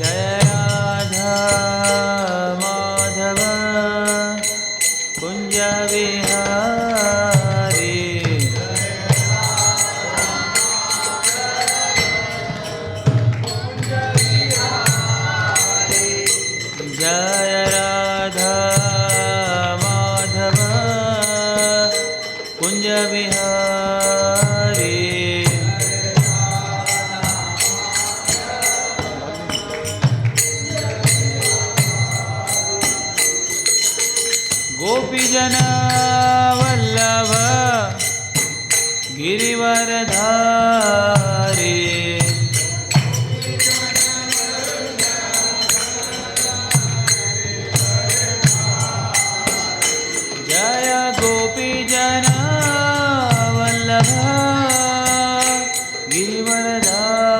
जय राधा माधव कुंज विहारी जय राधा माधव कुंज विहारी गोपीजन वल्लभ गिरिवरधारी जय गोपीजन वल्लभ गिरिवरधारी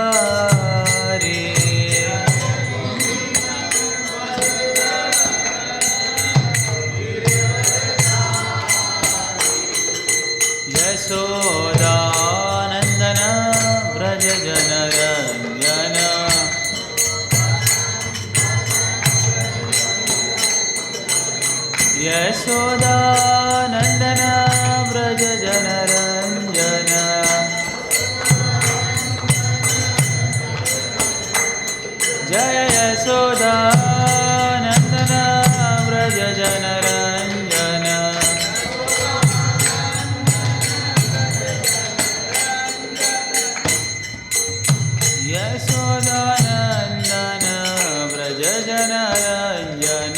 यशोदानंदन व्रज जनरंजन यशोदानंदन व्रज जनरंजन जय यशोदानंदन व्रज जनरंजन यशोदानंदन व्रज जनरंजन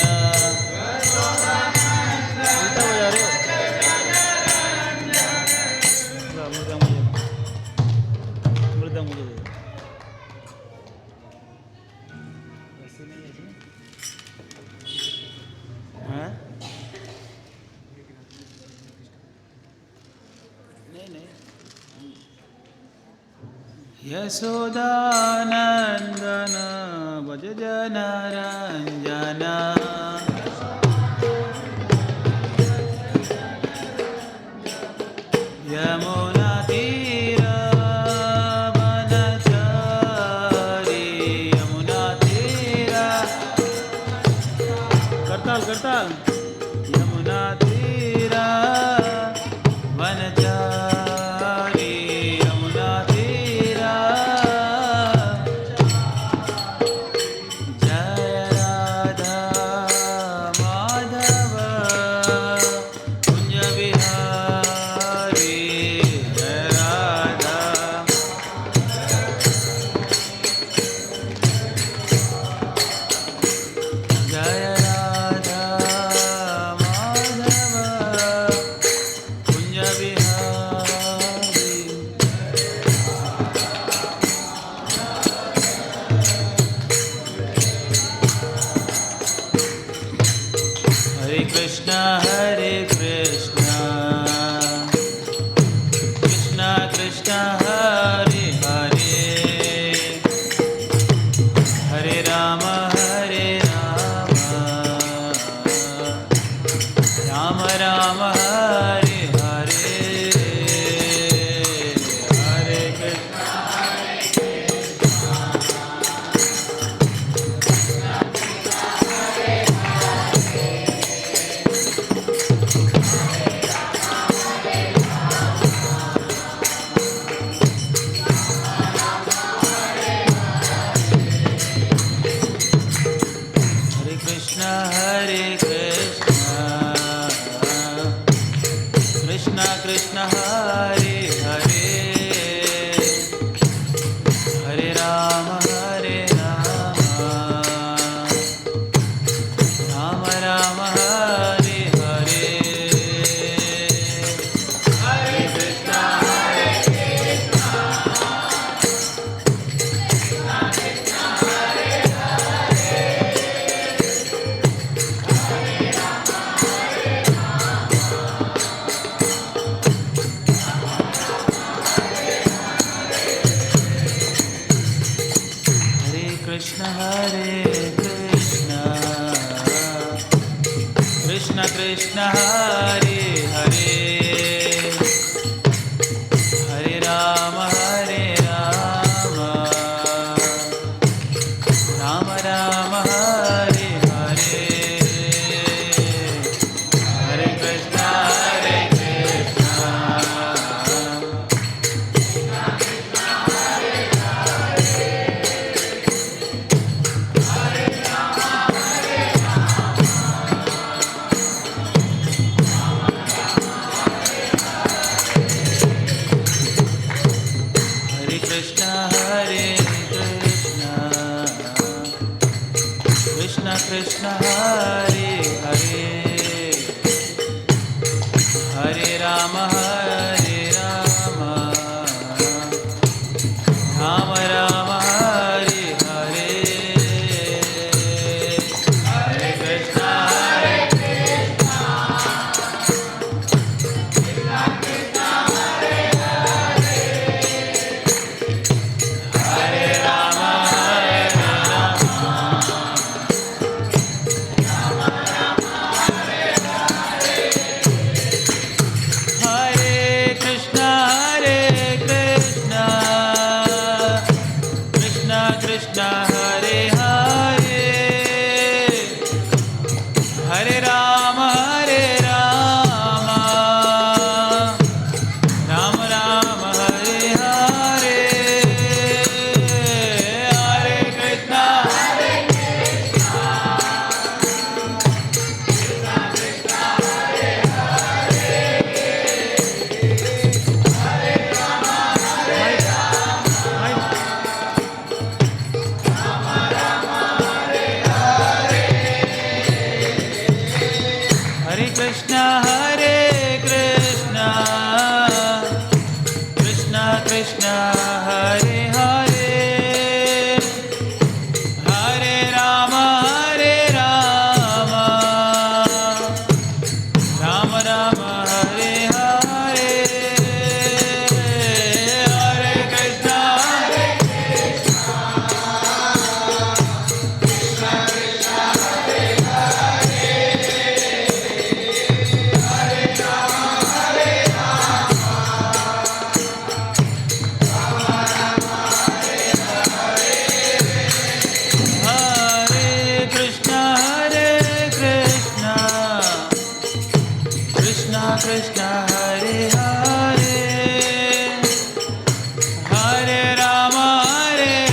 यशोदानंदन भज जनरंजन यमुना तीर वनचारी यमुना तीर करताल करताल यमुना तीर वनचारी यमुना तीर जय राधा माधव कुंज विहारी जय राधा जय राधा माधव कुंज विहारी हरे कृष्णा कृष्णा कृष्णा हरे हरे हरे राम राम राम हरे हरे हरे कृष्णा हरे Krishna Krishna Krishna Hare Hare Hare Ram Ram Ram Hare Hare Hare Krishna Krishna Krishna Hare Hare Hare Ram Ram Rama Hare Hare Hare Krishna Krishna Hare Hare Hare Rama Hare Rama Rama Rama Hare Hare Hare Krishna Hare Rama Krishna Hare Hare Hare Rama Hare Rama Rama Rama Hare Hare Hare Krishna Hare Krishna Krishna Krishna Hare Hare Hare Rama Hare Krishna Hare Krishna Krishna Krishna Hare Hare Hare Rama Hare Rama Rama Rama Hare Hare Hare Krishna Hare Krishna Krishna Krishna Hare Hare Krishna Hare Hare Hare Rama Hare Rama Rama Rama Hare Hare Hare Krishna Hare Krishna Krishna Krishna Hare Hare Hare Rama Hare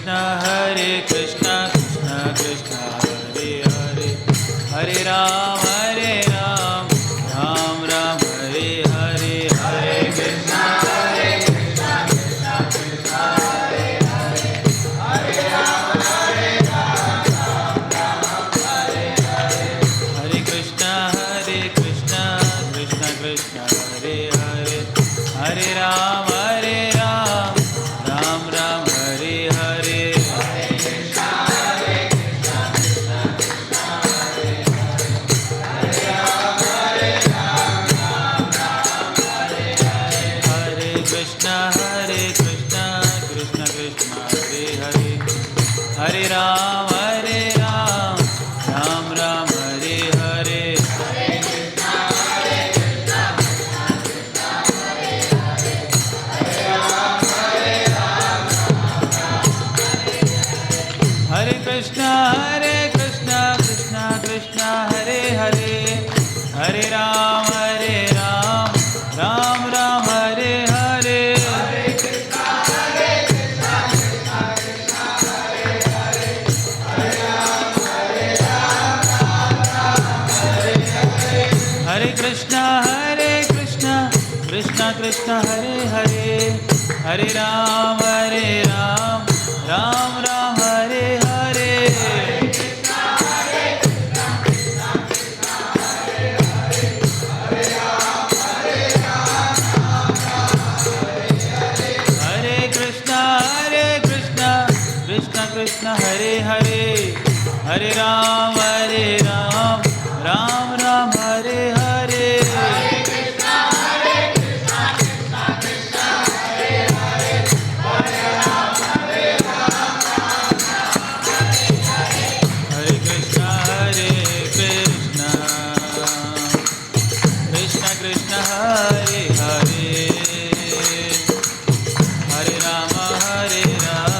Hare Krishna, Krishna Krishna, Hare Hare, Hare Ram, Hare Ram, Ram Ram, Hare Hare, Hare Krishna, Krishna Krishna, Hare Hare, Hare Ram, Hare Ram, Ram Ram, Hare Hare, Hare Krishna, Krishna Krishna, Hare Hare, Hare Ram, Hare Ram, Ram Ram, Hare Hare. Hare Ram, Hare Ram, Ram Ram, Hare Hare. Hare Krishna, Krishna Krishna, Hare Hare. Hare Ram, Hare Ram, Ram Ram, Hare Hare. Hare Krishna, Krishna Krishna, Hare Hare. Hare Ram, Hare Ram, Ram Ram, Hare Hare. Hare Krishna, Krishna Krishna, Hare Hare. Hare Ram, Hare Ram, Ram Ram, Hare Hare. Hare Krishna, Krishna Krishna, Hare Hare. Hare Ram, Hare Ram, Ram Ram, Hare Hare. Krishna, Krishna Hare Hare, हरे राम राम राम हरे हरे हरे कृष्णा कृष्ण कृष्ण हरे हरे हरे राम राम राम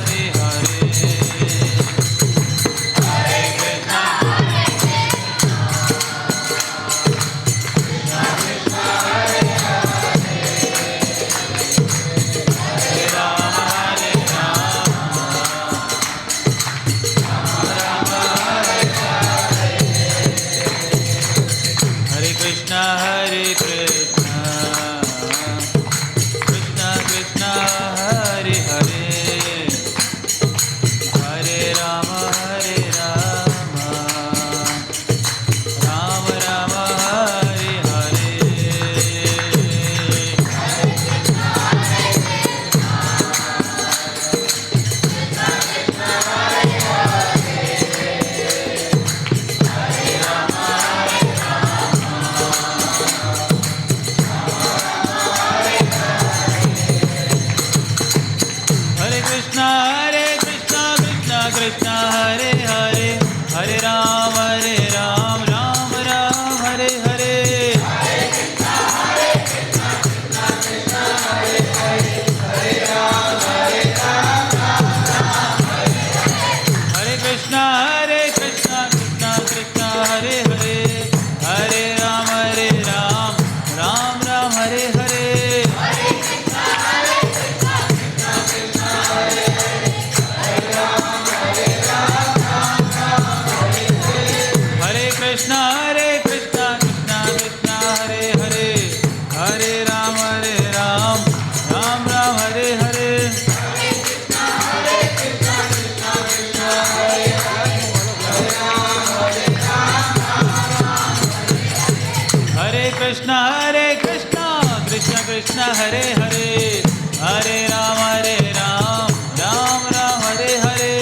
हरे हरे हरे कृष्णा हरे राम हरे कृष्णा कृष्णा कृष्णा हरे हरे हरे राम राम राम हरे हरे हरे कृष्णा कृष्णा कृष्णा हरे हरे हरे राम राम राम हरे हरे हरे कृष्णा कृष्णा कृष्णा हरे हरे हरे राम राम राम हरे हरे हरे कृष्णा कृष्णा कृष्णा हरे हरे हरे राम राम राम हरे हरे हरे कृष्णा कृष्ण कृष्ण हरे हरे हरे राम राम राम हरे हरे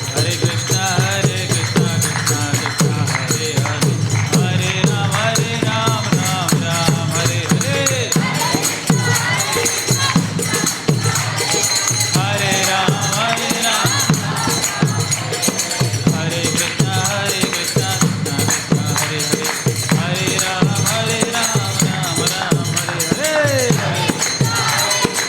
हरे कृष्णा कृष्णा कृष्णा हरे हरे हरे राम राम राम हरे हरे हरे राम हरे कृष्णा कृष्णा कृष्णा हरे हरे हरे राम राम राम हरे हरे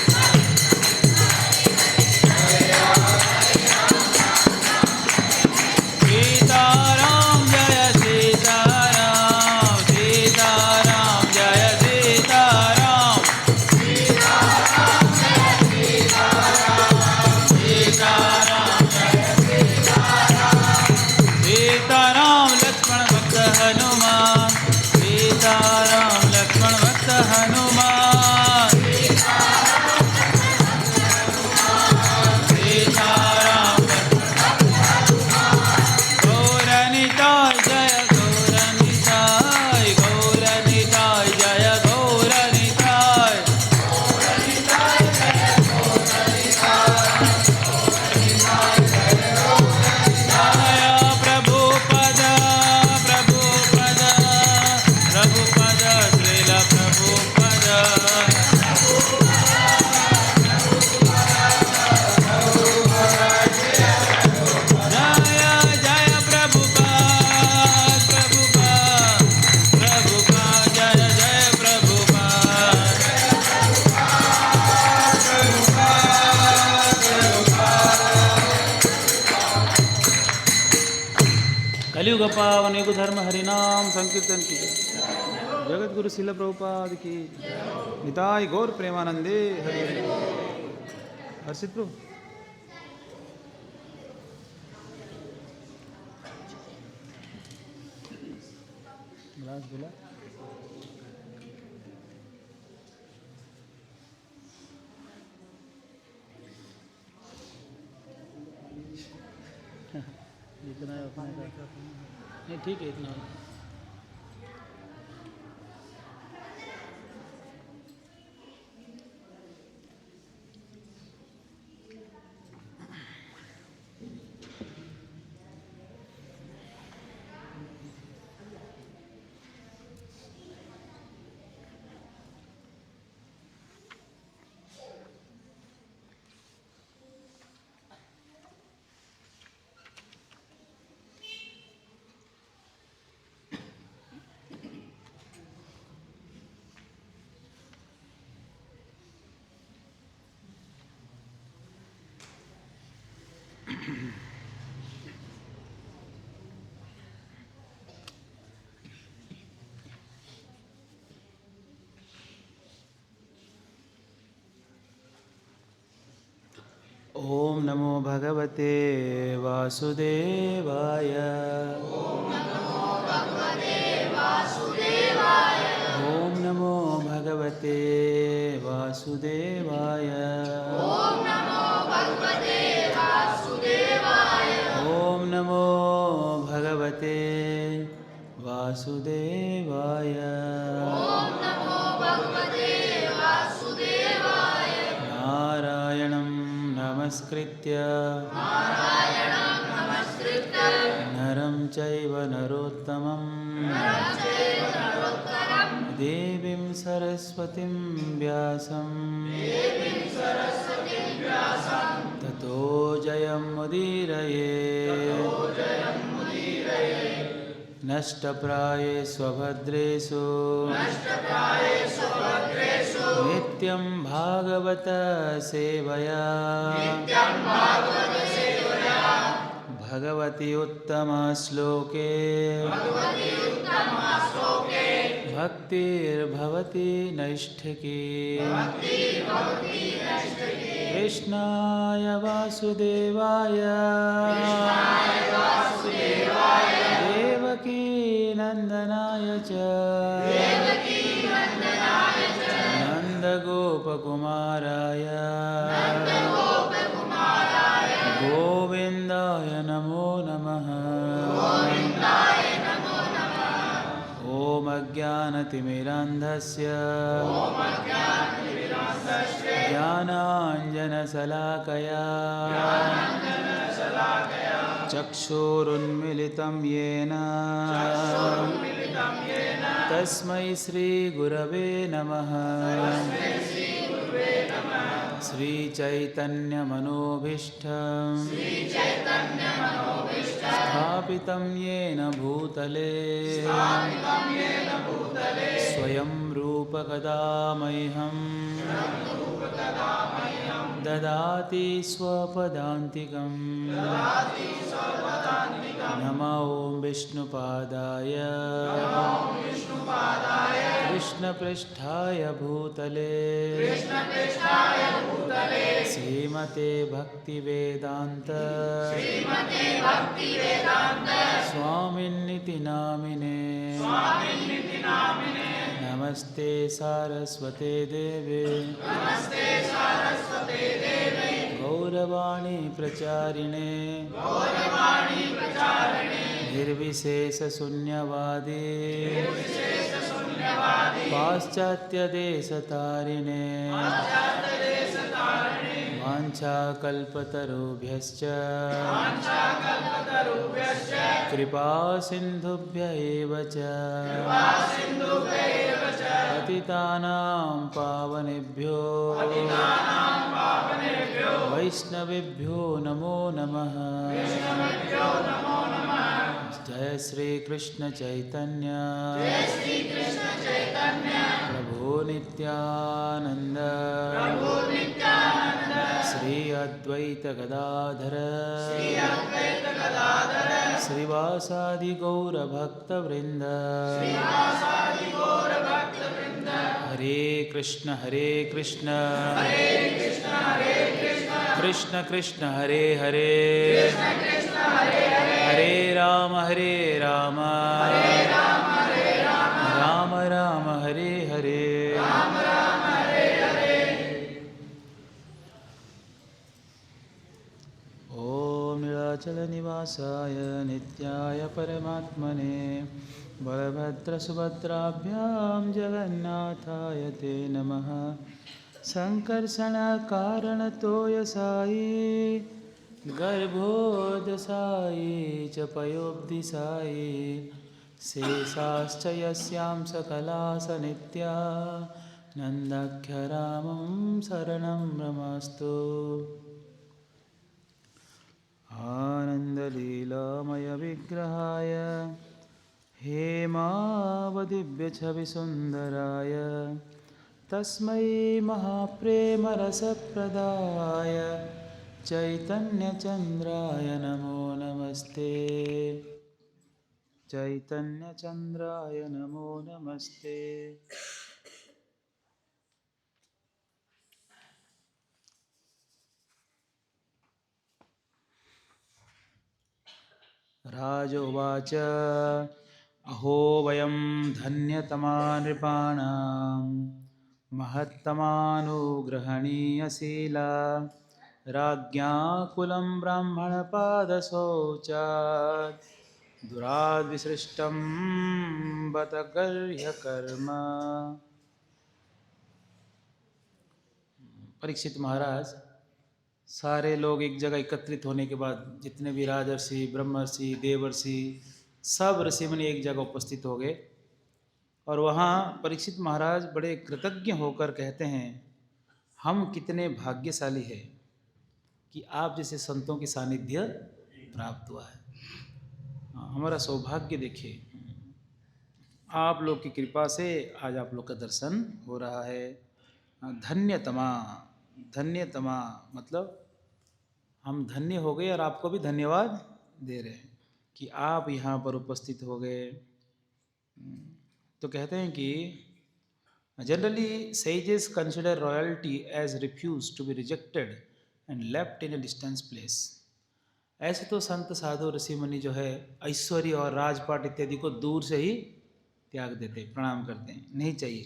सीताराम जय सीताराम सीताराम जय सीताराम सीताराम लक्ष्मण भक्त हनुमान सीताराम लक्ष्मण भक्त हनुमान सीताराम गौरनिताय जय गौरनिताय गौरनिताय जय गौरनिताय जय प्रभुपद श्रील प्रभुपद जय जय प्रभुपाद जय जय प्रभुपाद कलियुग पावन युग धर्म हरिनाम संकीर्तन की जगत गुरु शिल प्रभुपाद की निताय गौर प्रेमानंदे हरि हरि हर्षित प्रभु ग्लास बोला इतना है उतना नहीं ठीक है इतना ओम नमो भगवते वासुदेवाय। ओम नमो भगवते वासुदेवाय। ओम नमो भगवते वासुदेवाय। ओम नमो भगवते वासुदेवाय। ओम नमो भगवते वासुदेवाय। ओम नमो भगवते वासुदेवाय। नारायणं नमस्कृत्य नरं चैव नरोत्तमं देवीं सरस्वतीं व्यासं ततो जयमुदीरये। नष्टप्रायेषु भद्रेषु नित्यं भागवत सेवया भगवति उत्तमश्लोके भक्तिर्भवति नैष्ठिकी। कृष्णाय वासुदेवाय देवकी नन्दनाय च नन्दगोपकुमाराय गोविन्दाय नमो नमः। ॐ अज्ञानतिमिरान्धस्य ज्ञानाञ्जनशलाकया चक्षुरुन्मिलितं येन तस्मै श्रीगुरवे नमः। श्रीचैतन्यमनोभीष्टं स्थापितं येन भूतले स्वयं रूपकदा मह्यं ददाति स्वपदान्तिकं। नमो विष्णुपादाय कृष्णपृष्ठाय भूतले श्रीमते भक्तिवेदान्त स्वामिन्निति नामिने। नमस्ते सारस्वते देवे गौरवाणी प्रचारिणे निर्विशेषशून्यवादी पाश्चात्यदेशतारिणे वाञ्छाकल्पतरुभ्यश्च कृपासिन्धुभ्य एव च पतितानां पावनेभ्यो वैष्णवेभ्यो नमो नमः। जय श्री कृष्ण चैतन्य प्रभु नित्यानंद श्री अद्वैत गदाधर श्रीवासादि गौर भक्तवृंद। हरे कृष्ण कृष्ण कृष्ण हरे हरे हरे राम राम राम हरे हरे। ओम नीलाचलनिवासाय नित्याय परमात्मने बलभद्रसुभद्राभ्यां जगन्नाथाय ते नमः। सङ्कर्षणकारणतोयसायी गर्भोदशायी च पयोब्धिसायी शेषाश्च यस्यां सकलास नित्या नन्दाख्यरामं शरणं नमस्तु। आनन्दलीलामयविग्रहाय हेमावदिव्यछविसुन्दराय तस्मै महाप्रेमरसप्रदाय चैतन्यचन्द्राय नमो नमस्ते। चैतन्यचन्द्राय नमो नमस्ते। महाराज उवाच अहो वयं धन्यतमा नृपाणां महत्तमानुग्रहणीयशीला राज्ञा कुलं ब्राह्मणपादशौचात् दुराद्विसृष्टं बत गर्ह्यकर्म। परीक्षित महाराज, सारे लोग एक जगह एकत्रित होने के बाद जितने भी राजर्षि, ब्रह्मर्षि, देवर्षि, सब ऋषि मुनि एक जगह उपस्थित हो गए और वहाँ परीक्षित महाराज बड़े कृतज्ञ होकर कहते हैं, हम कितने भाग्यशाली हैं कि आप जैसे संतों की सानिध्य प्राप्त हुआ है। हमारा सौभाग्य देखिए, आप लोग की कृपा से आज आप लोग का दर्शन हो रहा है। धन्यतमा, धन्यतमा मतलब हम धन्य हो गए और आपको भी धन्यवाद दे रहे हैं कि आप यहाँ पर उपस्थित हो गए। तो कहते हैं कि generally sages consider royalty as refuse to be rejected and left in a distance place. ऐसे तो संत साधु ऋषि मुनि जो है ऐश्वर्य और राजपाट इत्यादि को दूर से ही त्याग देते, प्रणाम करते हैं, नहीं चाहिए।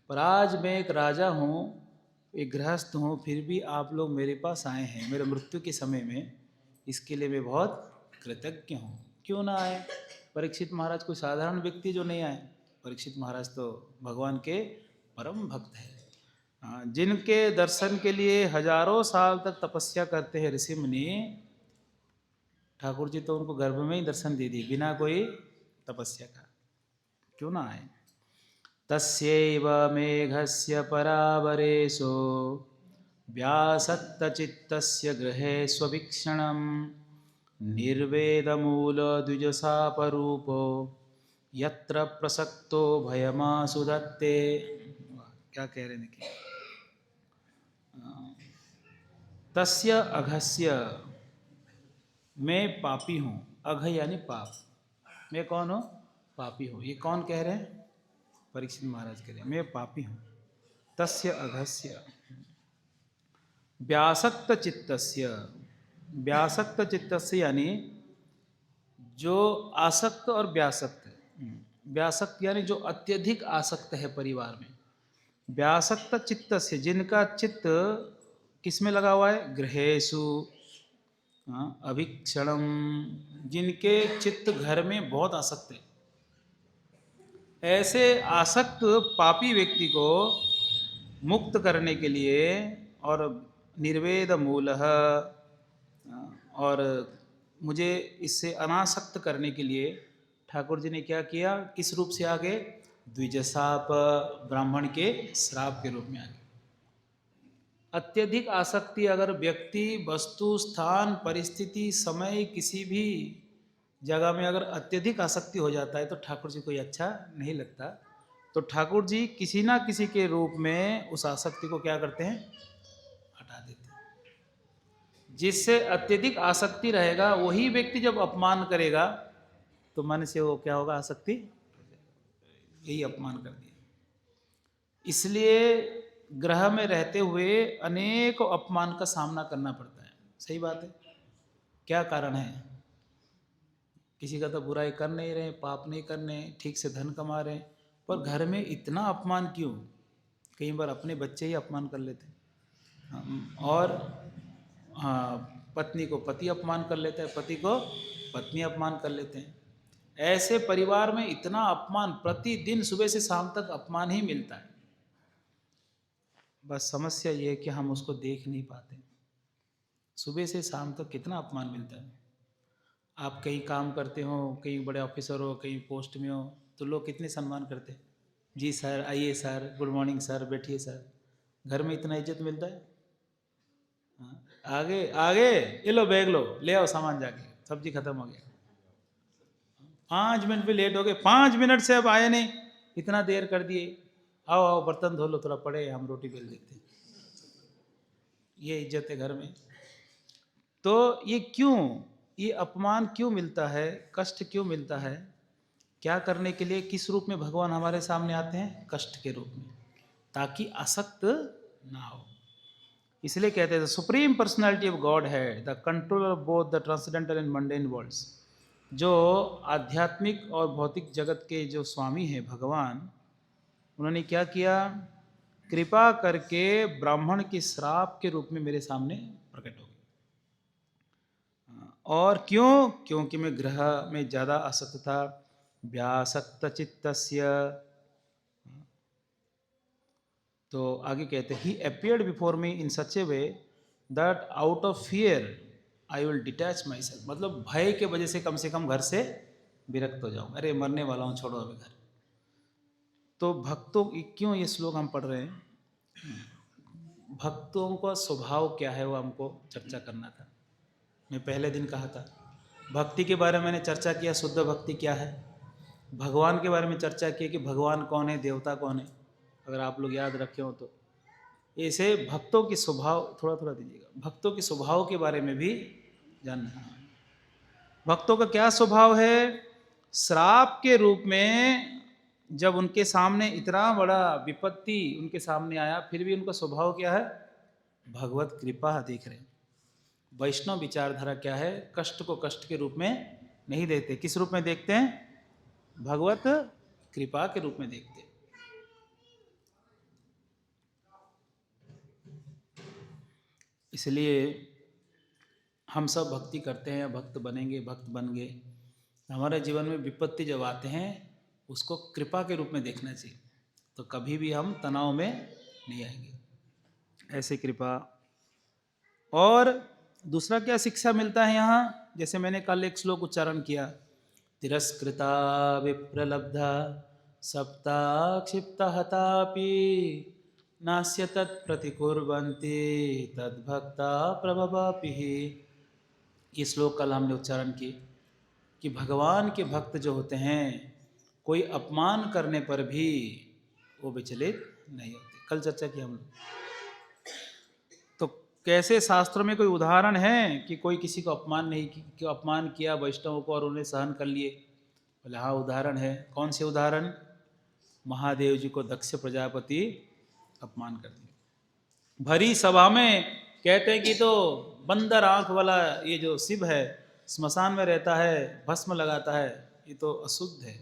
पर आज मैं एक राजा हूँ, एक गृहस्थ हूँ, फिर भी आप लोग मेरे पास आए हैं मेरे मृत्यु के समय में, इसके लिए मैं बहुत कृतज्ञ हूँ। क्यों ना आए? परीक्षित महाराज कोई साधारण व्यक्ति जो नहीं आए। परीक्षित महाराज तो भगवान के परम भक्त हैं, जिनके दर्शन के लिए हजारों साल तक तपस्या करते हैं ऋषि मुनि। ठाकुर जी तो उनको गर्भ में ही दर्शन दे दिए बिना कोई तपस्या का। क्यों ना आए? तस्यैव मेघस्य परावरेशो व्यासत्तचित्तस्य गृहे स्ववीक्षणं निर्वेदमूलद्विजशापरूपो यत्र प्रसक्तो भयमासु दत्ते। क्या कह रहे हैं कि तस्य अघस्य, मैं पापी हूँ। अघ यानी पाप, मैं कौन हूँ? पापी हूँ। ये कौन कह रहे हैं? परीक्षित महाराज कह रहे हैं, मैं पापी हूँ। तस्य अघस्य व्यासक्त चित्तस्य, व्यासक्त चित्तस्य यानी जो आसक्त और व्यासक्त है। व्यासक्त यानी जो अत्यधिक आसक्त है परिवार में। व्यासक्त चित्तस्य, जिनका चित्त किस में लगा हुआ है? गृहेषु अभिक्षणम, जिनके चित्त घर में बहुत आसक्त है। ऐसे आसक्त पापी व्यक्ति को मुक्त करने के लिए और निर्वेद मूलः, और मुझे इससे अनासक्त करने के लिए ठाकुर जी ने क्या किया? किस रूप से आगे? द्विजशाप, ब्राह्मण के श्राप के रूप में आगे। अत्यधिक आसक्ति अगर व्यक्ति वस्तु, स्थान, परिस्थिति, समय, किसी भी जगह में अगर अत्यधिक आसक्ति हो जाता है तो ठाकुर जी को अच्छा नहीं लगता। तो ठाकुर जी किसी ना किसी के रूप में उस आसक्ति को क्या करते हैं? हटा देते हैं। जिससे अत्यधिक आसक्ति रहेगा वही व्यक्ति जब अपमान करेगा तो मन से वो क्या होगा? आसक्ति, यही अपमान कर दिया। इसलिए ग्रह में रहते हुए अनेक अपमान का सामना करना पड़ता है। सही बात है। क्या कारण है? किसी का तो बुराई कर नहीं रहे, पाप नहीं कर रहे, ठीक से धन कमा रहे, पर घर में इतना अपमान क्यों? कई बार अपने बच्चे ही अपमान कर लेते हैं, और पत्नी को पति अपमान कर लेता है, पति को पत्नी अपमान कर लेते हैं। ऐसे परिवार में इतना अपमान, प्रतिदिन सुबह से शाम तक अपमान ही मिलता है। बस समस्या ये है कि हम उसको देख नहीं पाते। सुबह से शाम तक कितना अपमान मिलता है। आप कहीं काम करते हो, कहीं बड़े ऑफिसर हो, कहीं पोस्ट में हो, तो लोग कितने सम्मान करते हैं। जी सर, आइए सर, गुड मॉर्निंग सर, बैठिए सर। घर में इतना इज्जत मिलता है? आगे आगे, ये लो बैग लो, ले आओ सामान, जाके सब्जी खत्म हो गया। 5 मिनट भी लेट हो गए, 5 मिनट से अब आए नहीं, इतना देर कर दिए। आओ आओ बर्तन धो लो, थोड़ा पड़े, हम रोटी बेल देते हैं। ये इज्जत है घर में। तो ये क्यों, ये अपमान क्यों मिलता है? कष्ट क्यों मिलता है? क्या करने के लिए, किस रूप में भगवान हमारे सामने आते हैं? कष्ट के रूप में, ताकि आसक्त ना हो। इसलिए कहते हैं सुप्रीम पर्सनालिटी ऑफ गॉड है the controller of both the transcendental and mundane worlds. जो आध्यात्मिक और भौतिक जगत के जो स्वामी हैं भगवान, उन्होंने क्या किया, कृपा करके ब्राह्मण के श्राप के रूप में मेरे सामने प्रकट हो गए। और क्यों? क्योंकि मैं ग्रह में ज़्यादा असक्त था। व्यासक्त चित्तस्य, तो आगे कहते हैं, ही appeared before me in such A way that out of fear I will detach my self, मतलब भय के वजह से कम घर से विरक्त हो जाऊं, अरे मरने वाला हूं, छोड़ो अभी घर। तो भक्तों, क्यों ये श्लोक हम पढ़ रहे हैं? भक्तों का स्वभाव क्या है वो हमको चर्चा करना था। मैं पहले दिन कहा था भक्ति के बारे में मैंने चर्चा किया, शुद्ध भक्ति क्या है, भगवान के बारे में चर्चा की कि भगवान कौन है, देवता कौन है, अगर आप लोग याद रखे हो तो। ऐसे भक्तों की स्वभाव, थोड़ा थोड़ा दीजिएगा, भक्तों के स्वभाव के बारे में भी जानना है। भक्तों का क्या स्वभाव है? श्राप के रूप में जब उनके सामने इतना बड़ा विपत्ति उनके सामने आया, फिर भी उनका स्वभाव क्या है? भगवत कृपा देख रहे हैं। वैष्णव विचारधारा क्या है? कष्ट को कष्ट के रूप में नहीं देखते। किस रूप में देखते हैं? भगवत कृपा के रूप में देखते हैं। इसलिए हम सब भक्ति करते हैं, भक्त बनेंगे, भक्त बन गए, हमारे जीवन में विपत्ति जब आते हैं उसको कृपा के रूप में देखना चाहिए, तो कभी भी हम तनाव में नहीं आएंगे। ऐसे कृपा। और दूसरा क्या शिक्षा मिलता है यहाँ? जैसे मैंने कल एक श्लोक उच्चारण किया, तिरस्कृता विप्रलब्धा सप्ता क्षिप्ता हतापि नास्य तत्प्रतिकुर्वन्ति तद्भक्ता प्रभवापि। ये श्लोक कल हमने उच्चारण की कि भगवान के भक्त जो होते हैं, कोई अपमान करने पर भी वो विचलित नहीं होते। कल चर्चा की हम लोग। तो कैसे शास्त्रों में कोई उदाहरण है कि कोई किसी को अपमान नहीं कि अपमान किया वैष्णवों को और उन्हें सहन कर लिए? बोले हाँ उदाहरण है। कौन से उदाहरण? महादेव जी को दक्ष प्रजापति अपमान कर दिया भरी सभा में, कहते हैं कि तो बंदर आंख वाला ये जो शिव है, स्मशान में रहता है, भस्म लगाता है, ये तो अशुद्ध है,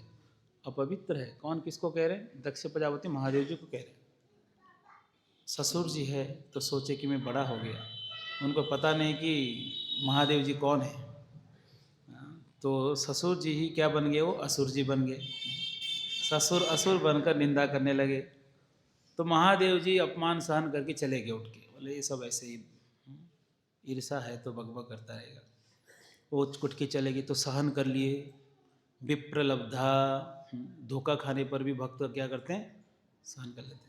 अपवित्र है। कौन किसको कह रहे हैं? दक्ष प्रजापति महादेव जी को कह रहे हैं। ससुर जी है तो सोचे कि मैं बड़ा हो गया, उनको पता नहीं कि महादेव जी कौन है, तो ससुर जी ही क्या बन गए? वो असुर जी बन गए। ससुर असुर बनकर निंदा करने लगे, तो महादेव जी अपमान सहन करके चले गए उठ के। बोले ये सब ऐसे ही ईर्षा है तो बकबक करता रहेगा। वो उठ के चले गए तो सहन कर लिए। विप्रलब्धा, धोखा खाने पर भी भक्त क्या करते हैं? सहन कर लेते हैं।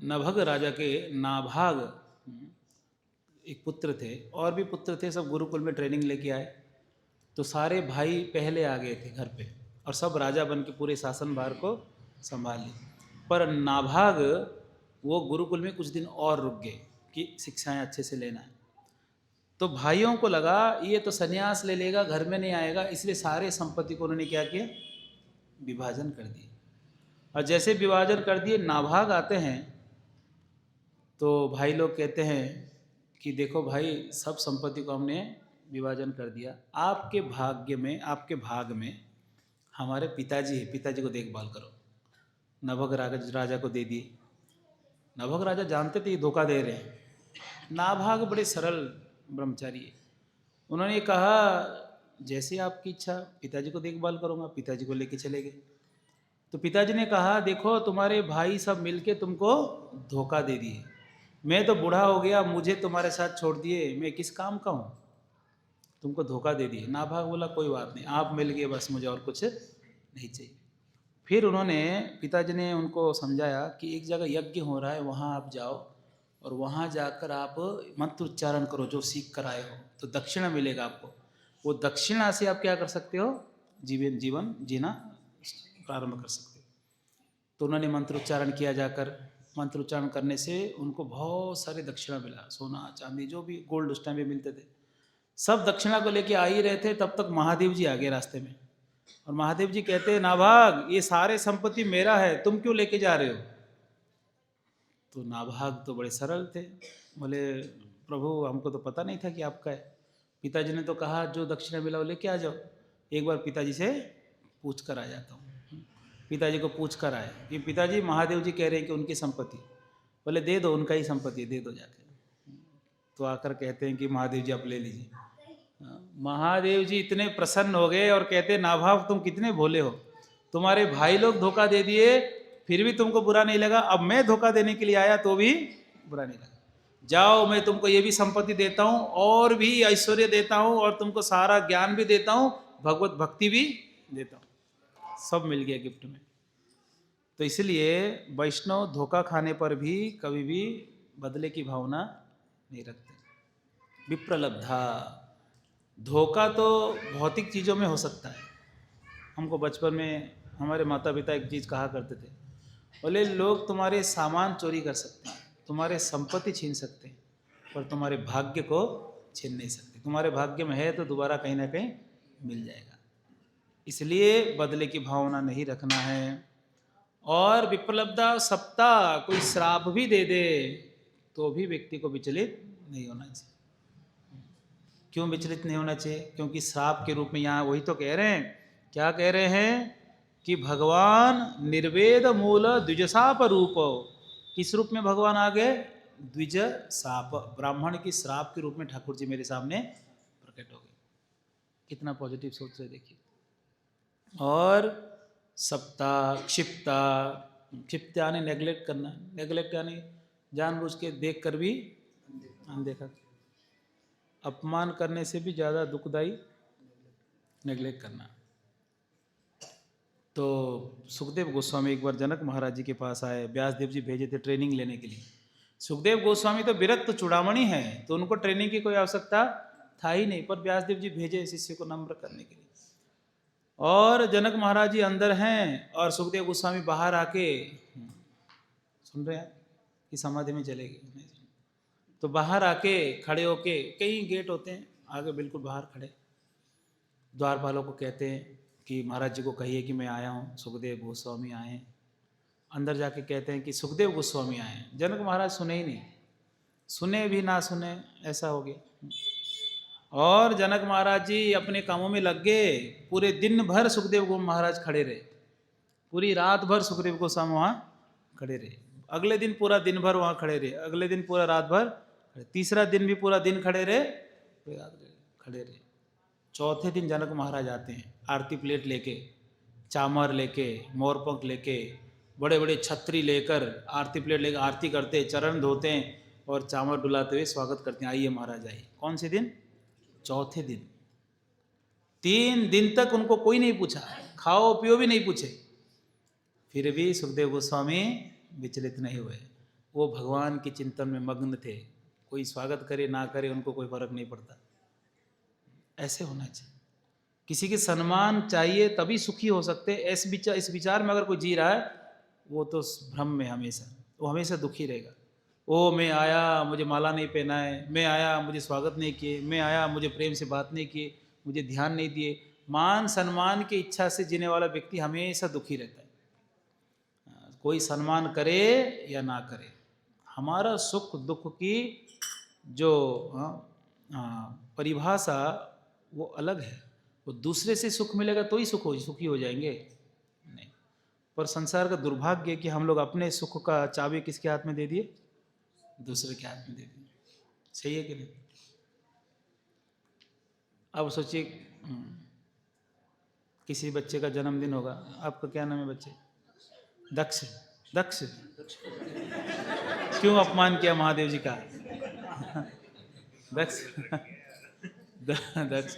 नभग राजा के नाभाग एक पुत्र थे, और भी पुत्र थे, सब गुरुकुल में ट्रेनिंग लेके आए। तो सारे भाई पहले आ गए थे घर पे और सब राजा बन के पूरे शासन भार को संभाल लिए। पर नाभाग वो गुरुकुल में कुछ दिन और रुक गए कि शिक्षाएं अच्छे से लेना है। तो भाइयों को लगा ये तो सन्यास ले लेगा, घर में नहीं आएगा, इसलिए सारे संपत्ति को उन्होंने क्या किया? विभाजन कर दिए। और जैसे विभाजन कर दिए, नाभाग आते हैं तो भाई लोग कहते हैं कि देखो भाई, सब संपत्ति को हमने विभाजन कर दिया, आपके भाग्य में, आपके भाग में हमारे पिताजी है, पिताजी को देखभाल करो। नभग राजा को दे दिए। नभग राजा जानते थे ये धोखा दे रहे हैं। नाभाग बड़े सरल ब्रह्मचारी है, उन्होंने कहा जैसे आपकी इच्छा, पिताजी को देखभाल करूँगा। पिताजी को लेके चले गए। तो पिताजी ने कहा देखो तुम्हारे भाई सब मिलके तुमको धोखा दे दिए, मैं तो बूढ़ा हो गया, मुझे तुम्हारे साथ छोड़ दिए, मैं किस काम का हूँ, तुमको धोखा दे दिए। नाभाग बोला कोई बात नहीं, आप मिल गए बस, मुझे और कुछ नहीं चाहिए। फिर उन्होंने, पिताजी ने उनको समझाया कि एक जगह यज्ञ हो रहा है, वहाँ आप जाओ और वहाँ जाकर आप मंत्र उच्चारण करो जो सीख कर आए हो, तो दक्षिणा मिलेगा आपको। वो दक्षिणा से आप क्या कर सकते हो? जीवन जीना प्रारंभ कर सकते हो। तो उन्होंने मंत्र उच्चारण किया जाकर। मंत्र उच्चारण करने से उनको बहुत सारे दक्षिणा मिला, सोना चांदी जो भी गोल्ड उस टाइम पे मिलते थे, सब दक्षिणा को लेके आ ही रहे थे। तब तक महादेव जी आ गए रास्ते में, और महादेव जी कहते हैं नाभाग ये सारे संपत्ति मेरा है, तुम क्यों लेके जा रहे हो? तो नाभाग तो बड़े सरल थे, बोले प्रभु हमको तो पता नहीं था कि आपका है। पिताजी ने तो कहा जो दक्षिणा मिला वो लेके आ जाओ। एक बार पिताजी से पूछ कर आ जाता हूँ। पिताजी को पूछ कर आए कि पिताजी महादेव जी कह रहे हैं कि उनकी संपत्ति। बोले दे दो, उनका ही संपत्ति दे दो जाके। तो आकर कहते हैं कि महादेव जी आप ले लीजिए। महादेव जी इतने प्रसन्न हो गए और कहते नाभाव तुम कितने भोले हो, तुम्हारे भाई लोग धोखा दे दिए फिर भी तुमको बुरा नहीं लगा, अब मैं धोखा देने के लिए आया तो भी बुरा नहीं लगा। जाओ मैं तुमको ये भी संपत्ति देता हूँ और भी ऐश्वर्य देता हूँ और तुमको सारा ज्ञान भी देता हूँ, भगवत भक्ति भी देता हूँ। सब मिल गया गिफ्ट में। तो इसलिए वैष्णव धोखा खाने पर भी कभी भी बदले की भावना नहीं रखते। विप्रलब्धा, धोखा तो भौतिक चीज़ों में हो सकता है। हमको बचपन में हमारे माता पिता एक चीज़ कहा करते थे, बोले लोग तुम्हारे सामान चोरी कर सकते हैं, तुम्हारे संपत्ति छीन सकते हैं, पर तुम्हारे भाग्य को छीन नहीं सकते। तुम्हारे भाग्य में है तो दोबारा कहीं ना कहीं मिल जाएगा। इसलिए बदले की भावना नहीं रखना है। और विप्रलब्धा सप्ता, कोई श्राप भी दे दे तो भी व्यक्ति को विचलित नहीं होना चाहिए। क्यों विचलित नहीं होना चाहिए? क्योंकि श्राप के रूप में यहाँ वही तो कह रहे हैं। क्या कह रहे हैं कि भगवान निर्वेद मूल द्विजशाप रूप। किस रूप में भगवान आ गए? द्विज शाप, ब्राह्मण की श्राप के रूप में ठाकुर जी मेरे सामने प्रकट हो गए। कितना पॉजिटिव सोच रहे देखिए। और सप्ता, क्षिप्ता, क्षिप्त यानी नेग्लेक्ट करना, नेग्लेक्ट यानी जानबूझ के देख कर भी अनदेखा। अपमान करने से भी ज़्यादा दुखदाई नेग्लेक्ट करना। तो सुखदेव गोस्वामी एक बार जनक महाराज जी के पास आए, व्यासदेव जी भेजे थे ट्रेनिंग लेने के लिए। सुखदेव गोस्वामी तो विरक्त चूड़ामणि हैं, तो उनको ट्रेनिंग की कोई आवश्यकता था ही नहीं, पर व्यासदेव जी भेजे शिष्य को नम्र करने के लिए। और जनक महाराज जी अंदर हैं और सुखदेव गोस्वामी बाहर आके सुन रहे हैं कि समाधि में चले गए। तो बाहर आके खड़े होके, कई गेट होते हैं आगे बिल्कुल बाहर खड़े, द्वारपालों को कहते हैं कि महाराज जी को कहिए कि मैं आया हूँ, सुखदेव गोस्वामी आए हैं। अंदर जाके कहते हैं कि सुखदेव गोस्वामी आए हैं। जनक महाराज सुने ही नहीं, सुने भी ना सुने ऐसा हो गया। और जनक महाराज जी अपने कामों में लग गए। पूरे दिन भर सुखदेव गो महाराज खड़े रहे, पूरी रात भर सुखदेव गोस्वामी वहाँ खड़े रहे। अगले दिन पूरा दिन भर वहाँ खड़े रहे, अगले दिन पूरा रात भर, तीसरा दिन भी पूरा दिन खड़े रहे, खड़े रहे। चौथे दिन जनक महाराज आते हैं आरती प्लेट लेके, चामर लेके, मोरपंख लेके, बड़े बड़े छतरी लेकर, आरती प्लेट लेकर आरती करते, चरण धोते हैं और चामर डुलाते हुए स्वागत करते हैं, आइए महाराज आइए। कौन से दिन? चौथे दिन। 3 दिन तक उनको कोई नहीं पूछा, खाओ पियो भी नहीं पूछे, फिर भी सुखदेव गोस्वामी विचलित नहीं हुए। वो भगवान के चिंतन में मग्न थे। कोई स्वागत करे ना करे उनको कोई फर्क नहीं पड़ता। ऐसे होना चाहिए। किसी के सम्मान चाहिए तभी सुखी हो सकते। इस विचार में अगर कोई जी रहा है वो तो भ्रम में हमेशा, वो हमेशा दुखी रहेगा। ओ मैं आया मुझे माला नहीं पहना है, मैं आया मुझे स्वागत नहीं किए, मैं आया मुझे प्रेम से बात नहीं किए, मुझे ध्यान नहीं दिए। मान सम्मान की इच्छा से जीने वाला व्यक्ति हमेशा दुखी रहता है। कोई सम्मान करे या ना करे, हमारा सुख दुख की जो परिभाषा वो अलग है। वो दूसरे से सुख मिलेगा तो ही सुखी हो जाएंगे नहीं। पर संसार का दुर्भाग्य है कि हम लोग अपने सुख का चाबी किसके हाथ में दे दिए? दूसरे के हाथ में दे दिए। सही है कि नहीं? अब सोचिए किसी बच्चे का जन्मदिन होगा, आपका क्या नाम है बच्चे? दक्ष। दक्ष क्यों अपमान किया महादेव जी का? दक्ष दक्ष।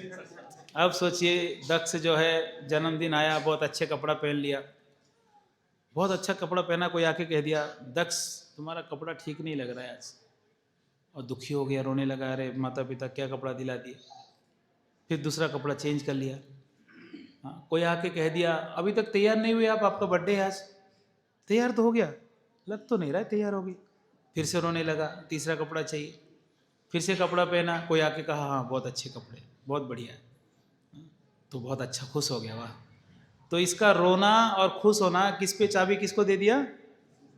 अब सोचिए दक्ष जो है जन्मदिन आया, बहुत अच्छे कपड़ा पहन लिया, बहुत अच्छा कपड़ा पहना, कोई आके कह दिया दक्ष तुम्हारा कपड़ा ठीक नहीं लग रहा है आज, और दुखी हो गया, रोने लगा, अरे माता पिता क्या कपड़ा दिला दिए। फिर दूसरा कपड़ा चेंज कर लिया। हाँ, कोई आके कह दिया अभी तक तैयार नहीं हुए आप, आपका बर्थडे है आज। तैयार तो हो गया, लग तो नहीं रहा है तैयार होगी। फिर से रोने लगा, तीसरा कपड़ा चाहिए, फिर से कपड़ा पहना, कोई आके कहा हाँ बहुत अच्छे कपड़े, बहुत बढ़िया, तो बहुत अच्छा, खुश हो गया, वाह। तो इसका रोना और खुश होना किस पे चाबी किसको दे दिया?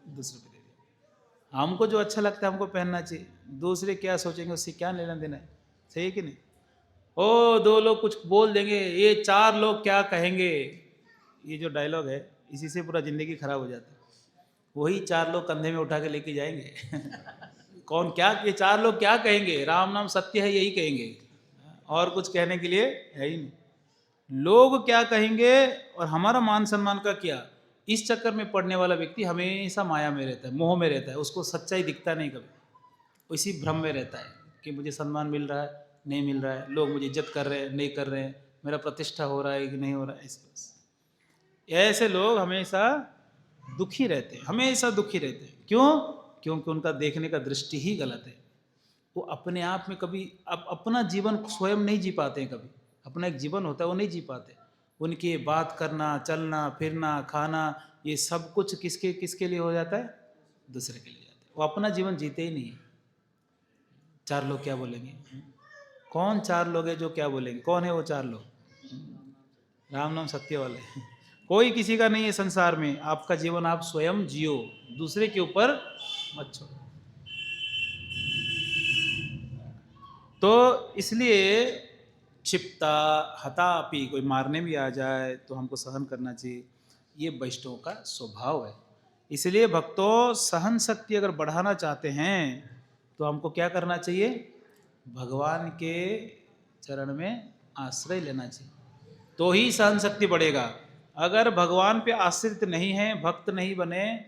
दूसरे पे दे दिया। हमको जो अच्छा लगता है हमको पहनना चाहिए, दूसरे क्या सोचेंगे उससे क्या लेना देना है। सही है कि नहीं? ओ दो लोग कुछ बोल देंगे, ये चार लोग क्या कहेंगे, ये जो डायलॉग है इसी से पूरा जिंदगी खराब हो जाता है। वही चार लोग कंधे में उठा के लेके जाएंगे कौन क्या, ये चार लोग क्या कहेंगे, राम नाम सत्य है यही कहेंगे, और कुछ कहने के लिए है ही नहीं। लोग क्या कहेंगे और हमारा मान सम्मान का क्या, इस चक्कर में पड़ने वाला व्यक्ति हमेशा माया में रहता है, मोह में रहता है, उसको सच्चाई दिखता नहीं कभी, इसी भ्रम में रहता है कि मुझे सम्मान मिल रहा है नहीं मिल रहा है, लोग मुझे इज्जत कर रहे हैं नहीं कर रहे हैं, मेरा प्रतिष्ठा हो रहा है कि नहीं हो रहा है। ऐसे लोग हमेशा दुखी रहते हैं, हमेशा दुखी रहते हैं। क्यों? क्योंकि उनका देखने का दृष्टि ही गलत है। वो अपने आप में कभी अपना जीवन स्वयं नहीं जी पाते हैं, कभी अपना एक जीवन होता है वो नहीं जी पाते। उनकी बात करना, चलना फिरना, खाना, ये सब कुछ किसके किसके लिए हो जाता है? दूसरे के लिए जाता है। वो अपना जीवन जीते ही नहीं है। चार लोग क्या बोलेंगे? कौन चार लोग हैं जो क्या बोलेंगे? कौन है वो चार लोग? राम नाम सत्य वाले कोई किसी का नहीं है संसार में। आपका जीवन आप स्वयं जियो, दूसरे के ऊपर मत छोड़ो। तो इसलिए क्षिप्ता हतापि, कोई मारने भी आ जाए तो हमको सहन करना चाहिए, ये वैष्णवों का स्वभाव है। इसलिए भक्तों, सहन शक्ति अगर बढ़ाना चाहते हैं तो हमको क्या करना चाहिए? भगवान के चरण में आश्रय लेना चाहिए, तो ही सहन शक्ति बढ़ेगा। अगर भगवान पे आश्रित नहीं है, भक्त नहीं बने,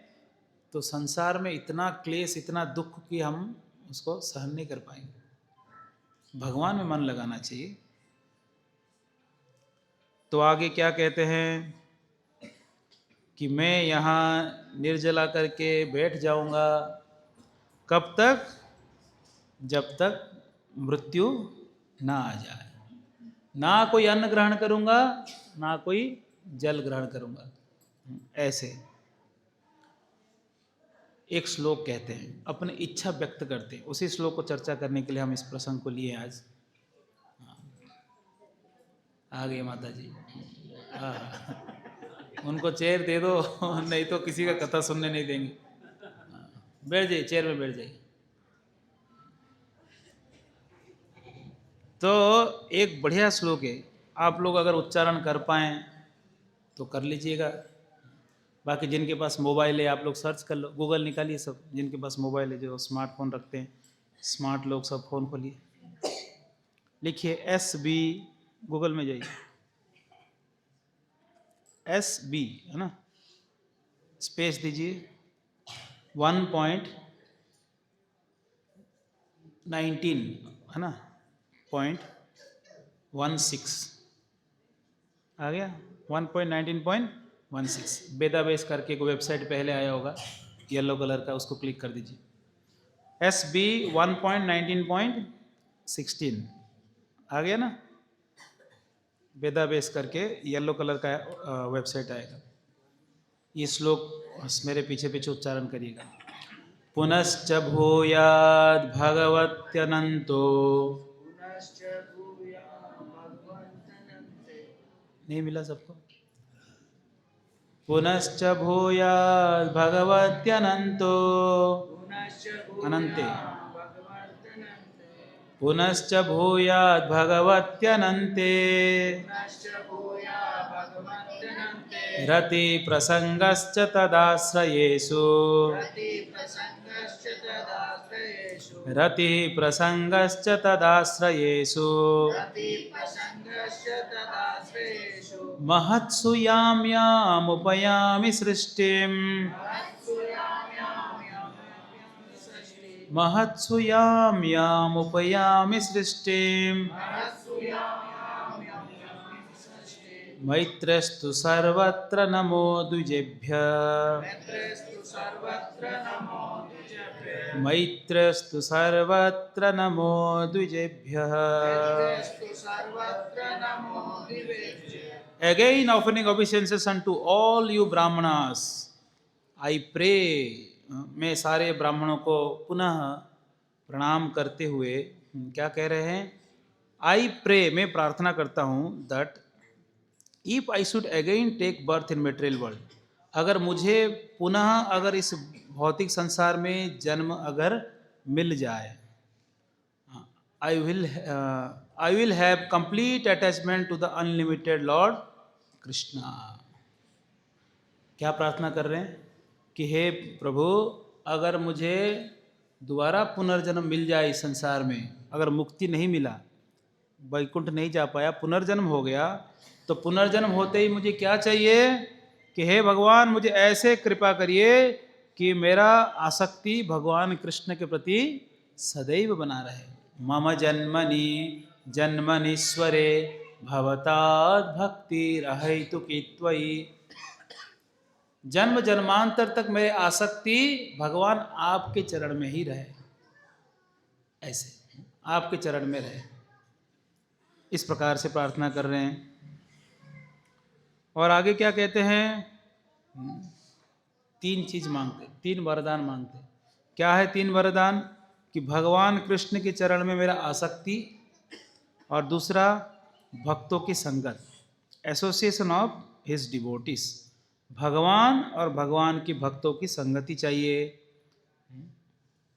तो संसार में इतना क्लेश, इतना दुख कि हम उसको सहन नहीं कर पाएंगे। भगवान में मन लगाना चाहिए। तो आगे क्या कहते हैं कि मैं यहाँ निर्जला करके बैठ जाऊंगा, कब तक? जब तक मृत्यु ना आ जाए। ना कोई अन्न ग्रहण करूंगा, ना कोई जल ग्रहण करूंगा। ऐसे एक श्लोक कहते हैं, अपनी इच्छा व्यक्त करते हैं। उसी श्लोक को चर्चा करने के लिए हम इस प्रसंग को लिए आज। आ गए माता जी। उनको चेयर दे दो नहीं तो किसी का कथा सुनने नहीं देंगे। बैठ जाइए, चेयर में बैठ जाइए। तो एक बढ़िया श्लोक है, आप लोग अगर उच्चारण कर पाएँ तो कर लीजिएगा। बाकी जिनके पास मोबाइल है आप लोग सर्च कर लो, गूगल निकालिए। सब जिनके पास मोबाइल है, जो स्मार्टफोन रखते हैं, स्मार्ट लोग सब फ़ोन खोलिए, लिखिए SB, गूगल में जाइए, SB है ना, स्पेस दीजिए 1.19 है ना, 0.16 आ गया, 1.19.16। वेदाबेस करके कोई वेबसाइट पहले आया होगा येलो कलर का, उसको क्लिक कर दीजिए। SB 1.19.16 आ गया ना, वेदाबेस करके येलो कलर का वेबसाइट आएगा। ये श्लोक मेरे पीछे पीछे उच्चारण करिएगा। पुनश्च भूयाद भगवत्यनंतो, नहीं मिला सबको? पुनश्च भूयाद भगवत्यनंतो अनंते, पुनश्च भूयाद भगवत्यनंते रति प्रसंगश्च तदाश्रयेषु, रति प्रसंगश्च तदाश्रयेषु महत्सु यां यामुपयामि सृष्टिम्, महत्सु यां यामुपयामि सृष्टिम् मैत्रस्तु सर्वत्र नमो द्विजेभ्यः, मैत्रस्तु सर्वत्र नमो द्विजेभ्यः। Again offering obeisances unto all you brahmanas, I pray, मैं सारे ब्राह्मणों को पुनः प्रणाम करते हुए क्या कह रहे हैं? I pray, मैं प्रार्थना करता हूँ, that if I should again take birth in material world, अगर मुझे पुनः अगर इस भौतिक संसार में जन्म अगर मिल जाए, I will have complete attachment to the unlimited Lord Krishna. क्या प्रार्थना कर रहे हैं कि हे प्रभु, अगर मुझे दोबारा पुनर्जन्म मिल जाए इस संसार में, अगर मुक्ति नहीं मिला, वैकुंठ नहीं जा पाया, पुनर्जन्म हो गया, तो पुनर्जन्म होते ही मुझे क्या चाहिए कि हे भगवान, मुझे ऐसे कृपा करिए कि मेरा आसक्ति भगवान कृष्ण के प्रति सदैव बना रहे। मम जन्मनि जन्मनीश्वरे भवताद् भक्ति रहैतु कि त्वयि। जन्म जन्मांतर तक मेरे आसक्ति भगवान आपके चरण में ही रहे, ऐसे आपके चरण में रहे, इस प्रकार से प्रार्थना कर रहे हैं। और आगे क्या कहते हैं? 3 चीज मांगते, 3 वरदान मांगते। क्या है 3 वरदान? कि भगवान कृष्ण के चरण में मेरा आसक्ति, और दूसरा भक्तों की संगत, एसोसिएशन ऑफ हिज डिवोटीज। भगवान और भगवान की भक्तों की संगति चाहिए।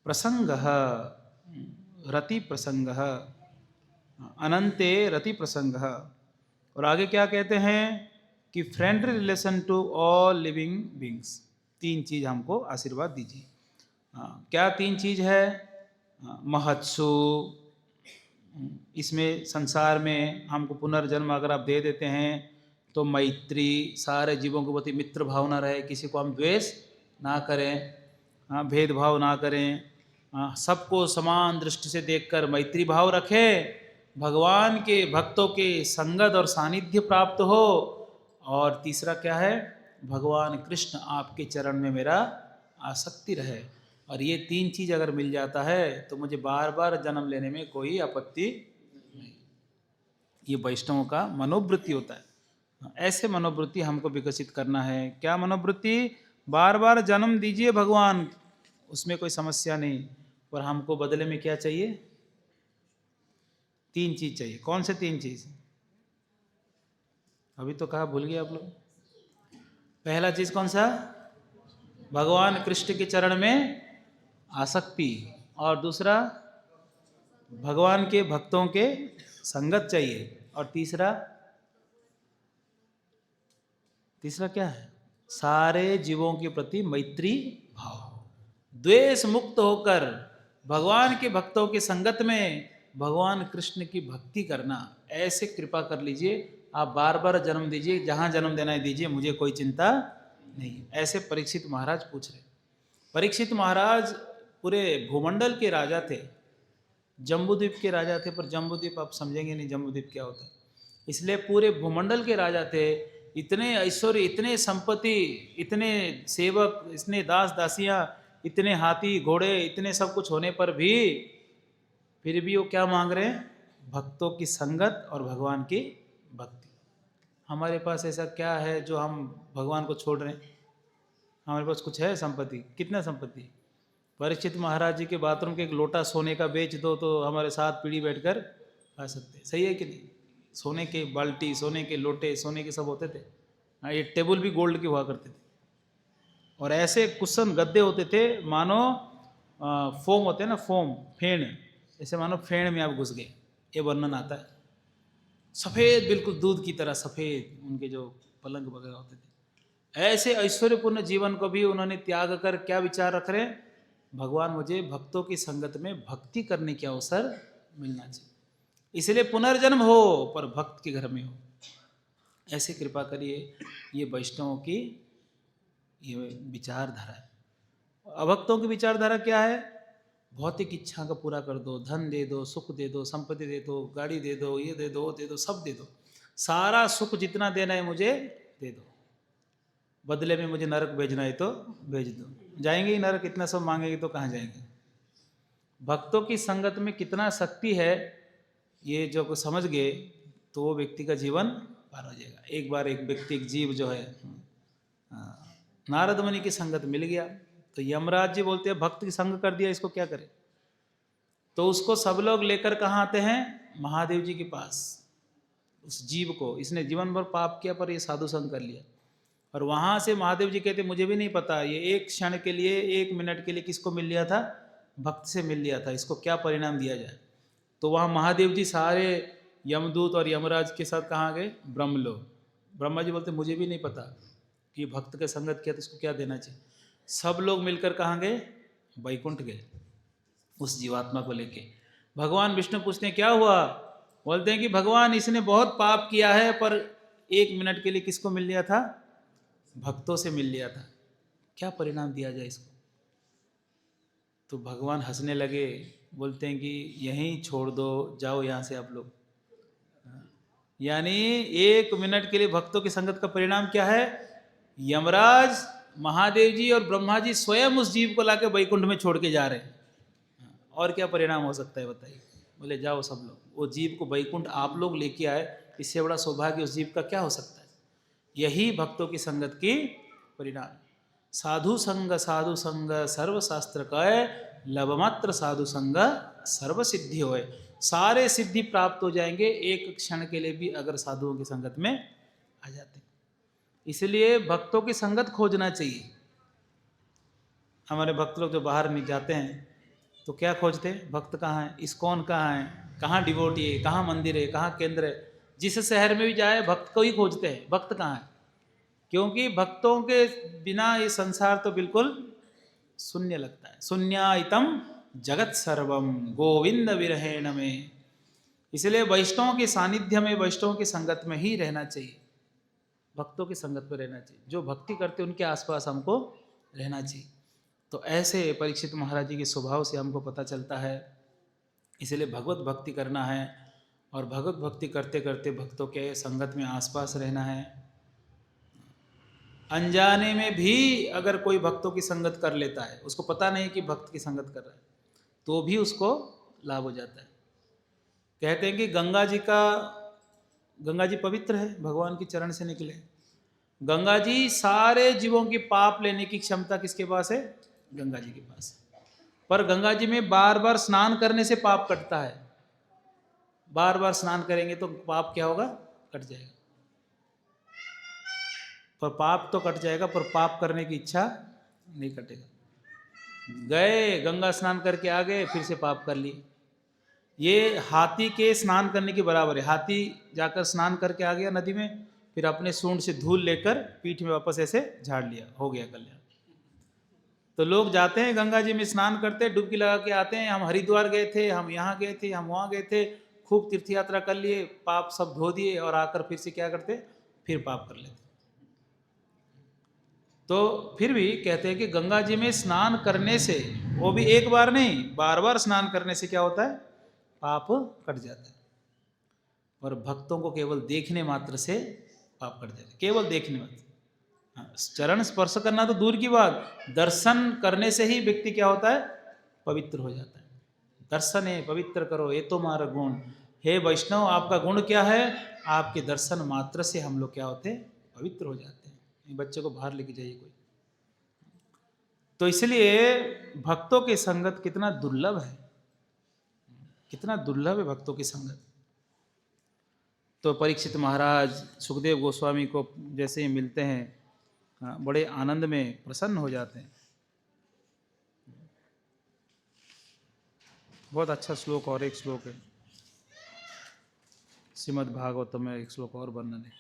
प्रसंगः रति प्रसंगः अनंते रति प्रसंगः। और आगे क्या कहते हैं कि friendly relation to all living beings. 3 चीज हमको आशीर्वाद दीजिए। क्या 3 चीज है? महत्सु, इसमें संसार में हमको पुनर्जन्म अगर आप दे देते हैं तो मैत्री, सारे जीवों के प्रति मित्र भावना रहे, किसी को हम द्वेष ना करें, भेदभाव ना करें, सबको समान दृष्टि से देखकर मैत्री भाव रखें, भगवान के भक्तों के संगत और सानिध्य प्राप्त हो। और तीसरा क्या है? भगवान कृष्ण आपके चरण में मेरा आसक्ति रहे। और ये 3 चीज अगर मिल जाता है तो मुझे बार बार जन्म लेने में कोई आपत्ति नहीं। ये वैष्णवों का मनोवृत्ति होता है। ऐसे मनोवृत्ति हमको विकसित करना है। क्या मनोवृत्ति? बार बार जन्म दीजिए भगवान, उसमें कोई समस्या नहीं, पर हमको बदले में क्या चाहिए? 3 चीज चाहिए। कौन से 3 चीज? अभी तो कहा, भूल गए आप लोग। पहला चीज कौन सा? भगवान कृष्ण के चरण में आसक्ति, और दूसरा भगवान के भक्तों के संगत चाहिए, और तीसरा क्या है? सारे जीवों के प्रति मैत्री भाव, द्वेष मुक्त होकर भगवान के भक्तों के संगत में भगवान कृष्ण की भक्ति करना। ऐसे कृपा कर लीजिए, आप बार बार जन्म दीजिए, जहां जन्म देना है दीजिए, मुझे कोई चिंता नहीं। ऐसे परीक्षित महाराज पूछ रहे। परीक्षित महाराज पूरे भूमंडल के राजा थे, जम्बूद्वीप के राजा थे, पर जम्बूद्वीप आप समझेंगे नहीं जम्बूद्वीप क्या होता है, इसलिए पूरे भूमंडल के राजा थे। इतने ऐश्वर्य, इतने संपत्ति, इतने सेवक, इतने दास दासियां, इतने हाथी घोड़े, इतने सब कुछ होने पर भी फिर भी वो क्या मांग रहे हैं? भक्तों की संगत और भगवान की भक्ति। हमारे पास ऐसा क्या है जो हम भगवान को छोड़ रहे हैं? हमारे पास कुछ है संपत्ति? कितना संपत्ति? परीक्षित महाराज जी के बाथरूम के एक लोटा सोने का बेच दो तो हमारे साथ पीढ़ी बैठकर खा सकते हैं। सही है कि नहीं? सोने के बाल्टी, सोने के लोटे, सोने के सब होते थे। ये टेबल भी गोल्ड के हुआ करते थे, और ऐसे कुशन गद्दे होते थे मानो फोम होते हैं ना, फोम, फेण, ऐसे मानो फेण में आप घुस गए। ये वर्णन आता है। सफ़ेद, बिल्कुल दूध की तरह सफ़ेद उनके जो पलंग वगैरह होते थे। ऐसे ऐश्वर्यपूर्ण जीवन को भी उन्होंने त्याग कर क्या विचार रख रहे हैं? भगवान, मुझे भक्तों की संगत में भक्ति करने के अवसर मिलना चाहिए, इसलिए पुनर्जन्म हो पर भक्त के घर में हो। ऐसे कृपा करिए। ये वैष्णवों की ये विचारधारा है। अभक्तों की विचारधारा क्या है? भौतिक इच्छा का पूरा कर दो, धन दे दो, सुख दे दो, संपत्ति दे दो, गाड़ी दे दो, ये दे दो, दे दो, सब दे दो, सारा सुख जितना देना है मुझे दे दो, बदले में मुझे नरक भेजना है तो भेज दो। जाएंगे ही नरक, इतना सब मांगेंगे तो कहाँ जाएंगे? भक्तों की संगत में कितना शक्ति है, ये जो को समझ गए तो वो व्यक्ति का जीवन पार हो जाएगा। एक बार एक व्यक्ति, एक जीव जो है, नारद मुनि की संगत मिल गया, तो यमराज जी बोलते हैं भक्त की संग कर दिया, इसको क्या करे? तो उसको सब लोग लेकर कहाँ आते हैं? महादेव जी के पास। उस जीव को, इसने जीवन भर पाप किया पर ये साधु संग कर लिया, और वहां से महादेव जी कहते मुझे भी नहीं पता, ये एक क्षण के लिए, 1 मिनट के लिए किसको मिल लिया था? भक्त से मिल लिया था, इसको क्या परिणाम दिया जाए? तो वहाँ महादेव जी सारे यमदूत और यमराज के साथ कहाँ गए? ब्रह्मलोक। ब्रह्मा जी बोलते मुझे भी नहीं पता कि भक्त के संगत किया तो इसको क्या देना चाहिए। सब लोग मिलकर कहाँ गए? वैकुंठ गए उस जीवात्मा को लेके। भगवान विष्णु पूछते हैं क्या हुआ? बोलते हैं कि भगवान इसने बहुत पाप किया है, पर 1 मिनट के लिए किसको मिल लिया था? भक्तों से मिल लिया था। क्या परिणाम दिया जाए इसको? तो भगवान हंसने लगे, बोलते हैं कि यहीं छोड़ दो, जाओ यहाँ से आप लोग। यानी 1 मिनट के लिए भक्तों की संगत का परिणाम क्या है? यमराज, महादेव जी और ब्रह्मा जी स्वयं उस जीव को लाके वैकुंठ में छोड़ के जा रहे हैं। और क्या परिणाम हो सकता है बताइए? बोले जाओ सब लोग, वो जीव को वैकुंठ आप लोग लेके आए, इससे बड़ा सौभाग्य उस जीव का क्या हो सकता है? यही भक्तों की संगत की परिणाम। साधु संग सर्वशास्त्र कय, लवमात्र साधु संग सर्व सिद्धि होए। सारे सिद्धि प्राप्त हो जाएंगे एक क्षण के लिए भी अगर साधुओं की संगत में आ जाते। इसलिए भक्तों की संगत खोजना चाहिए। हमारे भक्त लोग जो बाहर नहीं जाते हैं तो क्या खोजते हैं? भक्त कहाँ है, इस्कॉन कहाँ है, कहाँ डिवोटी है, कहाँ मंदिर है, कहाँ केंद्र है। जिस शहर में भी जाए भक्त को ही खोजते हैं, भक्त कहाँ है। क्योंकि भक्तों के बिना ये संसार तो बिल्कुल शून्य लगता है। शून्यायतम जगत सर्वम गोविंद विरहेण में। इसलिए वैष्णवों के सानिध्य में, वैष्णवों की संगत में ही रहना चाहिए, भक्तों की संगत में रहना चाहिए। जो भक्ति करते उनके आसपास हमको रहना चाहिए। तो ऐसे परीक्षित महाराज जी के स्वभाव से हमको पता चलता है। इसलिए भगवत भक्ति करना है और भगवत भक्ति करते करते भक्तों के संगत में आसपास रहना है। अनजाने में भी अगर कोई भक्तों की संगत कर लेता है, उसको पता नहीं कि भक्त की संगत कर रहा है, तो भी उसको लाभ हो जाता है। कहते हैं कि गंगा जी पवित्र है, भगवान के चरण से निकले। गंगा जी सारे जीवों की पाप लेने की क्षमता किसके पास है? गंगा जी के पास है। पर गंगा जी में बार बार स्नान करने से पाप कटता है। बार बार स्नान करेंगे तो पाप क्या होगा? कट जाएगा। पर पाप तो कट जाएगा, पर पाप करने की इच्छा नहीं कटेगा। गए गंगा स्नान करके आ गए, फिर से पाप कर लिए। ये हाथी के स्नान करने के बराबर है। हाथी जाकर स्नान करके आ गया नदी में, फिर अपने सूंड से धूल लेकर पीठ में वापस ऐसे झाड़ लिया, हो गया कल्याण। तो लोग जाते हैं गंगा जी में स्नान करते, डुबकी लगा के आते हैं, हम हरिद्वार गए थे, हम यहाँ गए थे, हम वहाँ गए थे, खूब तीर्थ यात्रा कर लिए, पाप सब धो दिए, और आकर फिर से क्या करते? फिर पाप कर लेते। तो फिर भी कहते हैं कि गंगा जी में स्नान करने से, वो भी एक बार नहीं, बार बार स्नान करने से क्या होता है? पाप कट जाता है। और भक्तों को केवल देखने मात्र से पाप कट जाता है, केवल देखने मात्र। चरण स्पर्श करना तो दूर की बात, दर्शन करने से ही व्यक्ति क्या होता है? पवित्र हो जाता है। दर्शन है पवित्र करो, ये तो मारा गुण। हे वैष्णव, आपका गुण क्या है? आपके दर्शन मात्र से हम लोग क्या होते हैं? पवित्र हो जाते हैं। बच्चे को बाहर लेके जाइए कोई। तो इसलिए भक्तों की संगत कितना दुर्लभ है, कितना दुर्लभ है भक्तों की संगत। तो परीक्षित महाराज सुखदेव गोस्वामी को जैसे ही मिलते हैं, बड़े आनंद में प्रसन्न हो जाते हैं। बहुत अच्छा श्लोक, और एक श्लोक है श्रीमद् भागवतम में, एक श्लोक और वर्णन है।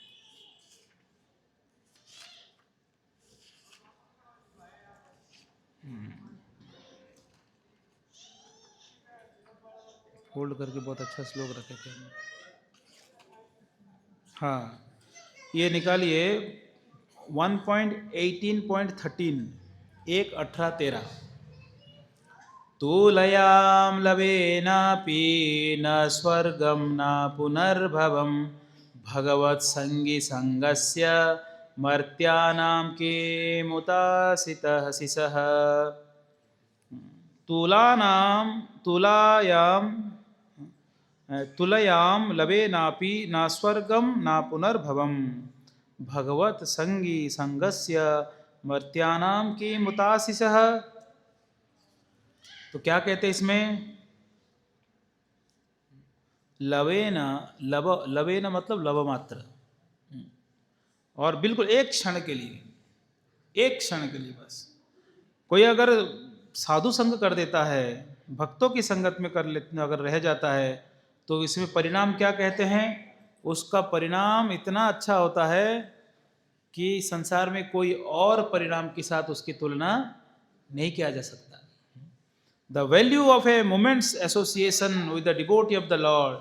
होल्ड करके बहुत अच्छा श्लोक रखे थे। हाँ, ये निकालिए 1.18.13, 1.18.13। तूलयां लवेनापि न स्वर्गं न पुनर्भवं भगवत्संगी संगस्य मर्त्यानां किमुतासितः सिसः। तुलयां लवेनापि न स्वर्गं न पुनर्भवं भगवत संगी संगस्य मर्त्यानां किमुतासिसः। तो क्या कहते हैं इसमें? लवेन, लवेन मतलब लव मात्र, और बिल्कुल एक क्षण के लिए, एक क्षण के लिए बस। कोई अगर साधु संग कर देता है, भक्तों की संगत में कर ले, अगर रह जाता है, तो इसमें परिणाम क्या कहते हैं? उसका परिणाम इतना अच्छा होता है कि संसार में कोई और परिणाम के साथ उसकी तुलना नहीं किया जा सकता। The value of a moment's association with the devotee of the Lord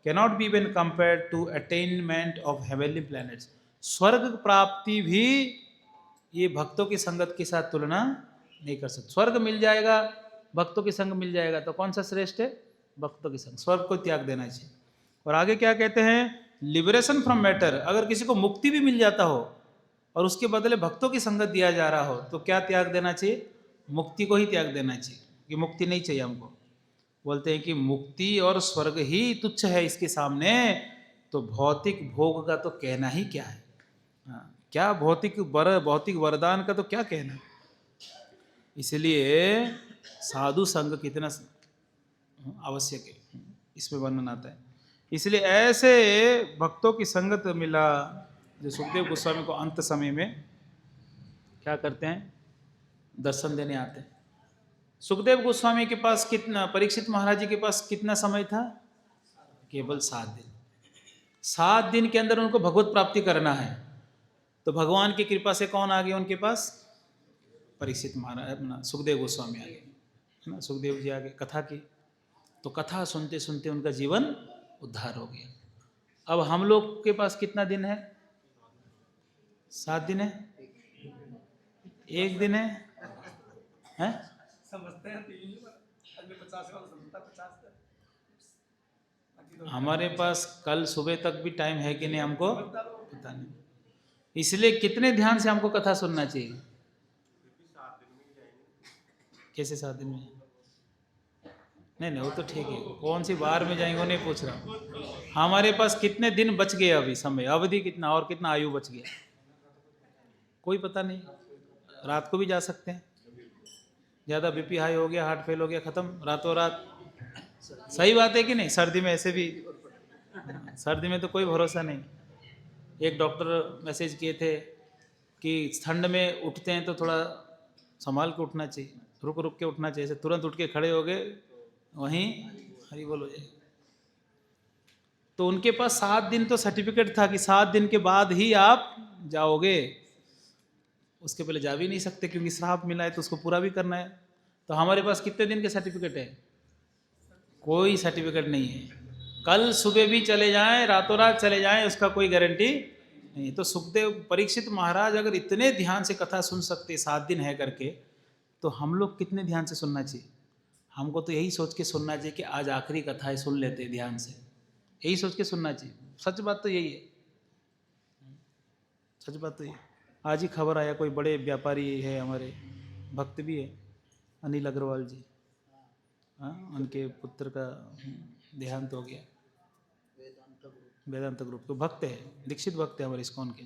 cannot be even compared to attainment of heavenly planets. स्वर्ग प्राप्ति भी ये भक्तों की संगत के साथ तुलना नहीं कर सकते। स्वर्ग मिल जाएगा, भक्तों की संग मिल जाएगा, तो कौन सा श्रेष्ठ है? भक्तों की संग। स्वर्ग को त्याग देना चाहिए। और आगे क्या कहते हैं? Liberation from matter. अगर किसी को मुक्ति भी मिल जाता हो और उसके बदले भक्तों की संगत दिया जा रहा हो, तो क्या त्याग देना चाहिए? मुक्ति को ही त्याग देना चाहिए कि मुक्ति नहीं चाहिए हमको। बोलते हैं कि मुक्ति और स्वर्ग ही तुच्छ है इसके सामने, तो भौतिक भोग का तो कहना ही क्या है। हाँ, क्या भौतिक वरदान का तो क्या कहना। इसलिए साधु संग कितना आवश्यक है, इसमें वर्णन आता है। इसलिए ऐसे भक्तों की संगत मिला जो सुखदेव गोस्वामी को अंत समय में क्या करते हैं? दर्शन देने आते हैं। सुखदेव गोस्वामी के पास कितना, परीक्षित महाराज जी के पास कितना समय था? केवल 7 दिन। 7 दिन के अंदर उनको भगवत प्राप्ति करना है। तो भगवान की कृपा से कौन आ गया उनके पास? परीक्षित महाराज, अपना सुखदेव गोस्वामी आ गए, है ना। सुखदेव जी आ गए, कथा की, तो कथा सुनते सुनते उनका जीवन उद्धार हो गया। अब हम लोग के पास कितना दिन है? 7 दिन है? 1 दिन है? हैं? समझते हैं 50 वाला समझता 50। हमारे पास कल सुबह तक भी टाइम है कि नहीं हमको पता नहीं। इसलिए कितने ध्यान से हमको कथा सुनना चाहिए? कैसे 7 दिन में? नहीं वो तो ठीक है, कौन सी बार में जाएंगे वो नहीं पूछ रहा हूँ। हमारे पास कितने दिन बच गए अभी, समय अवधि कितना और कितना आयु बच गया, कोई पता नहीं। रात को भी जा सकते हैं। ज़्यादा बीपी हाई हो गया, हार्ट फेल हो गया, खत्म रातों रात। सही बात है कि नहीं? सर्दी में ऐसे भी, सर्दी में तो कोई भरोसा नहीं। एक डॉक्टर मैसेज किए थे कि ठंड में उठते हैं तो थोड़ा संभाल के उठना चाहिए, रुक रुक के उठना चाहिए। तुरंत उठ के खड़े हो गए वहीं हरी बोल हो जाए। तो उनके पास 7 दिन तो सर्टिफिकेट था कि 7 दिन के बाद ही आप जाओगे, उसके पहले जा भी नहीं सकते क्योंकि श्राप मिला है तो उसको पूरा भी करना है। तो हमारे पास कितने दिन के सर्टिफिकेट है? कोई सर्टिफिकेट नहीं है। कल सुबह भी चले जाएं, रातों रात चले जाएं, उसका कोई गारंटी नहीं। तो सुखदेव परीक्षित महाराज अगर इतने ध्यान से कथा सुन सकते 7 दिन है करके, तो हम लोग कितने ध्यान से सुनना चाहिए? हमको तो यही सोच के सुनना चाहिए कि आज आखिरी कथा है, सुन लेते ध्यान से, यही सोच के सुनना चाहिए। सच बात तो यही है, सच बात तो ये। आज ही खबर आया, कोई बड़े व्यापारी है हमारे, भक्त भी है, अनिल अग्रवाल जी, हाँ, उनके पुत्र का देहांत हो गया। वेदांत ग्रुप तो भक्त है, दीक्षित भक्त है हमारे इस्कॉन के।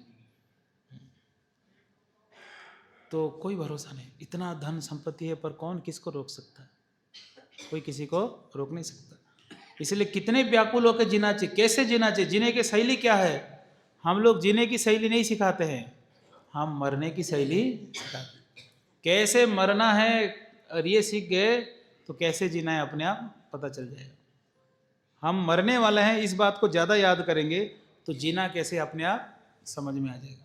तो कोई भरोसा नहीं, इतना धन संपत्ति है पर कौन किसको रोक सकता है? कोई किसी को रोक नहीं सकता। इसलिए कितने व्याकुल होकर जीना चाहिए, कैसे जीना चाहिए, जीने की शैली क्या है। हम लोग जीने की शैली नहीं सिखाते हैं, हम मरने की शैली सिखाते हैं। कैसे मरना है और ये सीख गए तो कैसे जीना है अपने आप पता चल जाएगा। हम मरने वाले हैं इस बात को ज़्यादा याद करेंगे तो जीना कैसे अपने आप समझ में आ जाएगा।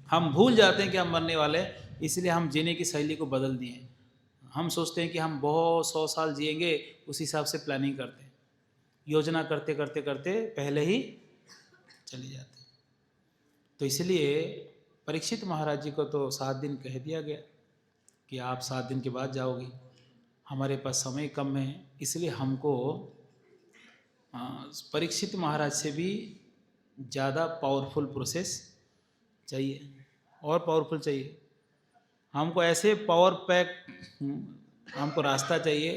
हम भूल जाते हैं कि हम मरने वाले हैं, इसलिए हम जीने की शैली को बदल दिए। हम सोचते हैं कि हम बहुत 100 साल जिएंगे, उस हिसाब से प्लानिंग करते हैं, योजना करते करते करते पहले ही चले जाते हैं। तो इसलिए परीक्षित महाराज जी को तो 7 दिन कह दिया गया कि आप 7 दिन के बाद जाओगे। हमारे पास समय कम है, इसलिए हमको परीक्षित महाराज से भी ज़्यादा पावरफुल प्रोसेस चाहिए, और पावरफुल चाहिए। हमको ऐसे पावर पैक हमको रास्ता चाहिए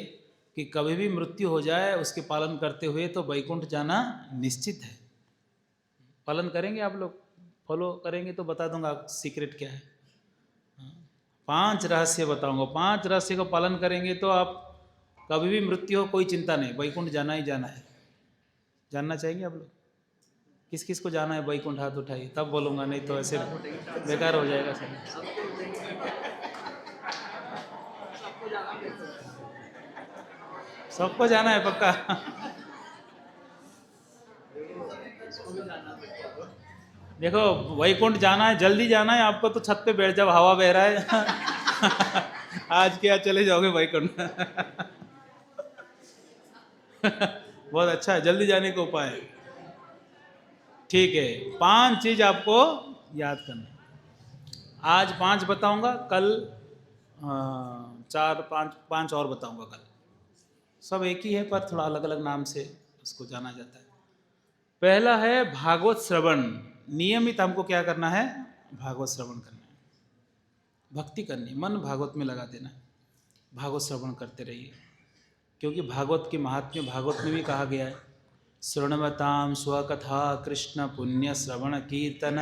कि कभी भी मृत्यु हो जाए उसके पालन करते हुए तो वैकुंठ जाना निश्चित है। पालन करेंगे आप लोग, फॉलो करेंगे तो बता दूंगा सीक्रेट क्या है। 5 रहस्य बताऊंगा, 5 रहस्य का पालन करेंगे तो आप कभी भी मृत्यु हो कोई चिंता नहीं, वैकुंठ जाना ही जाना है। जानना चाहेंगे आप लोग? किस किस को जाना है वैकुंठ? हाथ उठाइए, तब बोलूँगा, नहीं तो ऐसे बेकार हो जाएगा सब। सबको जाना है पक्का? देखो, वैकुंठ जाना है, जल्दी जाना है आपको तो छत पे बैठ जाओ, हवा बह रहा है। आज क्या चले जाओगे वैकुंठ। बहुत अच्छा है, जल्दी जाने का उपाय है। ठीक है, 5 चीज आपको याद करना है। आज 5 बताऊंगा, कल 4 5 5 और बताऊंगा कल। सब एक ही है पर थोड़ा अलग अलग नाम से उसको जाना जाता है। पहला है भागवत श्रवण। नियमित हमको क्या करना है? भागवत श्रवण करना है, भक्ति करनी, मन भागवत में लगा देना है, भागवत श्रवण करते रहिए। क्योंकि भागवत के महात्म्य भागवत में भी कहा गया है, श्रृणवताम स्वकथा कृष्ण पुण्य श्रवण कीर्तन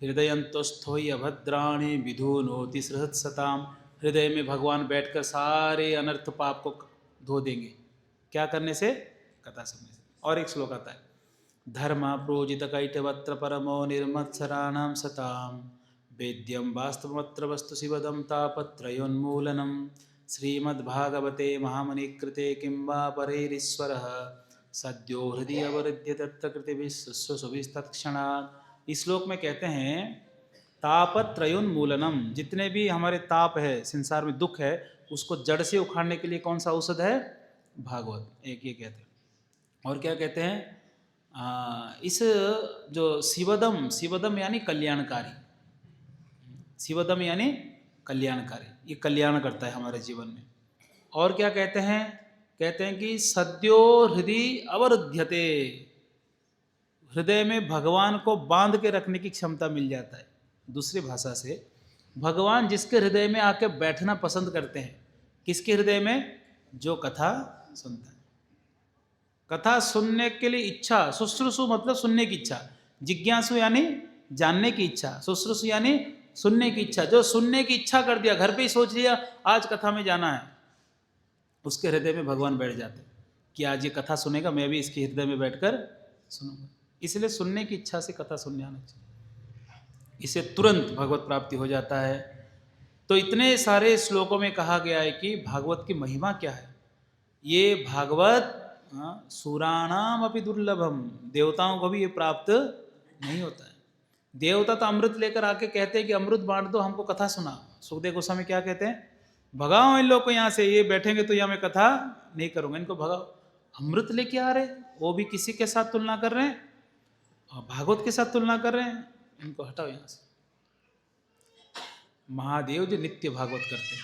हृदयंतस्थोय अभद्राणि विधुनोति सताम। हृदय में भगवान बैठकर सारे अनर्थ पाप को धो देंगे। क्या करने से? कथा सुनने से। और एक श्लोक आता है, धर्म प्रोजित कैटवत्र परमो निर्मत्सराणाम सताम वेद्यम वास्तवमत्र वस्तु शिवदम तापत्रयोन्मूलनम श्रीमद्भागवते महामनि कृते किं वा परेरीश्वरः सद्यो हृदय अवरुध्य तत्र कृतिभिस्सुभिस्तत्क्षणात्। इस श्लोक में कहते हैं तापत्रयोन्मूलनम, जितने भी हमारे ताप है, संसार में दुख है, उसको जड़ से उखाड़ने के लिए कौन सा औषध है? भागवत। एक ये कहते हैं। और क्या कहते हैं? इस जो शिवदम, शिवदम यानी कल्याणकारी, शिवदम यानी कल्याणकारी, ये कल्याण करता है हमारे जीवन में। और क्या कहते हैं? कहते हैं कि सद्यो हृदय अवरुध्यते, हृदय में भगवान को बांध के रखने की क्षमता मिल जाता है। दूसरी भाषा से, भगवान जिसके हृदय में आके बैठना पसंद करते हैं, किसके हृदय में? जो कथा सुनता है। कथा सुनने के लिए इच्छा, शुश्रूषु मतलब सुनने की इच्छा, जिज्ञासु यानी जानने की इच्छा, शुश्रूषु यानी सुनने की इच्छा। जो सुनने की इच्छा कर दिया, घर पे ही सोच लिया आज कथा में जाना है, उसके हृदय में भगवान बैठ जाते हैं कि आज ये कथा सुनेगा, मैं भी इसके हृदय में बैठकर सुनूंगा। इसलिए सुनने की इच्छा से कथा सुनने आना चाहिए, इससे तुरंत भगवत प्राप्ति हो जाता है। तो इतने सारे श्लोकों में कहा गया है कि भागवत की महिमा क्या है। ये भागवत सुराणाम अपि दुर्लभम, देवताओं को भी ये प्राप्त नहीं होता है। देवता तो अमृत लेकर आके कहते हैं कि अमृत बांट दो, हमको कथा सुना। सुखदेव गोस्वामी क्या कहते हैं? भगाओ इन लोग को यहाँ से, ये बैठेंगे तो यहाँ मैं कथा नहीं करूँगा, इनको भगाओ। अमृत लेके आ रहे, वो भी किसी के साथ तुलना कर रहे हैं, और भागवत के साथ तुलना कर रहे हैं, इनको हटाओ यहाँ से। महादेव जी नित्य भागवत करते हैं,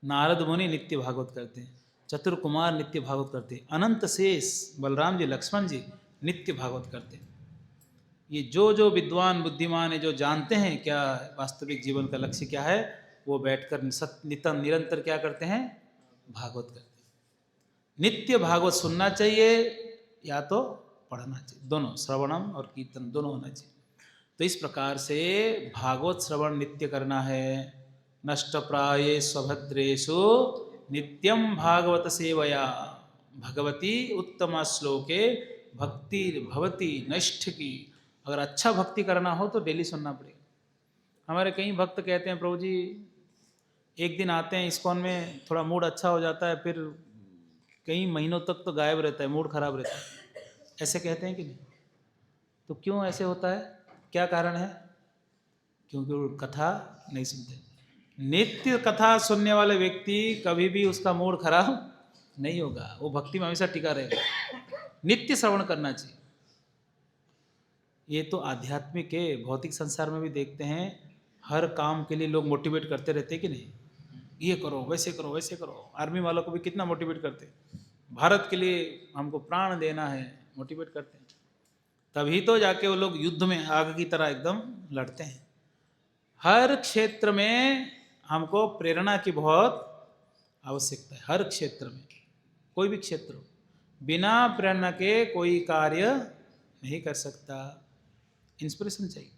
नारद मुनि नित्य भागवत करते हैं, चतुर कुमार नित्य भागवत करते हैं, अनंत शेष बलराम जी लक्ष्मण जी नित्य भागवत करते हैं। ये जो विद्वान बुद्धिमान है, जो जानते हैं क्या वास्तविक जीवन का लक्ष्य क्या है, वो बैठकर निरंतर क्या करते हैं? भागवत करते हैं। नित्य भागवत सुनना चाहिए या तो पढ़ना चाहिए, दोनों, श्रवणम और कीर्तन दोनों होना चाहिए। तो इस प्रकार से भागवत श्रवण नित्य करना है। नष्ट प्राये स्वभद्रेषु नित्यम भागवत सेवया भगवती उत्तम श्लोके भक्ति भवती नष्ट की। अगर अच्छा भक्ति करना हो तो डेली सुनना पड़ेगा। हमारे कई भक्त कहते हैं प्रभु जी एक दिन आते हैं इस्कॉन में, थोड़ा मूड अच्छा हो जाता है, फिर कई महीनों तक तो गायब रहता है, मूड खराब रहता है। ऐसे कहते हैं कि नहीं? तो क्यों ऐसे होता है? क्या कारण है? क्योंकि वो कथा नहीं सुनते। नित्य कथा सुनने वाले व्यक्ति कभी भी उसका मूड खराब नहीं होगा, वो भक्ति में हमेशा टिका रहेगा। नित्य श्रवण करना चाहिए। ये तो आध्यात्मिक है, भौतिक संसार में भी देखते हैं, हर काम के लिए लोग मोटिवेट करते रहते हैं कि नहीं, ये करो, वैसे करो, वैसे करो। आर्मी वालों को भी कितना मोटिवेट करते हैं, भारत के लिए हमको प्राण देना है, मोटिवेट करते हैं। तभी तो जाके वो लोग युद्ध में आग की तरह एकदम लड़ते हैं। हर क्षेत्र में हमको प्रेरणा की बहुत आवश्यकता है। हर क्षेत्र में, कोई भी क्षेत्र हो, बिना प्रेरणा के कोई कार्य नहीं कर सकता। इंस्पिरेशन चाहिए,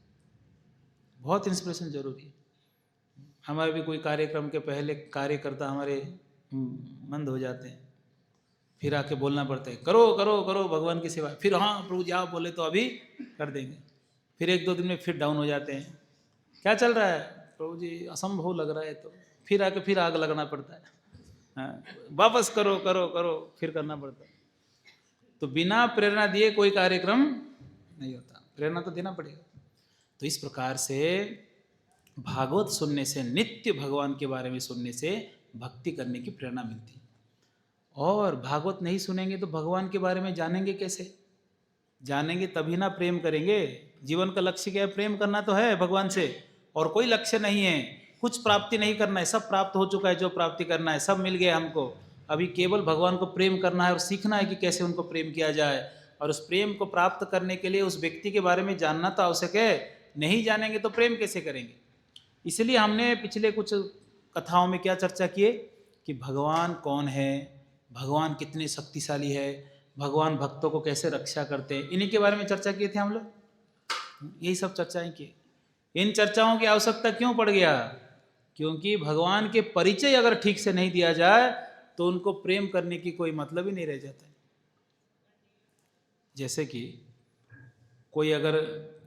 बहुत इंस्पिरेशन जरूरी है। हमारे भी कोई कार्यक्रम के पहले कार्यकर्ता हमारे मंद हो जाते हैं, फिर आके बोलना पड़ता है करो करो करो भगवान की सेवा। फिर हाँ प्रभु जी आप बोले तो अभी कर देंगे। फिर 1-2 दिन में फिर डाउन हो जाते हैं, क्या चल रहा है प्रभु जी, असंभव लग रहा है। तो फिर आके फिर आग लगना पड़ता है, हाँ, वापस करो करो करो, फिर करना पड़ता है। तो बिना प्रेरणा दिए कोई कार्यक्रम नहीं होता, प्रेरणा तो देना पड़ेगा। तो इस प्रकार से भागवत सुनने से, नित्य भगवान के बारे में सुनने से भक्ति करने की प्रेरणा मिलती। और भागवत नहीं सुनेंगे तो भगवान के बारे में जानेंगे कैसे? जानेंगे तभी ना प्रेम करेंगे। जीवन का लक्ष्य क्या है? प्रेम करना तो है भगवान से, और कोई लक्ष्य नहीं है, कुछ प्राप्ति नहीं करना है, सब प्राप्त हो चुका है, जो प्राप्ति करना है सब मिल गया हमको। अभी केवल भगवान को प्रेम करना है और सीखना है कि कैसे उनको प्रेम किया जाए। और उस प्रेम को प्राप्त करने के लिए उस व्यक्ति के बारे में जानना तो आवश्यक है। नहीं जानेंगे तो प्रेम कैसे करेंगे? इसलिए हमने पिछले कुछ कथाओं में क्या चर्चा किए कि भगवान कौन है, भगवान कितने शक्तिशाली है, भगवान भक्तों को कैसे रक्षा करते हैं, इन्हीं के बारे में चर्चा किए थे हम लोग। यही सब चर्चाएं की। इन चर्चाओं की आवश्यकता क्यों पड़ गया? क्योंकि भगवान के परिचय अगर ठीक से नहीं दिया जाए तो उनको प्रेम करने की कोई मतलब ही नहीं रह जाता है। जैसे कि कोई अगर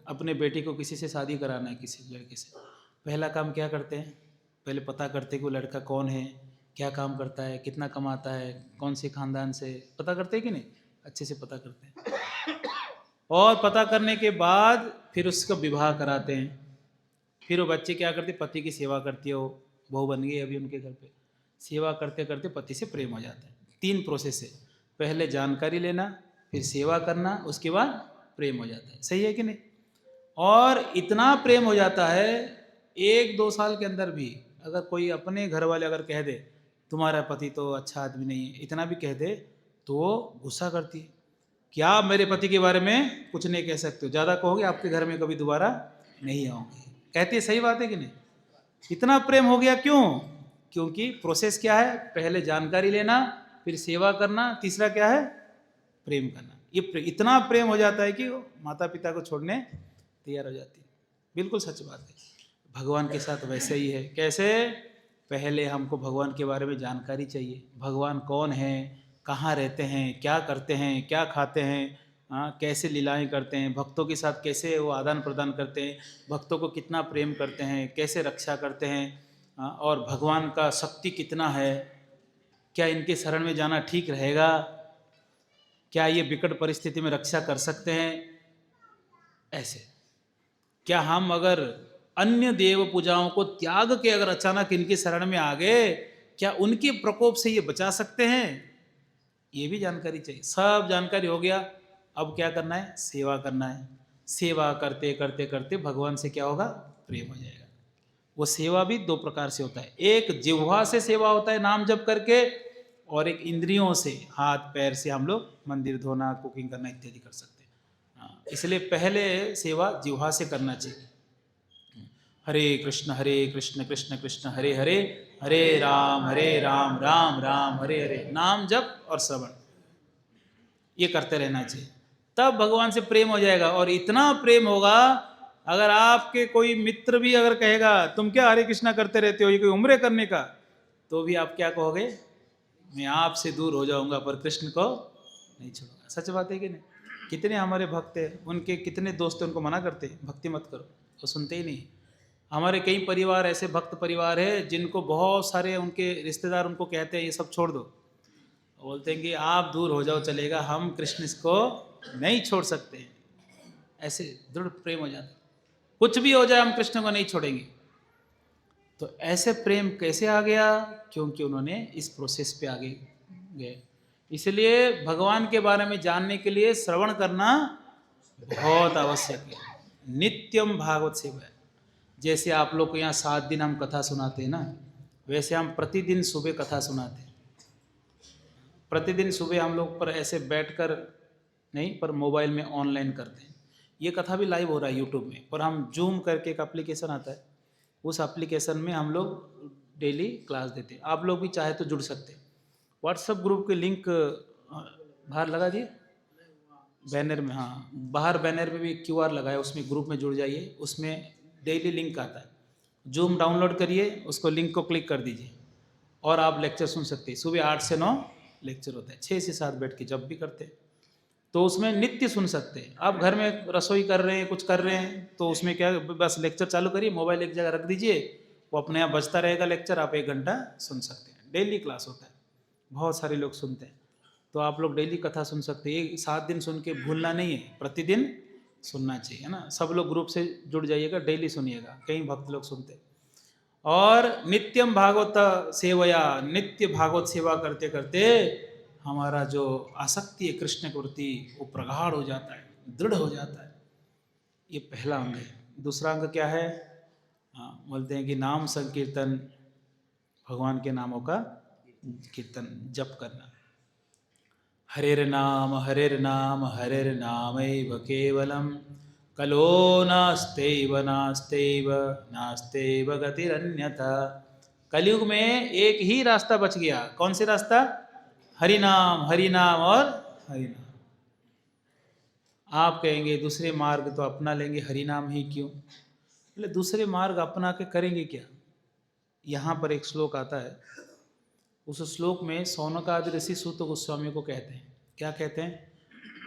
अपने बेटी को किसी से शादी कराना है, किसी लड़के से, पहला काम क्या करते हैं? पहले पता करते हैं कि वो लड़का कौन है, क्या काम करता है, कितना कमाता है, कौन से खानदान से, पता करते हैं कि नहीं? अच्छे से पता करते हैं। और पता करने के बाद फिर उसका विवाह कराते हैं। फिर वो बच्चे क्या करते? पति की सेवा करती है, वो बहू बन गई अभी उनके घर पे, सेवा करते करते पति से प्रेम हो जाता है। 3 प्रोसेस है, पहले जानकारी लेना, फिर सेवा करना, उसके बाद प्रेम हो जाता है। सही है कि नहीं? और इतना प्रेम हो जाता है 1-2 साल के अंदर भी, अगर कोई अपने घर वाले अगर कह दे तुम्हारा पति तो अच्छा आदमी नहीं है, इतना भी कह दे तो वो गुस्सा करती है। क्या आप मेरे पति के बारे में कुछ नहीं कह सकते हो? ज़्यादा कहोगे आपके घर में कभी दोबारा नहीं आऊँगी। कहती है, सही बात है कि नहीं? इतना प्रेम हो गया। क्यों? क्योंकि प्रोसेस क्या है? पहले जानकारी लेना, फिर सेवा करना, तीसरा क्या है? प्रेम करना। ये इतना प्रेम हो जाता है कि वो माता पिता को छोड़ने तैयार हो जाती है। बिल्कुल सच बात है। भगवान के साथ वैसे ही है। कैसे? पहले हमको भगवान के बारे में जानकारी चाहिए। भगवान कौन है, कहाँ रहते हैं, क्या करते हैं, क्या खाते हैं, कैसे लीलाएं करते हैं, भक्तों के साथ कैसे वो आदान प्रदान करते हैं, भक्तों को कितना प्रेम करते हैं, कैसे रक्षा करते हैं, और भगवान का शक्ति कितना है, क्या इनके शरण में जाना ठीक रहेगा, क्या ये विकट परिस्थिति में रक्षा कर सकते हैं। ऐसे क्या हम अगर अन्य देव पूजाओं को त्याग के अगर अचानक इनके शरण में आ गए, क्या उनके प्रकोप से ये बचा सकते हैं? ये भी जानकारी चाहिए। सब जानकारी हो गया, अब क्या करना है? सेवा करना है। सेवा करते करते करते भगवान से क्या होगा? प्रेम हो जाएगा। वो सेवा भी 2 प्रकार से होता है। एक जिह्वा से सेवा होता है नाम जप करके, और एक इंद्रियों से, हाथ पैर से हम लोग मंदिर धोना, कुकिंग करना इत्यादि कर सकते हैं। इसलिए पहले सेवा जिह्वा से करना चाहिए। हरे कृष्ण कृष्ण कृष्ण हरे हरे, हरे राम राम राम हरे हरे। नाम जप और श्रवण ये करते रहना चाहिए, तब भगवान से प्रेम हो जाएगा। और इतना प्रेम होगा, अगर आपके कोई मित्र भी अगर कहेगा तुम क्या हरे कृष्णा करते रहते हो, ये कोई उम्र करने का, तो भी आप क्या कहोगे? मैं आपसे दूर हो जाऊंगा पर कृष्ण को नहीं छोड़ूंगा। सच बात है कि नहीं? कितने हमारे भक्त हैं, उनके कितने दोस्त उनको मना करते हैं भक्ति मत करो, वो सुनते ही नहीं। हमारे कई परिवार ऐसे भक्त परिवार है जिनको बहुत सारे उनके रिश्तेदार उनको कहते हैं ये सब छोड़ दो, बोलते हैं कि आप दूर हो जाओ चलेगा, हम कृष्ण को नहीं छोड़ सकते। ऐसे दृढ़ प्रेम हो जाता, कुछ भी हो जाए हम कृष्ण को नहीं छोड़ेंगे। तो ऐसे प्रेम कैसे आ गया? क्योंकि उन्होंने इस प्रोसेस पे आगे गए। इसलिए भगवान के बारे में जानने के लिए श्रवण करना बहुत आवश्यक है। नित्यम भागवत सेवा। जैसे आप लोग को यहाँ 7 दिन हम कथा सुनाते हैं ना, वैसे हम प्रतिदिन सुबह कथा सुनाते हैं। प्रतिदिन सुबह हम लोग पर ऐसे बैठकर नहीं, पर मोबाइल में ऑनलाइन करते हैं। ये कथा भी लाइव हो रहा है यूट्यूब में, पर हम जूम करके एक एप्लीकेशन आता है, उस एप्लीकेशन में हम लोग डेली क्लास देते हैं। आप लोग भी चाहे तो जुड़ सकते हैं। व्हाट्सएप ग्रुप के लिंक बाहर लगा दिए बैनर में, हाँ बाहर बैनर में भी QR लगा है, उसमें ग्रुप में जुड़ जाइए। उसमें डेली लिंक आता है, जूम डाउनलोड करिए, उसको लिंक को क्लिक कर दीजिए और आप लेक्चर सुन सकते हैं। सुबह 8 से 9 लेक्चर होता है, 6 से 7 बैठ के जब भी करते हैं, तो उसमें नित्य सुन सकते हैं। आप घर में रसोई कर रहे हैं, कुछ कर रहे हैं, तो उसमें क्या, बस लेक्चर चालू करिए, मोबाइल एक जगह रख दीजिए, वो अपने आप बजता रहेगा लेक्चर, आप 1 घंटा सुन सकते हैं। डेली क्लास होता है, बहुत सारे लोग सुनते हैं, तो आप लोग डेली कथा सुन सकते हैं। 7 दिन सुन के भूलना नहीं है, प्रतिदिन सुनना चाहिए, है ना। सब लोग ग्रुप से जुड़ जाइएगा, डेली सुनिएगा, कई भक्त लोग सुनते। और नित्यम भागवत सेवया, नित्य भागवत सेवा करते करते हमारा जो आसक्ति है कृष्ण के प्रति वो प्रगाढ़ हो जाता है, दृढ़ हो जाता है। ये पहला अंग है। दूसरा अंग क्या है? बोलते हैं कि नाम संकीर्तन, भगवान के नामों का कीर्तन, जप करना। हरेर नाम हरेर नामैव केवलम, कलो नास्तेव नास्तेव नास्तेव गतिरन्यथा। कलयुग में एक ही रास्ता बच गया। कौन से रास्ता? हरि नाम और हरि नाम। आप कहेंगे दूसरे मार्ग तो अपना लेंगे, हरि नाम ही क्यों? बोले दूसरे मार्ग अपना के करेंगे क्या? यहाँ पर एक श्लोक आता है, उस श्लोक में सौनकादि ऋषि सूत गोस्वामी को कहते हैं, क्या कहते हैं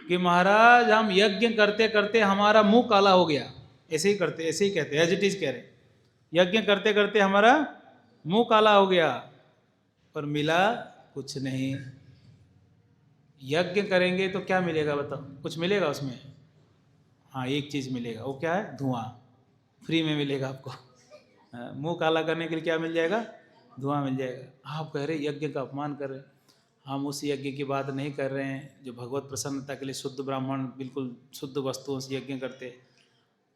कि महाराज हम यज्ञ करते करते हमारा मुंह काला हो गया। ऐसे ही करते, ऐसे ही कहते, एज इट इज कह रहे, यज्ञ करते करते हमारा मुंह काला हो गया, पर मिला कुछ नहीं। यज्ञ करेंगे तो क्या मिलेगा बताओ? कुछ मिलेगा उसमें? हाँ, एक चीज मिलेगा, वो क्या है? धुआं। फ्री में मिलेगा आपको। मुंह काला करने के लिए क्या मिल जाएगा? धुआं मिल जाएगा। आप कह रहे यज्ञ का अपमान कर रहे हैं। हम उस यज्ञ की बात नहीं कर रहे हैं जो भगवत प्रसन्नता के लिए शुद्ध ब्राह्मण बिल्कुल शुद्ध वस्तुओं से यज्ञ करते।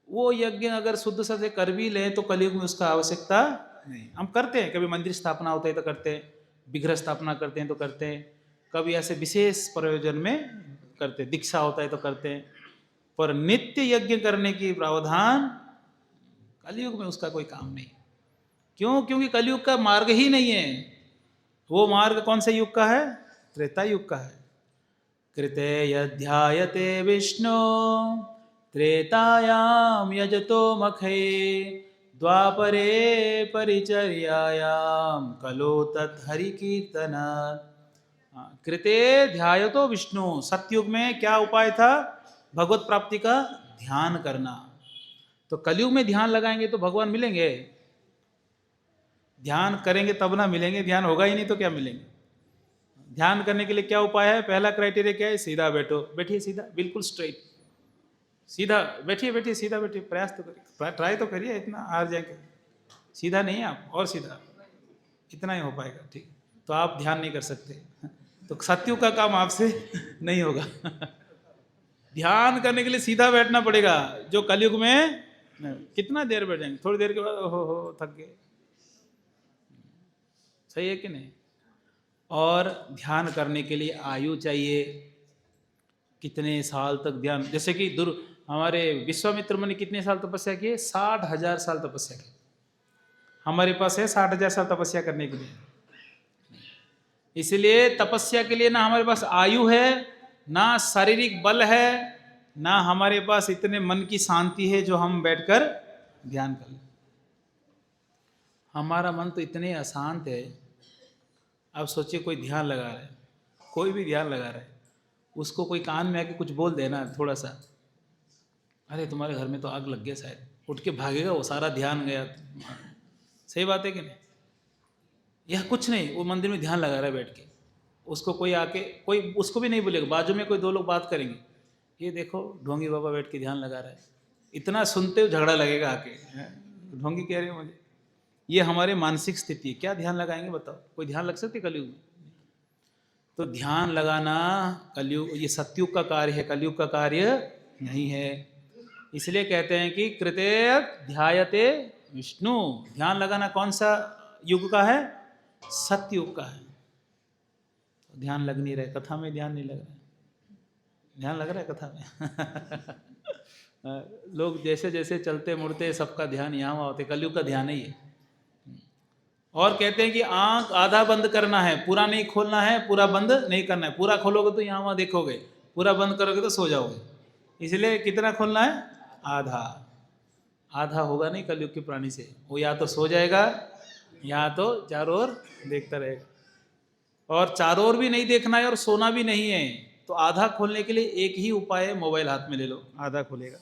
वो यज्ञ अगर शुद्ध से कर भी लें तो कलयुग में उसका आवश्यकता नहीं। हम करते हैं, कभी मंदिर स्थापना होता है तो करते हैं, विग्रह स्थापना करते हैं तो करते हैं, कभी ऐसे विशेष प्रयोजन में करते हैं, दीक्षा होता है तो करते हैं, पर नित्य यज्ञ करने की प्रावधान कलयुग में उसका कोई काम नहीं। क्यों? क्योंकि कलयुग का मार्ग ही नहीं है। वो मार्ग कौन से युग का है? त्रेता युग का है। कृते यध्यायते विष्णु त्रेतायाम यजतो मखे, द्वापरे परिचर्यायाम कलो तत्हरि कीर्तन। कृते ध्यायतो विष्णु, सतयुग में क्या उपाय था? भगवत प्राप्ति का ध्यान करना। तो कलयुग में ध्यान लगाएंगे तो भगवान मिलेंगे? ध्यान करेंगे तब ना मिलेंगे, ध्यान होगा ही नहीं तो क्या मिलेंगे? ध्यान करने के लिए क्या उपाय है? पहला क्राइटेरिया क्या है? सीधा बैठो, बैठिए सीधा, बिल्कुल स्ट्रेट, सीधा बैठिए, बैठिए सीधा बैठिए, प्रयास तो करिए, ट्राई तो करिए, इतना हार जाएंगे। सीधा नहीं आप, और सीधा, इतना ही हो पाएगा, ठीक। तो आप ध्यान नहीं कर सकते, तो सत्युग का काम आपसे नहीं होगा। ध्यान करने के लिए सीधा बैठना पड़ेगा, जो कलयुग में कितना देर बैठ जाएंगे, थोड़ी देर के बाद हो थक गए। सही है कि नहीं? और ध्यान करने के लिए आयु चाहिए। कितने साल तक ध्यान? जैसे कि हमारे विश्वामित्र मुनि कितने साल तपस्या किए? 60,000 साल तपस्या की। हमारे पास है 60,000 साल तपस्या करने के लिए? इसलिए तपस्या के लिए ना हमारे पास आयु है, ना शारीरिक बल है, ना हमारे पास इतने मन की शांति है जो हम बैठकर ध्यान कर लें। हमारा मन तो इतने अशांत है। अब सोचिए कोई ध्यान लगा रहा है, कोई भी ध्यान लगा रहा है, उसको कोई कान में आके कुछ बोल देना थोड़ा सा, अरे तुम्हारे घर में तो आग लग गया शायद, उठ के भागेगा वो, सारा ध्यान गया। सही बात है कि नहीं? यह कुछ नहीं, वो मंदिर में ध्यान लगा रहा है बैठ के, उसको कोई आके, कोई उसको भी नहीं बोलेगा, बाजू में कोई दो लोग बात करेंगे, ये देखो ढोंगी बाबा बैठ के ध्यान लगा रहा है, इतना सुनते हुए झगड़ा लगेगा आके, ढोंगी कह रहे हो मुझे। ये हमारे मानसिक स्थिति है। क्या ध्यान लगाएंगे बताओ? कोई ध्यान लग सकती कलयुग में? तो ध्यान लगाना कलयुग, ये सतयुग का कार्य है, कलयुग का कार्य नहीं है। इसलिए कहते हैं कि कृते ध्यायते विष्णु, ध्यान लगाना कौन सा युग का है? सतयुग का है। तो ध्यान लग नहीं रहा है, कथा में ध्यान नहीं लग रहा है, ध्यान लग रहा है कथा में? लोग जैसे जैसे चलते मुड़ते सबका ध्यान यहाँ होते, कलयुग का ध्यान ही है। और कहते हैं कि आंख आधा बंद करना है, पूरा नहीं खोलना है, पूरा बंद नहीं करना है। पूरा खोलोगे तो यहाँ वहाँ देखोगे, पूरा बंद करोगे तो सो जाओगे। इसलिए कितना खोलना है? आधा। आधा होगा नहीं कलयुग के प्राणी से, वो या तो सो जाएगा या तो चारों ओर देखता रहेगा। और चारों ओर भी नहीं देखना है और सोना भी नहीं है, तो आधा खोलने के लिए एक ही उपाय है, मोबाइल हाथ में ले लो, आधा खोलेगा।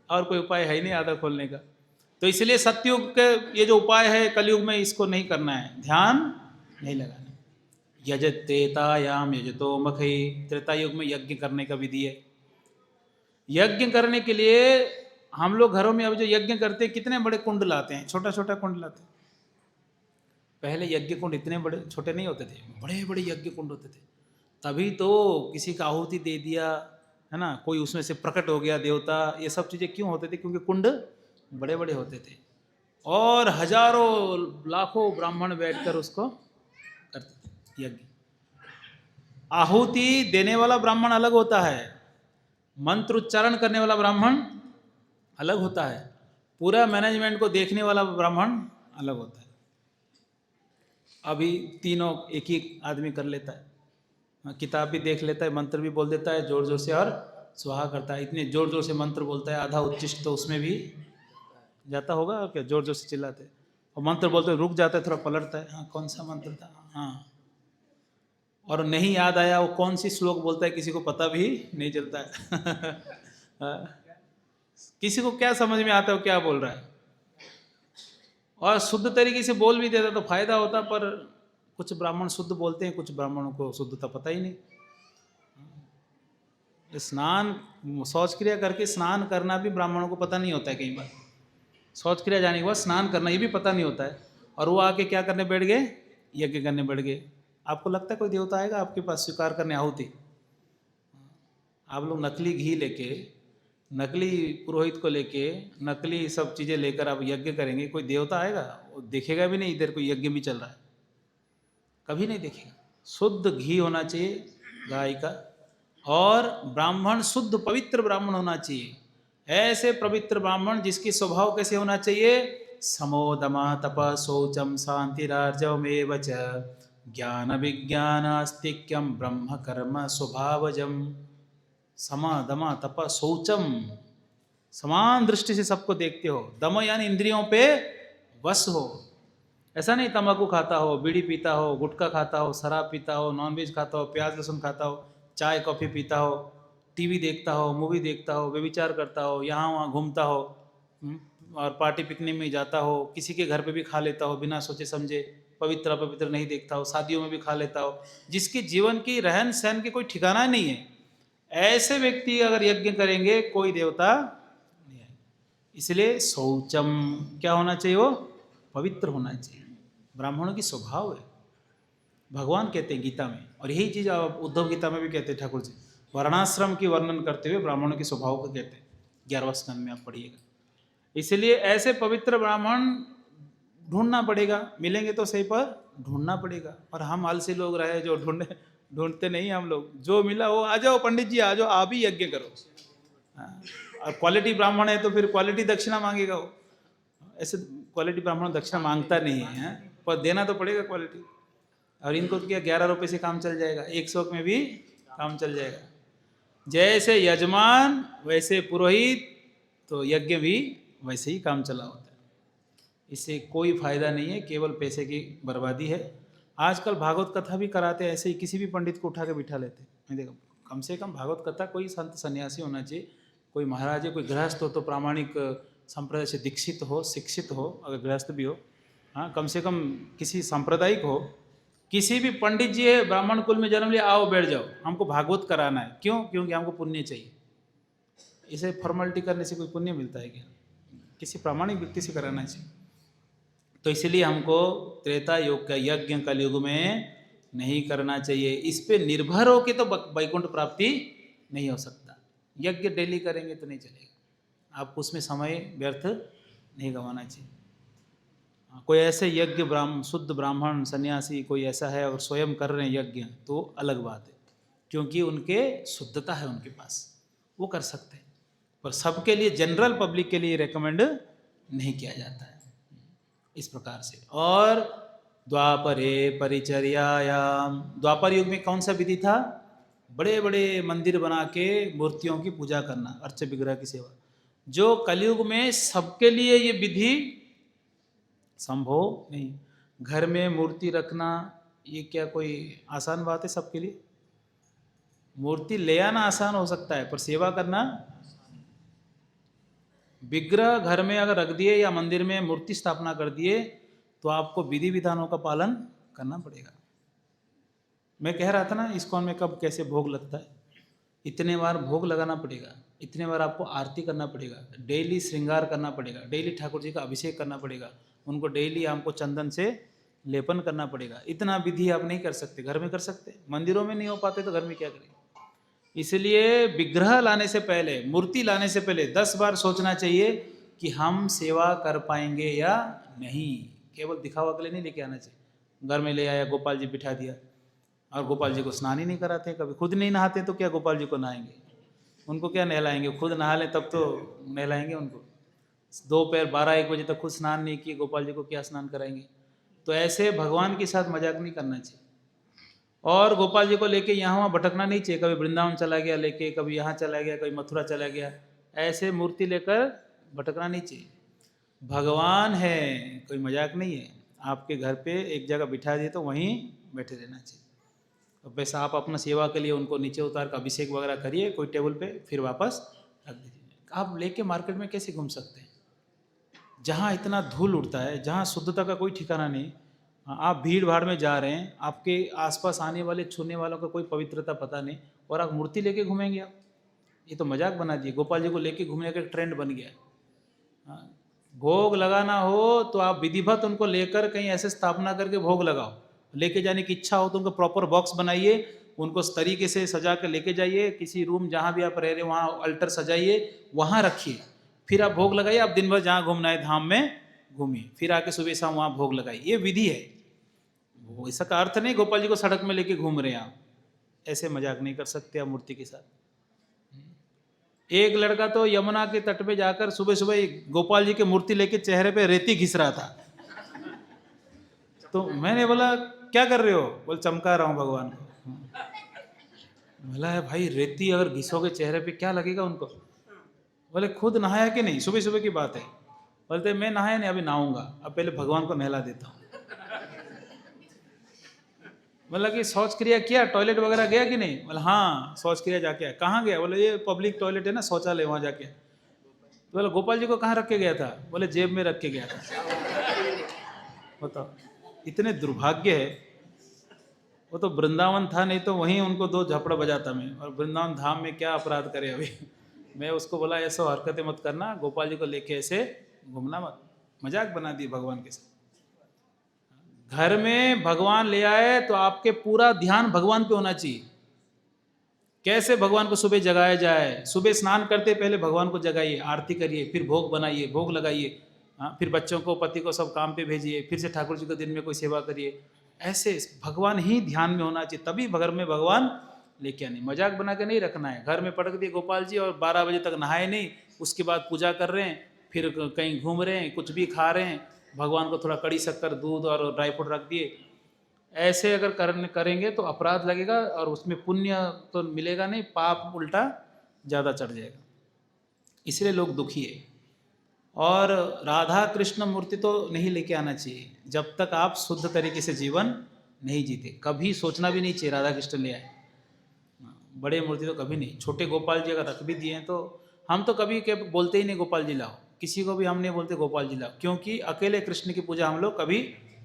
और कोई उपाय है ही नहीं आधा खोलने का। तो इसलिए सतयुग के ये जो उपाय है कलयुग में, इसको नहीं करना है, ध्यान नहीं लगाना। यजत त्रेतायाम यजतो मखई, त्रेता युग में यज्ञ करने का विधि है। यज्ञ करने के लिए हम लोग घरों में अब जो यज्ञ करते हैं कितने बड़े कुंड लाते हैं, छोटा छोटा कुंड लाते हैं। पहले यज्ञ कुंड इतने बड़े छोटे नहीं होते थे, बड़े बड़े यज्ञ कुंड होते थे। तभी तो किसी का आहुति दे दिया है ना, कोई उसमें से प्रकट हो गया देवता, ये सब चीजें क्यों होते थे? क्योंकि कुंड बड़े बड़े होते थे और हजारों लाखों ब्राह्मण बैठकर उसको करते थे यज्ञ। आहुति देने वाला ब्राह्मण अलग होता है, मंत्र उच्चारण करने वाला ब्राह्मण अलग होता है, पूरा मैनेजमेंट को देखने वाला ब्राह्मण अलग होता है। अभी तीनों एक ही आदमी कर लेता है, किताब भी देख लेता है, मंत्र भी बोल देता है जोर जोर से और स्वाहा करता है। इतने जोर जोर से मंत्र बोलता है, आधा उच्चिष्ट तो उसमें भी जाता होगा और क्या, जोर जोर से चिल्लाते और मंत्र बोलते रुक जाता है, थोड़ा पलटता है, हाँ कौन सा मंत्र था, हाँ, और नहीं याद आया वो कौन सी श्लोक बोलता है, किसी को पता भी नहीं चलता है किसी को क्या समझ में आता है वो क्या बोल रहा है, और शुद्ध तरीके से बोल भी देता तो फायदा होता, पर कुछ ब्राह्मण शुद्ध बोलते हैं, कुछ ब्राह्मणों को शुद्धता पता ही नहीं। स्नान शौच क्रिया करके स्नान करना भी ब्राह्मणों को पता नहीं होता है, कई बार शौच क्रिया जाने के बाद स्नान करना ये भी पता नहीं होता है, और वो आके क्या करने बैठ गए, यज्ञ करने बैठ गए। आपको लगता है कोई देवता आएगा आपके पास स्वीकार करने आहुति? आप लोग नकली घी लेके, नकली पुरोहित को लेके, नकली सब चीज़ें लेकर आप यज्ञ करेंगे, कोई देवता आएगा? वो देखेगा भी नहीं इधर कोई यज्ञ भी चल रहा है, कभी नहीं देखेगा। शुद्ध घी होना चाहिए गाय का, और ब्राह्मण शुद्ध पवित्र ब्राह्मण होना चाहिए। ऐसे पवित्र ब्राह्मण जिसकी स्वभाव कैसे होना चाहिए, समोदमा तप शौचम शांतिरार्जवमेव च ज्ञान विज्ञानास्तिक्यम ब्रह्म कर्म स्वभावजम। समा दमा तप शौचम, समान दृष्टि से सबको देखते हो, दम यानी इंद्रियों पे वश हो। ऐसा नहीं तंबाकू खाता हो, बीड़ी पीता हो, गुटखा खाता हो, शराब पीता हो, नॉनवेज खाता हो, प्याज लहसुन खाता हो, चाय कॉफ़ी पीता हो, टीवी देखता हो, मूवी देखता हो, व्यभिचार करता हो, यहाँ वहाँ घूमता हो, और पार्टी पिकनिक में जाता हो, किसी के घर पे भी खा लेता हो बिना सोचे समझे, पवित्र अपवित्र नहीं देखता हो, शादियों में भी खा लेता हो, जिसके जीवन की रहन सहन के कोई ठिकाना नहीं है, ऐसे व्यक्ति अगर यज्ञ करेंगे कोई देवता नहीं आएगा। इसलिए शौचम क्या होना चाहिए, वो पवित्र होना चाहिए, ब्राह्मणों की स्वभाव है, भगवान कहते हैं गीता में, और यही चीज़ आप उद्धव गीता में भी कहते हैं ठाकुर जी, वर्णाश्रम की वर्णन करते हुए ब्राह्मणों के स्वभाव को कहते हैं, 11वां स्कंद में आप पढ़िएगा। इसलिए ऐसे पवित्र ब्राह्मण ढूंढना पड़ेगा, मिलेंगे तो सही पर ढूंढना पड़ेगा, और हम आलसी लोग रहे जो ढूंढते नहीं हम लोग, जो मिला वो आ जाओ पंडित जी आ जाओ, आप ही यज्ञ करो। और क्वालिटी ब्राह्मण है तो फिर क्वालिटी दक्षिणा मांगेगा वो, ऐसे क्वालिटी ब्राह्मण दक्षिणा मांगता नहीं है, पर देना तो पड़ेगा क्वालिटी। और इनको तो क्या 11 रुपये से काम चल जाएगा, 100 में भी काम चल जाएगा। जैसे यजमान वैसे पुरोहित, तो यज्ञ भी वैसे ही काम चला होता है। इससे कोई फायदा नहीं है, केवल पैसे की बर्बादी है। आजकल भागवत कथा भी कराते हैं ऐसे ही, किसी भी पंडित को उठा के बिठा लेते हैं। मैं देखो, कम से कम भागवत कथा कोई संत सन्यासी होना चाहिए, कोई महाराज है, कोई गृहस्थ हो तो प्रामाणिक संप्रदाय से दीक्षित हो, शिक्षित हो, अगर गृहस्थ भी हो, हाँ कम से कम किसी सांप्रदायिक हो। किसी भी पंडित जी है ब्राह्मण कुल में जन्म लिया, आओ बैठ जाओ, हमको भागवत कराना है। क्यों? क्योंकि हमको पुण्य चाहिए। इसे फॉर्मेलिटी करने से कोई पुण्य मिलता है क्या? किसी प्रामाणिक व्यक्ति से कराना चाहिए। तो इसलिए हमको त्रेता युग का यज्ञ कलयुग में नहीं करना चाहिए। इस पे निर्भर हो के तो वैकुंठ प्राप्ति नहीं हो सकता। यज्ञ डेली करेंगे तो नहीं चलेगा, आपको उसमें समय व्यर्थ नहीं गंवाना चाहिए। कोई ऐसे यज्ञ शुद्ध ब्राह्मण सन्यासी कोई ऐसा है और स्वयं कर रहे हैं यज्ञ, तो अलग बात है, क्योंकि उनके शुद्धता है उनके पास, वो कर सकते हैं। पर सबके लिए, जनरल पब्लिक के लिए रेकमेंड नहीं किया जाता है इस प्रकार से। और द्वापरे परिचर्यायाम, द्वापर युग में कौन सा विधि था? बड़े बड़े मंदिर बना के मूर्तियों की पूजा करना, अर्च विग्रह की सेवा। जो कलयुग में सबके लिए ये विधि संभव नहीं। घर में मूर्ति रखना ये क्या कोई आसान बात है सबके लिए? मूर्ति ले आना आसान हो सकता है, पर सेवा करना, विग्रह घर में अगर रख दिए या मंदिर में मूर्ति स्थापना कर दिए तो आपको विधि विधानों का पालन करना पड़ेगा। मैं कह रहा था ना इस्कॉन में कब कैसे भोग लगता है, इतने बार भोग लगाना पड़ेगा, इतने बार आपको आरती करना पड़ेगा, डेली श्रृंगार करना पड़ेगा, डेली ठाकुर जी का अभिषेक करना पड़ेगा, उनको डेली हमको चंदन से लेपन करना पड़ेगा। इतना विधि आप नहीं कर सकते, घर में कर सकते, मंदिरों में नहीं हो पाते तो घर में क्या करें। इसलिए विग्रह लाने से पहले, मूर्ति लाने से पहले 10 बार सोचना चाहिए कि हम सेवा कर पाएंगे या नहीं। केवल दिखावा के लिए नहीं लेके आना चाहिए। घर में ले आया, गोपाल जी बिठा दिया, और गोपाल जी को स्नान ही नहीं कराते, कभी खुद नहीं नहाते तो क्या गोपाल जी को नहाएंगे, उनको क्या नहलाएंगे, खुद नहा लें तब तो नहलाएंगे उनको। दोपहर 12-1 बजे तक खुद स्नान नहीं किए, गोपाल जी को क्या स्नान कराएंगे। तो ऐसे भगवान के साथ मजाक नहीं करना चाहिए। और गोपाल जी को लेके यहाँ वहाँ भटकना नहीं चाहिए, कभी वृंदावन चला गया लेके, कभी यहाँ चला गया, कभी मथुरा चला गया, ऐसे मूर्ति लेकर भटकना नहीं चाहिए। भगवान है, कोई मजाक नहीं है। आपके घर पे एक जगह बिठा दिए तो वहीं बैठे रहना चाहिए। तो वैसा आप अपना सेवा के लिए उनको नीचे उतार कर अभिषेक वगैरह करिए कोई टेबल पे, फिर वापस रख दीजिए। आप लेके मार्केट में कैसे घूम सकते हैं जहाँ इतना धूल उड़ता है, जहाँ शुद्धता का कोई ठिकाना नहीं। आप भीड़ भाड़ में जा रहे हैं, आपके आसपास आने वाले छूने वालों का कोई पवित्रता पता नहीं, और आप मूर्ति लेके घूमेंगे। आप ये तो मजाक बना दिए। गोपाल जी को लेके घूमने का एक ट्रेंड बन गया। हाँ, भोग लगाना हो तो आप विधिवत उनको लेकर कहीं ऐसे स्थापना करके भोग लगाओ। लेके जाने की इच्छा हो तो उनको प्रॉपर बॉक्स बनाइए, उनको इस तरीके से सजा कर लेके जाइए। किसी रूम जहाँ भी आप रह रहे वहाँ अल्टर सजाइए, वहाँ रखिए, फिर आप भोग लगाइए। आप दिन भर जहाँ घूमना है धाम में घूमिए, फिर आके सुबह शाम वहाँ भोग लगाइए। ये विधि है। वो इसका का अर्थ नहीं गोपाल जी को सड़क में लेके घूम रहे हैं आप, ऐसे मजाक नहीं कर सकते आप मूर्ति के साथ। एक लड़का तो यमुना के तट पे जाकर सुबह सुबह गोपाल जी की मूर्ति लेके चेहरे पे रेती घिस रहा था। तो मैंने बोला क्या कर रहे हो? बोल चमका रहा हूँ भगवान को। बोला है भाई रेती अगर घिसोगे चेहरे पे क्या लगेगा उनको? बोले खुद नहाया कि नहीं? सुबह सुबह की बात है। बोलते मैं नहाया नहीं, अभी नहाऊंगा, अब पहले भगवान को नहला देता हूँ। बोला कि शौच क्रिया किया, टॉयलेट वगैरह गया कि नहीं? बोला हाँ शौच क्रिया जाके आया। कहाँ गया? बोले ये पब्लिक टॉयलेट है ना, शौचालय, वहाँ जाके। तो बोला गोपाल जी को कहाँ रख के गया था? बोले जेब में रख के गया था। बताओ, इतने दुर्भाग्य है। वो तो वृंदावन था, नहीं तो वहीं उनको 2 झपड़ बजाता मैं। और वृंदावन धाम में क्या अपराध करे अभी। मैं उसको बोला ऐसा हरकतें मत करना, गोपाल जी को लेके ऐसे घूमना मत। मजाक बना दी भगवान के साथ। घर में भगवान ले आए तो आपके पूरा ध्यान भगवान पे होना चाहिए। कैसे भगवान को सुबह जगाया जाए? सुबह स्नान करते पहले भगवान को जगाइए, आरती करिए, फिर भोग बनाइए, भोग लगाइए, फिर बच्चों को पति को सब काम पे भेजिए, फिर से ठाकुर जी को दिन में कोई सेवा करिए। ऐसे भगवान ही ध्यान में होना चाहिए, तभी घर में भगवान लेके आने। मजाक बना के नहीं रखना है। घर में पटक दिए गोपाल जी और 12 बजे तक नहाए नहीं, उसके बाद पूजा कर रहे हैं, फिर कहीं घूम रहे हैं, कुछ भी खा रहे हैं, भगवान को थोड़ा कड़ी शक्कर दूध और ड्राई फ्रूट रख दिए। ऐसे अगर करेंगे तो अपराध लगेगा और उसमें पुण्य तो मिलेगा नहीं, पाप उल्टा ज़्यादा चढ़ जाएगा। इसलिए लोग दुखी है। और राधा कृष्ण मूर्ति तो नहीं लेके आना चाहिए जब तक आप शुद्ध तरीके से जीवन नहीं जीते। कभी सोचना भी नहीं चाहिए राधा कृष्ण ले आए, बड़े मूर्ति तो कभी नहीं। छोटे गोपाल जी अगर रख भी दिए हैं तो हम तो कभी के बोलते ही नहीं गोपाल जी लाओ, किसी को भी हम नहीं बोलते गोपाल जी लाओ, क्योंकि अकेले कृष्ण की पूजा हम लोग कभी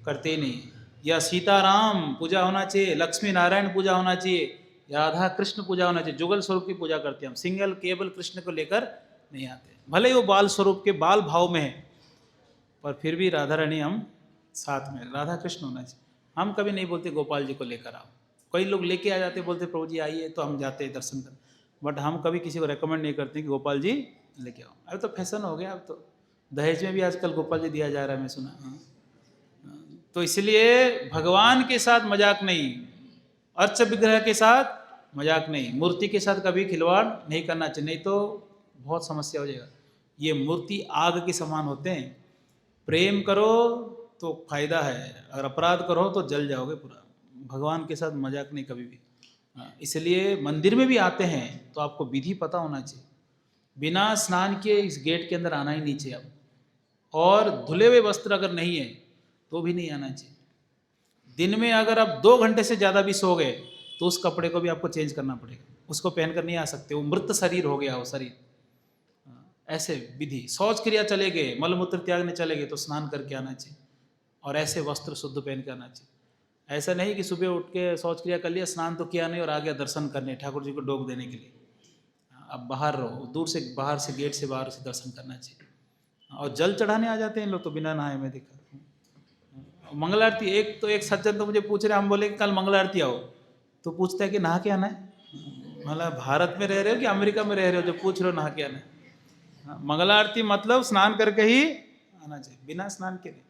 करते ही नहीं। या सीताराम पूजा होना चाहिए, लक्ष्मी नारायण पूजा होना चाहिए, राधा कृष्ण पूजा होना चाहिए, जुगल स्वरूप की पूजा करते हैं हम। सिंगल केवल कृष्ण को लेकर नहीं आते, भले ही वो बाल स्वरूप के बाल भाव में है, पर फिर भी राधा रानी हम साथ में, राधा कृष्ण होना चाहिए। हम कभी नहीं बोलते गोपाल जी को लेकर आओ। कई लोग लेके आ जाते, बोलते प्रभु जी आइए, तो हम जाते हैं दर्शन कर, बट हम कभी किसी को रेकमेंड नहीं करते कि गोपाल जी लेके आओ। अब तो फैशन हो गया, अब तो दहेज में भी आजकल गोपाल जी दिया जा रहा है, मैं सुना। तो इसलिए भगवान के साथ मजाक नहीं, अर्च विग्रह के साथ मजाक नहीं, मूर्ति के साथ कभी खिलवाड़ नहीं करना चाहिए, नहीं तो बहुत समस्या हो जाएगा। ये मूर्ति आग के समान होते हैं, प्रेम करो तो फायदा है, अगर अपराध करो तो जल जाओगे पूरा। भगवान के साथ मजाक नहीं कभी भी। इसलिए मंदिर में भी आते हैं तो आपको विधि पता होना चाहिए। बिना स्नान किए इस गेट के अंदर आना ही नहीं चाहिए आप, और धुले हुए वस्त्र अगर नहीं है तो भी नहीं आना चाहिए। दिन में अगर आप 2 घंटे से ज़्यादा भी सो गए तो उस कपड़े को भी आपको चेंज करना पड़ेगा, उसको पहनकर नहीं आ सकते, वो मृत शरीर हो गया वो शरीर। ऐसे विधि, शौच क्रिया चले गए, मलमूत्र त्यागने चले गए तो स्नान करके आना चाहिए, और ऐसे वस्त्र शुद्ध पहन के आना चाहिए। ऐसा नहीं कि सुबह उठ के शौच क्रिया कर लिया, स्नान तो किया नहीं और आ गया दर्शन करने ठाकुर जी को डोक देने के लिए, अब बाहर रहो, दूर से बाहर से गेट से बाहर से दर्शन करना चाहिए। और जल चढ़ाने आ जाते हैं लोग तो बिना नहाए, में देखा। मंगल आरती, एक सज्जन तो मुझे पूछ रहे, हम बोले कि कल मंगल आरती आओ, तो पूछता है कि नहा के आना है। मतलब भारत में रह रहे हो कि अमेरिका में रह रहे हो जो पूछ रहे हो नहा के आना है। मंगल आरती मतलब स्नान करके ही आना चाहिए, बिना स्नान के नहीं।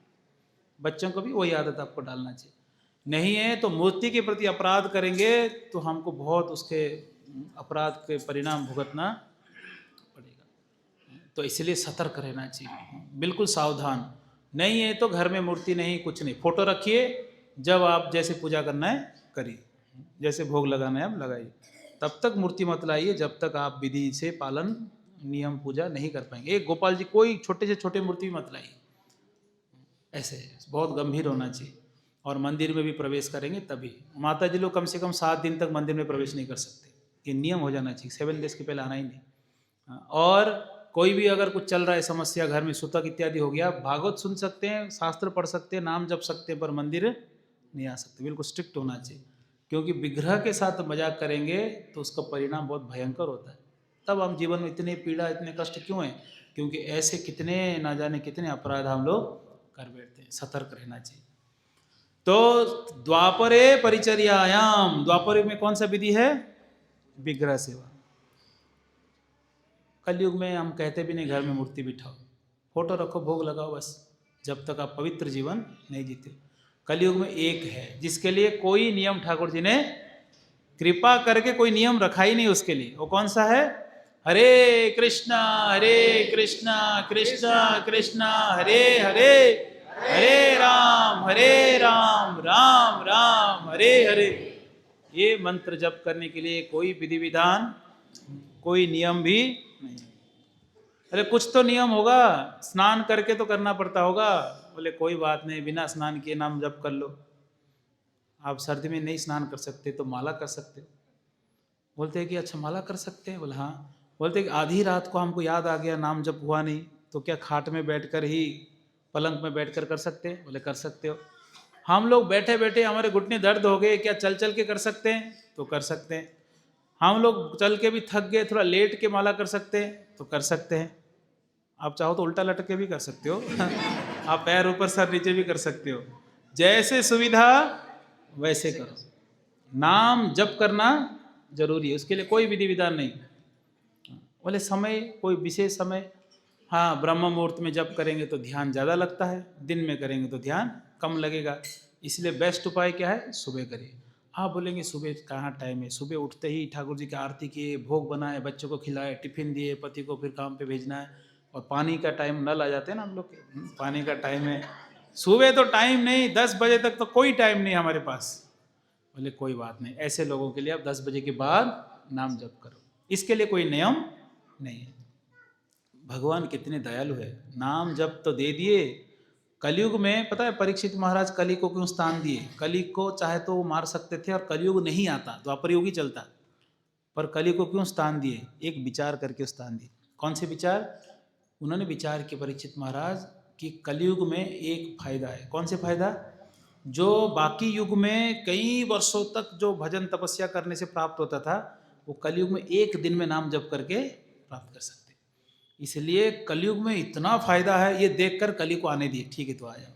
बच्चों को भी वही आदत आपको डालना चाहिए। नहीं है तो मूर्ति के प्रति अपराध करेंगे तो हमको बहुत उसके अपराध के परिणाम भुगतना पड़ेगा। तो इसलिए सतर्क रहना चाहिए, बिल्कुल सावधान। नहीं है तो घर में मूर्ति नहीं, कुछ नहीं, फोटो रखिए, जब आप जैसे पूजा करना है करिए, जैसे भोग लगाना है आप लगाइए, तब तक मूर्ति मत लाइए जब तक आप विधि से पालन नियम पूजा नहीं कर पाएंगे। एक गोपाल जी, कोई छोटे से छोटे मूर्ति मत लाइए, ऐसे बहुत गंभीर होना चाहिए। और मंदिर में भी प्रवेश करेंगे तभी। माता जी लोग कम से कम 7 दिन तक मंदिर में प्रवेश नहीं कर सकते, ये नियम हो जाना चाहिए, 7 डेज के पहले आना ही नहीं। और कोई भी अगर कुछ चल रहा है समस्या घर में, सूतक इत्यादि हो गया, भागवत सुन सकते हैं, शास्त्र पढ़ सकते हैं, नाम जप सकते हैं, पर मंदिर नहीं आ सकते। बिल्कुल स्ट्रिक्ट होना चाहिए, क्योंकि विग्रह के साथ मजाक करेंगे तो उसका परिणाम बहुत भयंकर होता है। तब हम जीवन में इतनी पीड़ा, इतने कष्ट क्यों हैं? क्योंकि ऐसे कितने ना जाने कितने अपराध हम लोग कर बैठते हैं। सतर्क रहना चाहिए। तो द्वापरे परिचर्यायाम, द्वापर में कौन सा विधि है? विग्रह सेवा। कलयुग में हम कहते भी नहीं घर में मूर्ति बिठाओ, फोटो रखो, भोग लगाओ, बस, जब तक आप पवित्र जीवन नहीं जीते। कलयुग में एक है जिसके लिए कोई नियम ठाकुर जी ने कृपा करके कोई नियम रखा ही नहीं उसके लिए। वो कौन सा है? हरे कृष्णा कृष्णा कृष्णा हरे हरे, हरे राम राम राम हरे हरे। ये मंत्र जप करने के लिए कोई विधि विधान, कोई नियम भी नहीं। अरे कुछ तो नियम होगा, स्नान करके तो करना पड़ता होगा। बोले कोई बात नहीं, बिना स्नान किए नाम जप कर लो। आप सर्दी में नहीं स्नान कर सकते तो माला कर सकते हो। बोलते हैं कि अच्छा माला कर सकते हैं? बोले हाँ। बोलते हैं कि आधी रात को हमको याद आ गया, नाम जप हुआ नहीं, तो क्या खाट में बैठकर ही, पलंग में बैठकर कर सकते हैं? बोले कर सकते हो। हम लोग बैठे बैठे हमारे घुटने दर्द हो गए, क्या चल चल के कर सकते हैं? तो कर सकते हैं। हम लोग चल के भी थक गए, थोड़ा लेट के माला कर सकते हैं? तो कर सकते हैं। आप चाहो तो उल्टा लटक के भी कर सकते हो आप पैर ऊपर सर नीचे भी कर सकते हो, जैसे सुविधा वैसे करो। नाम जप करना जरूरी है, उसके लिए कोई विधि विधान नहीं। बोले समय, कोई विशेष समय? हाँ, ब्रह्म मुहूर्त में जप करेंगे तो ध्यान ज़्यादा लगता है, दिन में करेंगे तो ध्यान कम लगेगा। इसलिए बेस्ट उपाय क्या है? सुबह करिए। आप बोलेंगे सुबह कहाँ टाइम है? सुबह उठते ही ठाकुर जी की आरती किए, भोग बनाए, बच्चों को खिलाए, टिफिन दिए, पति को फिर काम पे भेजना है, और पानी का टाइम नल आ जाते हैं ना हम लोग के, पानी का टाइम है, सुबह तो टाइम नहीं, 10 बजे तक तो कोई टाइम नहीं हमारे पास। बोले कोई बात नहीं, ऐसे लोगों के लिए आप 10 बजे के बाद नाम जप करो, इसके लिए कोई नियम नहीं है। भगवान कितने दयालु है, नाम जप तो दे दिए। कलयुग में पता है परीक्षित महाराज कली को क्यों स्थान दिए? कली को चाहे तो वो मार सकते थे और कलयुग नहीं आता, द्वापर युग ही चलता, पर कली को क्यों स्थान दिए? एक विचार करके स्थान दिए। कौन से विचार? उन्होंने विचार किया परीक्षित महाराज कि कलयुग में एक फायदा है। कौन से फायदा? जो बाकी युग में कई वर्षों तक जो भजन तपस्या करने से प्राप्त होता था, वो कलयुग में एक दिन में नाम जप करके प्राप्त कर सकते। इसलिए कलयुग में इतना फायदा है, ये देखकर कली को आने दिए। ठीक है तो आ जाओ।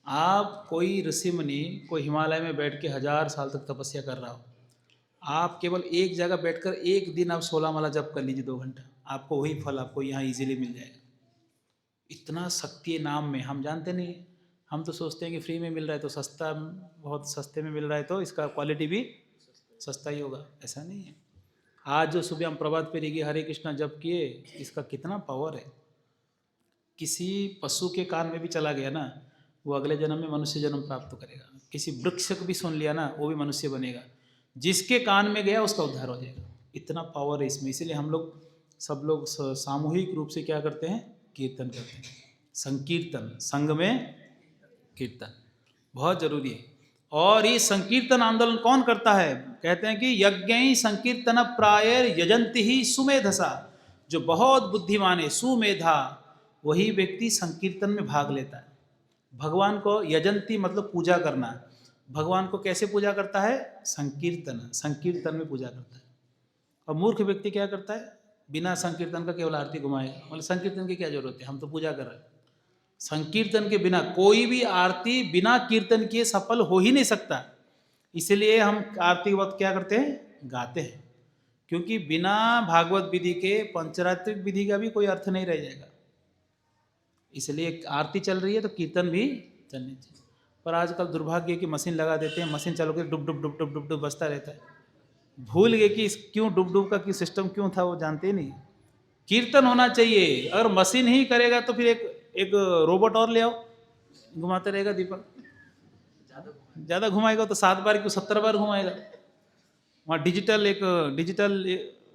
आप कोई ऋषि मुनि कोई हिमालय में बैठ के 1000 साल तक तपस्या कर रहा हो, आप केवल एक जगह बैठकर एक दिन आप 16 माला जप कर लीजिए 2 घंटा, आपको वही फल आपको यहाँ इजीली मिल जाएगा। इतना शक्ति नाम में, हम जानते नहीं, हम तो सोचते हैं कि फ्री में मिल रहा है तो सस्ता, बहुत सस्ते में मिल रहा है तो इसका क्वालिटी भी सस्ता ही होगा, ऐसा नहीं है। आज जो सुबह हम प्रभात फेरी की हरे कृष्णा जप किए, इसका कितना पावर है। किसी पशु के कान में भी चला गया ना, वो अगले जन्म में मनुष्य जन्म प्राप्त करेगा। किसी वृक्ष को भी सुन लिया ना, वो भी मनुष्य बनेगा। जिसके कान में गया उसका उद्धार हो जाएगा, इतना पावर है इसमें। इसीलिए हम लोग सब लोग सामूहिक रूप से क्या करते हैं? कीर्तन करते हैं। संकीर्तन, संग में कीर्तन बहुत जरूरी है। और ये संकीर्तन आंदोलन कौन करता है? कहते हैं कि यज्ञ संकीर्तन प्रायर यजंती ही सुमेधसा, जो बहुत बुद्धिमान है, सुमेधा, वही व्यक्ति संकीर्तन में भाग लेता है। भगवान को यजंती मतलब पूजा करना। भगवान को कैसे पूजा करता है? संकीर्तन, संकीर्तन में पूजा करता है। और मूर्ख व्यक्ति क्या करता है, बिना संकीर्तन का केवल आरती घुमाएगा। मतलब संकीर्तन की क्या जरूरत है, हम तो पूजा कर रहे हैं। संकीर्तन के बिना कोई भी आरती बिना कीर्तन किए सफल हो ही नहीं सकता। इसलिए हम आरती के वक्त क्या करते हैं, गाते हैं, क्योंकि बिना भागवत विधि के पंचरात्रिक विधि का भी कोई अर्थ नहीं रह जाएगा। इसलिए आरती चल रही है तो कीर्तन भी चलनी चाहिए। पर आजकल दुर्भाग्य की मशीन लगा देते हैं, मशीन चालू कर डुब डुब डुब डुब डुब डुब बजता रहता है। भूल गए कि क्यों डुब डुब का की सिस्टम क्यों था, वो जानते ही नहीं। कीर्तन होना चाहिए। अगर मशीन ही करेगा तो फिर एक रोबोट और ले आओ, घुमाते रहेगा दीपक। ज़्यादा घुमाएगा तो 7 बार क्यों 70 बार घुमाएगा। वहाँ डिजिटल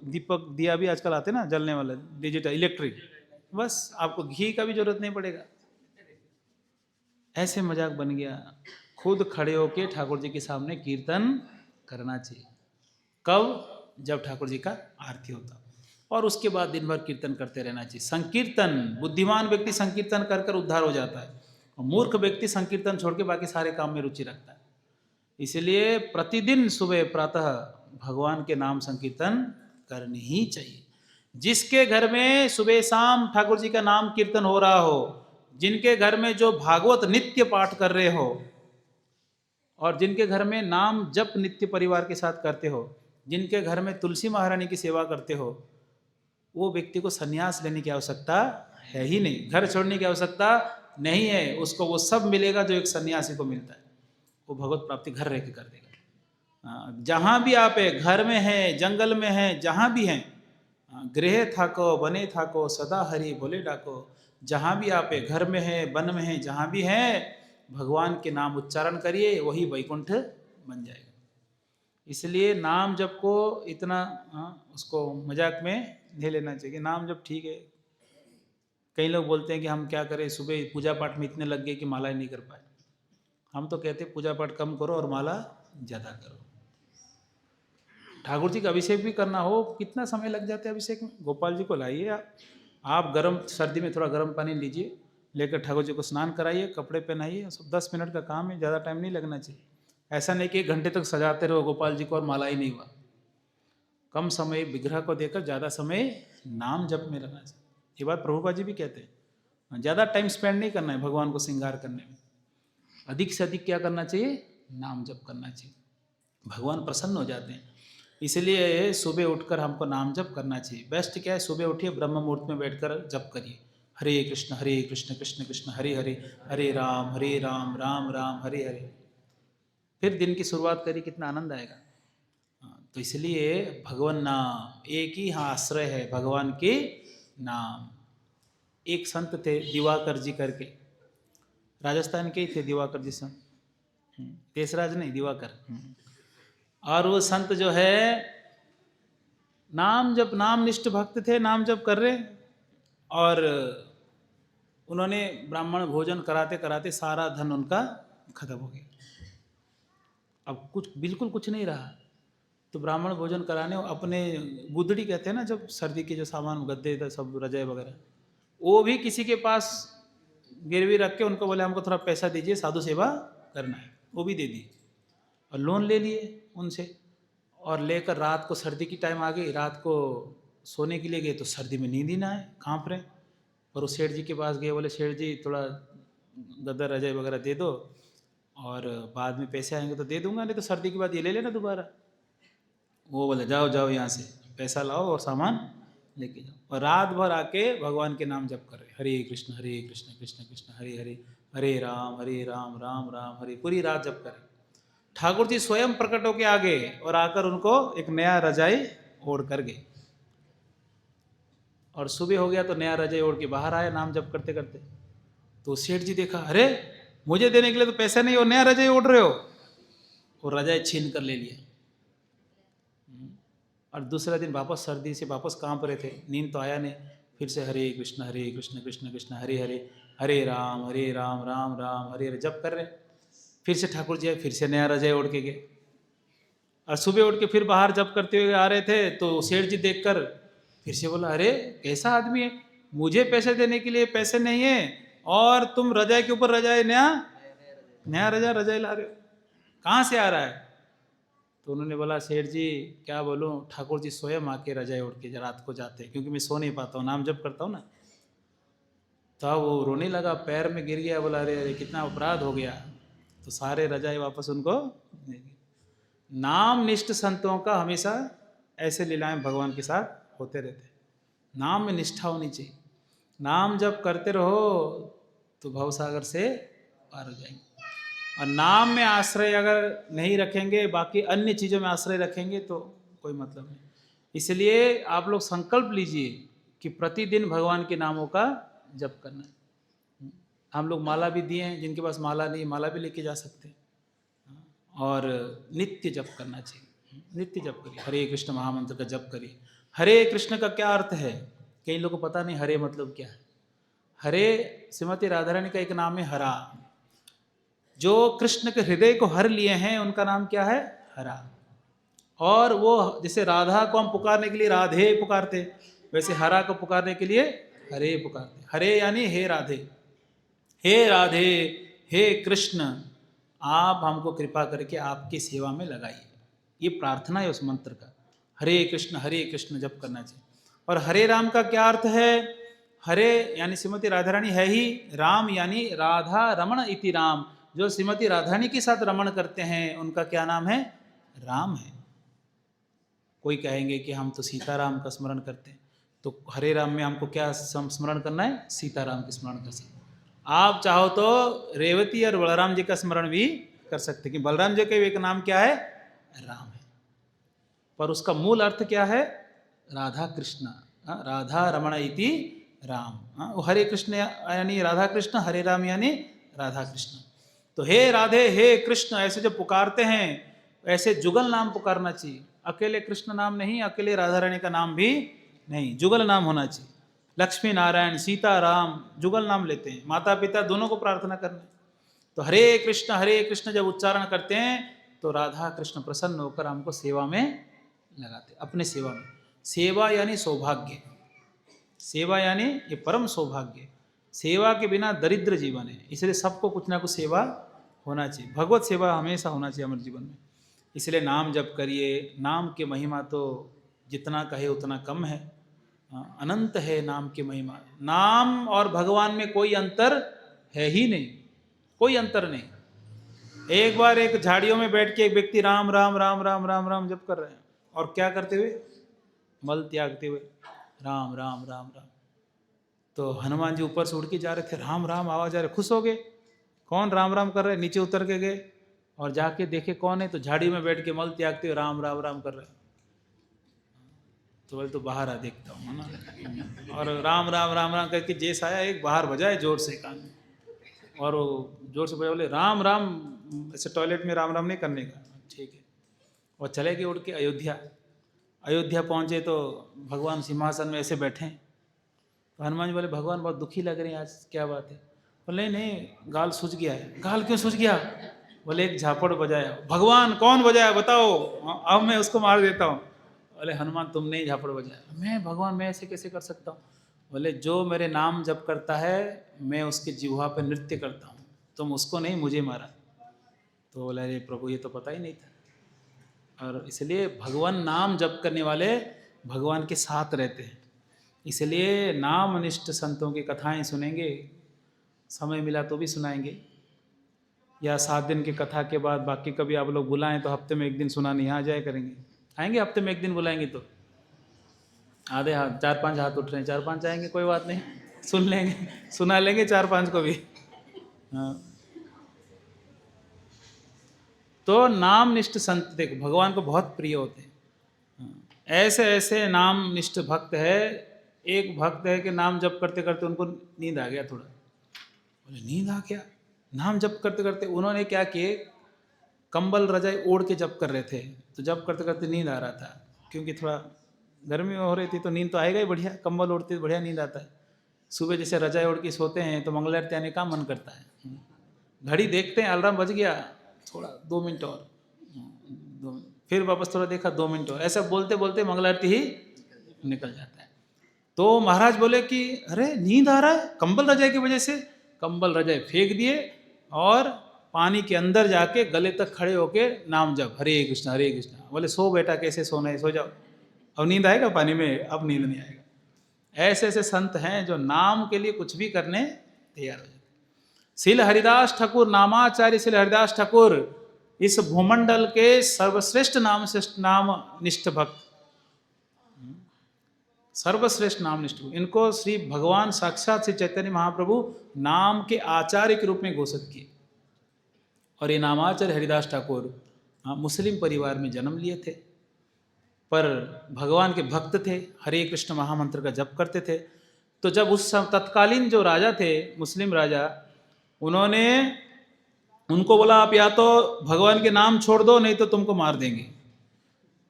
दीपक दिया भी आजकल आते ना, जलने वाला डिजिटल इलेक्ट्रिक, बस आपको घी का भी जरूरत नहीं पड़ेगा। ऐसे मजाक बन गया। खुद खड़े होके ठाकुर जी के सामने कीर्तन करना चाहिए। कब? जब ठाकुर जी का आरती होता, और उसके बाद दिन भर कीर्तन करते रहना चाहिए। संकीर्तन, बुद्धिमान व्यक्ति संकीर्तन कर कर उद्धार हो जाता है, और मूर्ख व्यक्ति संकीर्तन छोड़ के बाकी सारे काम में रुचि रखता है। इसलिए प्रतिदिन सुबह प्रातः भगवान के नाम संकीर्तन करनी ही चाहिए। जिसके घर में सुबह शाम ठाकुर जी का नाम कीर्तन हो रहा हो, जिनके घर में जो भागवत नित्य पाठ कर रहे हो, और जिनके घर में नाम जप नित्य परिवार के साथ करते हो, जिनके घर में तुलसी महारानी की सेवा करते हो, वो व्यक्ति को संन्यास लेने की आवश्यकता है ही नहीं, घर छोड़ने की आवश्यकता नहीं है। उसको वो सब मिलेगा जो एक सन्यासी को मिलता है। वो भगवत प्राप्ति घर रह के कर देगा। जहाँ भी आप है, घर में है, जंगल में है, जहाँ भी हैं, गृह थाको बने थाको सदा हरि बोले डाको। जहाँ भी आप है, घर में है, वन में है, जहाँ भी है, भगवान के नाम उच्चारण करिए, वही वैकुंठ बन जाएगा। इसलिए नाम जप को इतना उसको मजाक में नहीं लेना चाहिए। नाम जप ठीक है। कई लोग बोलते हैं कि हम क्या करें, सुबह पूजा पाठ में इतने लग गए कि माला ही नहीं कर पाए। हम तो कहते हैं पूजा पाठ कम करो और माला ज़्यादा करो। ठाकुर जी का अभिषेक भी करना हो, कितना समय लग जाता है अभिषेक में। गोपाल जी को लाइए आप गर्म सर्दी में थोड़ा गर्म पानी लीजिए, लेकर ठाकुर जी को स्नान कराइए, कपड़े पहनाइए, सब 10 मिनट का काम है, ज़्यादा टाइम नहीं लगना चाहिए। ऐसा नहीं कि 1 घंटे तक सजाते रहो गोपाल जी को और माला ही नहीं हुआ। कम समय विग्रह को देकर ज़्यादा समय नाम जप में रहना चाहिए। ये बात प्रभुपाद जी भी कहते हैं। ज़्यादा टाइम स्पेंड नहीं करना है भगवान को श्रृंगार करने में, अधिक से अधिक क्या करना चाहिए, नाम जप करना चाहिए। भगवान प्रसन्न हो जाते हैं। इसलिए सुबह उठकर हमको नाम जप करना चाहिए। बेस्ट क्या है, सुबह उठिए, ब्रह्म मुहूर्त में बैठकर जप करिए, हरे कृष्ण कृष्ण कृष्ण हरे हरे, हरे राम राम राम हरे हरे। फिर दिन की शुरुआत करिए, कितना आनंद आएगा। तो इसलिए भगवान नाम एक ही आश्रय है, भगवान के नाम। एक संत थे दिवाकर जी करके, राजस्थान के ही थे दिवाकर जी संत, देशराज नहीं, दिवाकर। और वो संत जो है नाम जप, नाम निष्ठ भक्त थे, नाम जप कर रहे, और उन्होंने ब्राह्मण भोजन कराते कराते सारा धन उनका खत्म हो गया। अब कुछ बिल्कुल कुछ नहीं रहा। तो ब्राह्मण भोजन कराने अपने गुदड़ी कहते हैं ना, जब सर्दी के जो सामान, गद्दे सब रजाई वगैरह, वो भी किसी के पास गिरवी रख के उनको बोले हमको थोड़ा पैसा दीजिए, साधु सेवा करना है। वो भी दे दिए, और लोन ले लिए उनसे, और लेकर रात को, सर्दी की टाइम आ गई, रात को सोने के लिए गए तो सर्दी में नींद ही ना आए, काँप रहे। और उस सेठ जी के पास गए, बोले सेठ जी थोड़ा गद्दा रजाई वगैरह दे दो, और बाद में पैसे आएंगे तो दे दूंगा, नहीं तो सर्दी के बाद ये ले लेना दोबारा। वो बोले जाओ जाओ यहाँ से पैसा लाओ और सामान लेके जाओ। और रात भर आके भगवान के नाम जप कर रहे, हरे कृष्ण कृष्ण कृष्ण हरे हरे, हरे राम राम राम हरे, पूरी रात जप करे। ठाकुर जी स्वयं प्रकट होके आ गए और आकर उनको एक नया रजाई ओढ़ कर गए। और सुबह हो गया तो नया रजाई ओढ़ के बाहर आए नाम जप करते करते। तो सेठ जी देखा, अरे मुझे देने के लिए तो पैसे नहीं, और नया रजाई ओढ़ रहे हो। और रजाई छीन कर ले लिया। और दूसरा दिन वापस सर्दी से वापस काँप रहे थे, नींद तो आया नहीं। फिर से हरे कृष्ण कृष्ण कृष्ण हरे हरे, हरे राम राम राम हरे हरे जप कर रहे। फिर से ठाकुर जी आए, फिर से नया रजाई ओढ़ के गए। और सुबह उठ के फिर बाहर जप करते हुए आ रहे थे, तो सेठ जी देखकर फिर से बोला, अरे कैसा आदमी है, मुझे पैसे देने के लिए पैसे नहीं है, और तुम रजाई के ऊपर रजाई, नया रजाई ला रहे हो, कहाँ से आ रहा है। तो उन्होंने बोला सेठ जी क्या बोलूँ, ठाकुर जी स्वयं आके रजाई ओढ़ के रात को जाते हैं, क्योंकि मैं सो नहीं पाता हूँ, नाम जप करता हूँ ना। तो वो रोने लगा, पैर में गिर गया, बोला अरे अरे कितना अपराध हो गया। तो सारे रजाई वापस उनको दे दी। नाम निष्ठ संतों का हमेशा ऐसे लीलाएं भगवान के साथ होते रहते। नाम में निष्ठा होनी चाहिए। नाम जब करते रहो तो भवसागर से पार हो जाएंगे। और नाम में आश्रय अगर नहीं रखेंगे, बाकी अन्य चीज़ों में आश्रय रखेंगे तो कोई मतलब नहीं। इसलिए आप लोग संकल्प लीजिए कि प्रतिदिन भगवान के नामों का जप करना है। हम लोग माला भी दिए हैं, जिनके पास माला नहीं माला भी लेके जा सकते हैं। और नित्य जप करना चाहिए, नित्य जप करिए, हरे कृष्ण महामंत्र का जप करिए। हरे कृष्ण का क्या अर्थ है, कई लोगों को पता नहीं हरे मतलब क्या है। हरे श्रीमती राधा रानी का एक नाम है हरा। जो कृष्ण के हृदय को हर लिए हैं उनका नाम क्या है, हरा। और वो जैसे राधा को हम पुकारने के लिए राधे पुकारते, वैसे हरा को पुकारने के लिए हरे पुकारते। हरे यानी हे राधे, हे राधे, हे कृष्ण, आप हमको कृपा करके आपकी सेवा में लगाइए। ये प्रार्थना है उस मंत्र का, हरे कृष्ण जप करना चाहिए। और हरे राम का क्या अर्थ है, हरे यानी श्रीमती राधा रानी है ही, राम यानी राधा रमण इति राम। जो श्रीमती राधा रानी के साथ रमण करते हैं उनका क्या नाम है, राम है। कोई कहेंगे कि हम तो सीताराम का स्मरण करते हैं, तो हरे राम में हमको क्या स्मरण करना है, सीताराम का स्मरण कर सकते हैं। आप चाहो तो रेवती और बलराम जी का स्मरण भी कर सकते हैं, कि बलराम जी का एक नाम क्या है, राम है, पर उसका मूल अर्थ क्या है, राधा कृष्ण, राधा रमण इति राम। हरे कृष्ण यानी राधा कृष्ण, हरे राम यानी राधा कृष्ण। तो हे राधे हे कृष्ण ऐसे जब पुकारते हैं, ऐसे जुगल नाम पुकारना चाहिए। अकेले कृष्ण नाम नहीं, अकेले राधा रानी का नाम भी नहीं, जुगल नाम होना चाहिए। लक्ष्मी नारायण सीता राम जुगल नाम लेते हैं, माता पिता दोनों को प्रार्थना करना। तो हरे कृष्ण जब उच्चारण करते हैं तो राधा कृष्ण प्रसन्न होकर हमको सेवा में लगाते, अपने सेवा में। सेवा यानी सौभाग्य, सेवा यानी ये परम सौभाग्य। सेवा के बिना दरिद्र जीवन है, इसलिए सबको कुछ ना कुछ सेवा होना चाहिए। भगवत सेवा हमेशा होना चाहिए हमारे जीवन में। इसलिए नाम जप करिए। नाम की महिमा तो जितना कहे उतना कम है, अनंत है नाम की महिमा। नाम और भगवान में कोई अंतर है ही नहीं, कोई अंतर नहीं। एक बार एक झाड़ियों में बैठ के एक व्यक्ति राम राम राम राम राम राम जप कर रहे हैं, और क्या करते हुए, मल त्यागते हुए राम राम राम राम। तो हनुमान जी ऊपर से उड़ के जा रहे थे, राम राम आवाज आ रहे, खुश हो गए, कौन राम राम कर रहे, नीचे उतर के गए और जाके देखे कौन है, तो झाड़ी में बैठ के मल त्यागते हुए राम राम राम कर रहे। तो बोले तो बाहर आ देखता हूँ ना, और राम राम राम राम करके जैसा आया एक बाहर बजाए जोर से कान में, और वो जोर से बजाए, बोले राम राम, ऐसे टॉयलेट में राम राम नहीं करने का, ठीक है। और चले गए उड़ के अयोध्या। अयोध्या पहुँचे तो भगवान सिंहासन में ऐसे बैठे। तो हनुमान जी बोले भगवान बहुत दुखी लग रहे हैं आज, क्या बात है। बोले नहीं गाल सूझ गया है। गाल क्यों सूझ गया, बोले एक झापड़ बजाया। भगवान कौन बजाया बताओ, अब मैं उसको मार देता हूँ। बोले हनुमान तुमने ही झापड़ बजाया। मैं भगवान मैं ऐसे कैसे कर सकता हूँ। बोले जो मेरे नाम जप करता है मैं उसके जिह्वा पे नृत्य करता हूँ, तुम उसको नहीं मुझे मारा। तो बोले अरे प्रभु ये तो पता ही नहीं था। और इसलिए भगवान नाम जप करने वाले भगवान के साथ रहते हैं। इसलिए नामनिष्ठ संतों की कथाएं सुनेंगे, समय मिला तो भी सुनाएंगे, या 7 दिन की कथा के बाद बाकी कभी आप लोग बुलाएं तो हफ्ते में एक दिन सुनाने यहाँ जाया करेंगे। आएंगे हफ्ते में एक दिन बुलाएंगे तो आधे हाथ 4-5 हाथ उठ रहे हैं, 4-5 आएंगे कोई बात नहीं, सुन लेंगे, सुना लेंगे 4-5 को भी। हाँ तो नामनिष्ठ संत देखो भगवान को बहुत प्रिय होते हैं। ऐसे ऐसे नामनिष्ठ भक्त है। एक भक्त है कि नाम जप करते करते उनको नींद आ गया थोड़ा। बोले नींद आ गया, नाम जप करते करते उन्होंने क्या किए, कंबल रजाई ओढ़ के जप कर रहे थे, तो जप करते करते नींद आ रहा था, क्योंकि थोड़ा गर्मी हो रही थी तो नींद तो आएगा ही, बढ़िया कंबल ओढ़ते तो बढ़िया नींद आता है। सुबह जैसे रजाई ओढ़ के सोते हैं तो मंगल आरती आने का मन करता है। घड़ी देखते हैं अलार्म बज गया, थोड़ा 2 मिनट और, 2 मिनट, फिर वापस थोड़ा देखा 2 मिनट और, ऐसा बोलते बोलते मंगल आरती ही निकल जाता है। तो महाराज बोले कि अरे नींद आ रहा है कंबल रजाई की वजह से। कंबल रजाई फेंक दिए और पानी के अंदर जाके गले तक खड़े होके नाम जप, हरे कृष्णा हरे कृष्णा। बोले सो बेटा, कैसे सोना है, सो जाओ, अब नींद आएगा पानी में, अब नींद नहीं आएगा। ऐसे ऐसे संत हैं जो नाम के लिए कुछ भी करने तैयार हो जाते। श्रील हरिदास ठाकुर नामाचार्य, श्रील हरिदास ठाकुर इस भूमंडल के सर्वश्रेष्ठ नाम निष्ठ भक्त, सर्वश्रेष्ठ नाम निष्ठ भक्त। इनको श्री भगवान साक्षात श्री चैतन्य महाप्रभु नाम के आचार्य के रूप में घोषित किए। और ये नामाचार्य हरिदास ठाकुर मुस्लिम परिवार में जन्म लिए थे, पर भगवान के भक्त थे, हरे कृष्ण महामंत्र का जप करते थे। तो जब उस तत्कालीन जो राजा थे, मुस्लिम राजा, उन्होंने उनको बोला आप या तो भगवान के नाम छोड़ दो, नहीं तो तुमको मार देंगे।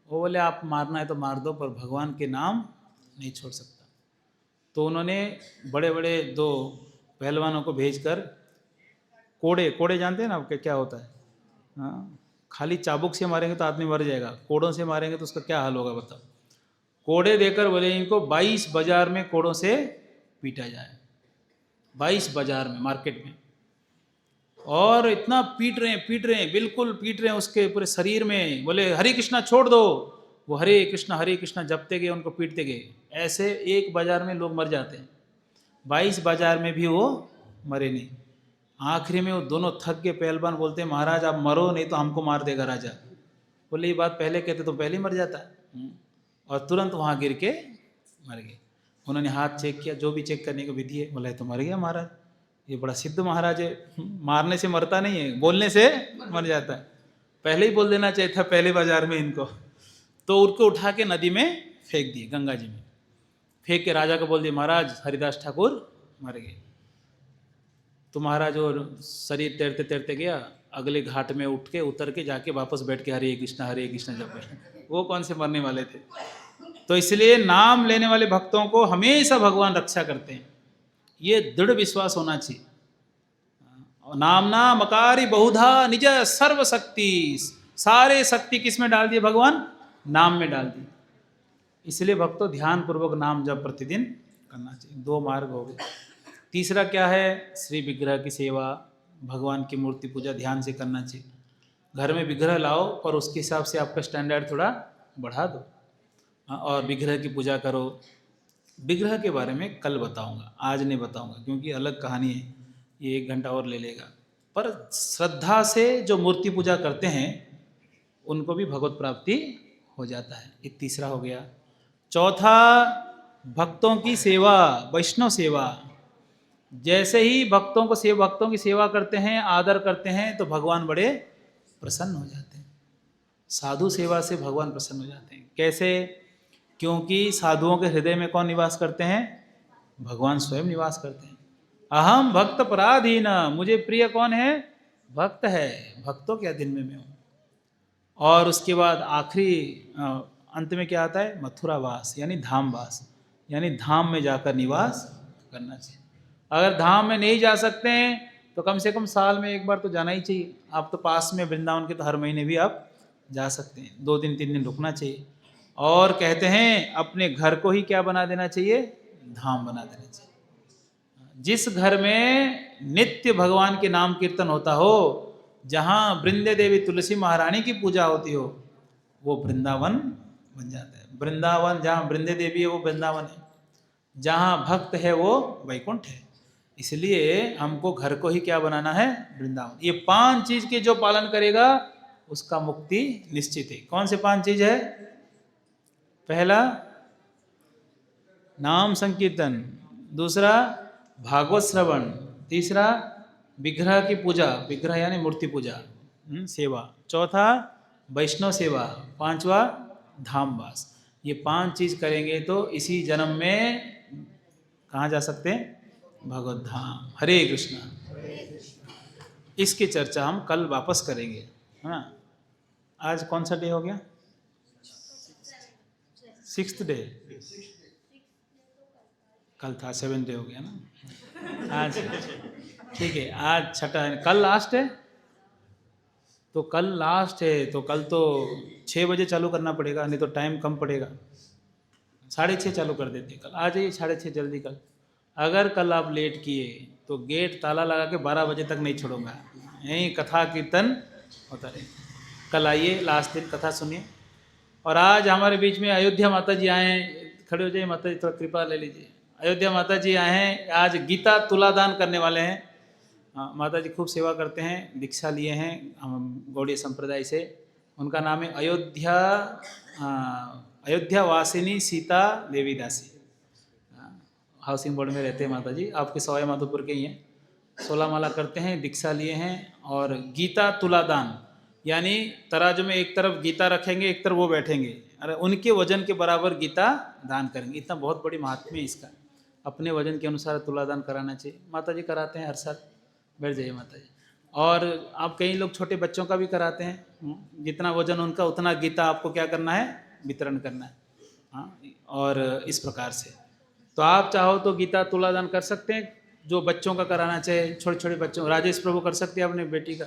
वो बोले आप मारना है तो मार दो, पर भगवान के नाम नहीं छोड़ सकता। तो उन्होंने बड़े बड़े 2 पहलवानों को भेजकर, कोड़े जानते हैं ना आपके क्या होता है? हाँ, खाली चाबुक से मारेंगे तो आदमी मर जाएगा, कोड़ों से मारेंगे तो उसका क्या हाल होगा बताओ। कोड़े देकर बोले इनको 22 बाजार में कोड़ों से पीटा जाए, 22 बाजार में, मार्केट में। और इतना पीट रहे हैं, बिल्कुल पीट रहे हैं उसके पूरे शरीर में। बोले हरे कृष्णा छोड़ दो, वो हरे कृष्णा जपते गए, उनको पीटते गए। ऐसे 1 बाजार में लोग मर जाते हैं, 22 बाजार में भी वो मरे नहीं। आखिरी में वो दोनों थक के पहलवान बोलते हैं महाराज आप मरो, नहीं तो हमको मार देगा राजा। बोले ये बात पहले कहते तो पहले ही मर जाता। और तुरंत वहाँ गिर के मर गए। उन्होंने हाथ चेक किया, जो भी चेक करने की विधि है, बोला तो मर गया महाराज, ये बड़ा सिद्ध महाराज है, मारने से मरता नहीं है, बोलने से मर जाता है। पहले ही बोल देना चाहिए था पहले बाजार में इनको। तो उनको उठा के नदी में फेंक दिए, गंगा जी में फेंक के राजा को बोल दिए महाराज हरिदास ठाकुर मर गए। तो महाराज और शरीर तैरते तैरते गया, अगले घाट में उठ के उतर के जाके वापस बैठ के हरे कृष्णा जप। वो कौन से मरने वाले थे। तो इसलिए नाम लेने वाले भक्तों को हमेशा भगवान रक्षा करते हैं, ये दृढ़ विश्वास होना चाहिए। नामना मकारी बहुधा निज सर्व शक्ति, सारे शक्ति किस में डाल दिए भगवान? नाम में डाल दी। इसलिए भक्तों ध्यान पूर्वक नाम जप प्रतिदिन करना चाहिए। 2 मार्ग हो गए। तीसरा क्या है? श्री विग्रह की सेवा, भगवान की मूर्ति पूजा ध्यान से करना चाहिए। घर में विग्रह लाओ, पर उसके हिसाब से आपका स्टैंडर्ड थोड़ा बढ़ा दो और विग्रह की पूजा करो। विग्रह के बारे में कल बताऊंगा, आज नहीं बताऊंगा, क्योंकि अलग कहानी है, ये 1 घंटा और ले लेगा। पर श्रद्धा से जो मूर्ति पूजा करते हैं उनको भी भगवत प्राप्ति हो जाता है। ये तीसरा हो गया। चौथा, भक्तों की सेवा, वैष्णव सेवा। जैसे ही भक्तों की सेवा करते हैं, आदर करते हैं, तो भगवान बड़े प्रसन्न हो जाते हैं। साधु सेवा से भगवान प्रसन्न हो जाते हैं। कैसे? क्योंकि साधुओं के हृदय में कौन निवास करते हैं? भगवान स्वयं निवास करते हैं। अहम भक्त पराधीन, मुझे प्रिय कौन है? भक्त है, भक्तों के अधीन में मैं हूँ। और उसके बाद आखिरी अंत में क्या आता है? मथुरावास, यानी धामवास, यानी धाम में जाकर निवास करना चाहिए। अगर धाम में नहीं जा सकते हैं तो कम से कम साल में 1 बार तो जाना ही चाहिए। आप तो पास में वृंदावन के, तो हर महीने भी आप जा सकते हैं। 2 दिन 3 दिन रुकना चाहिए। और कहते हैं अपने घर को ही क्या बना देना चाहिए? धाम बना देना चाहिए। जिस घर में नित्य भगवान के नाम कीर्तन होता हो, जहाँ वृंदे देवी तुलसी महारानी की पूजा होती हो, वो वृंदावन बन जाता है। वृंदावन, जहाँ वृंदे देवी है वो वृंदावन है, जहाँ भक्त है वो वैकुंठ है। इसलिए हमको घर को ही क्या बनाना है? वृंदावन। ये 5 चीज के जो पालन करेगा उसका मुक्ति निश्चित है। कौन से 5 चीज है? पहला नाम संकीर्तन, दूसरा भागवत श्रवण, तीसरा विग्रह की पूजा, विग्रह यानी मूर्ति पूजा सेवा, चौथा वैष्णव सेवा, 5वां धामवास। ये 5 चीज करेंगे तो इसी जन्म में कहाँ जा सकते हैं? भगवत धाम। हरे कृष्णा। इसकी चर्चा हम कल वापस करेंगे, है ना। आज कौन सा डे हो गया? 6th day. कल था 7th डे हो गया ना। आज ठीक है, आज छठा है, कल लास्ट है। तो कल लास्ट है तो कल तो 6 बजे चालू करना पड़ेगा, नहीं तो टाइम कम पड़ेगा। 6:30 चालू कर देते कल। आ जाइए 6:30 जल्दी कल। अगर कल आप लेट किए तो गेट ताला लगा के 12 बजे तक नहीं छोड़ूंगा। यहीं कथा कीर्तन होता रहे। कल आइए, लास्ट दिन कथा सुनिए। और आज हमारे बीच में अयोध्या माता जी आए हैं। खड़े हो जाइए माता जी, थोड़ा कृपा ले लीजिए। अयोध्या माता जी आए हैं, आज गीता तुलादान करने वाले हैं। हाँ, माता जी खूब सेवा करते हैं, दीक्षा लिए हैं हम गौड़ीय संप्रदाय से। उनका नाम है अयोध्या वासिनी सीता देवी दासी। हाउसिंग बोर्ड में रहते हैं माता जी, आपके सवाई माधोपुर के ही हैं। 16 माला करते हैं, दीक्षा लिए हैं। और गीता तुलादान यानी तराजू में एक तरफ गीता रखेंगे, एक तरफ वो बैठेंगे, अरे उनके वजन के बराबर गीता दान करेंगे। इतना बहुत बड़ी महात्म्य है इसका। अपने वजन के अनुसार तुलादान कराना चाहिए। माता जी कराते हैं हर साल। बैठ जाइए माता जी। और आप कई लोग छोटे बच्चों का भी कराते हैं, जितना वजन उनका उतना गीता आपको क्या करना है, वितरण करना है। हाँ, और इस प्रकार से तो आप चाहो तो गीता तुलादान कर सकते हैं। जो बच्चों का कराना चाहिए, छोटे छोटे बच्चों, राजेश प्रभु कर सकते हैं अपने बेटी का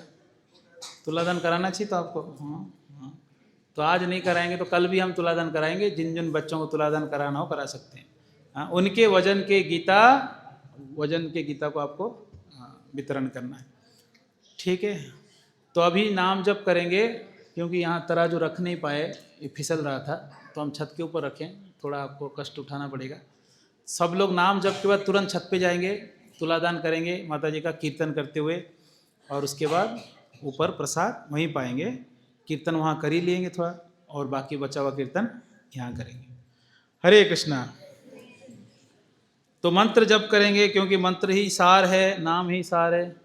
तुलादान कराना चाहिए तो आपको। हाँ हाँ, तो आज नहीं कराएंगे तो कल भी हम तुलादान कराएंगे। जिन जिन बच्चों को तुलादान कराना हो करा सकते हैं। हाँ, उनके वजन के गीता को आपको वितरण करना है। ठीक है, तो अभी नाम जप करेंगे, क्योंकि यहाँ तराजू रख नहीं पाए, ये फिसल रहा था, तो हम छत के ऊपर रखें, थोड़ा आपको कष्ट उठाना पड़ेगा। सब लोग नाम जप के बाद तुरंत छत पे जाएंगे, तुलादान करेंगे माता जी का कीर्तन करते हुए, और उसके बाद ऊपर प्रसाद वहीं पाएंगे। कीर्तन वहाँ कर ही लेंगे थोड़ा, और बाकी बचा हुआ कीर्तन यहाँ करेंगे। हरे कृष्णा। तो मंत्र जप करेंगे, क्योंकि मंत्र ही सार है, नाम ही सार है।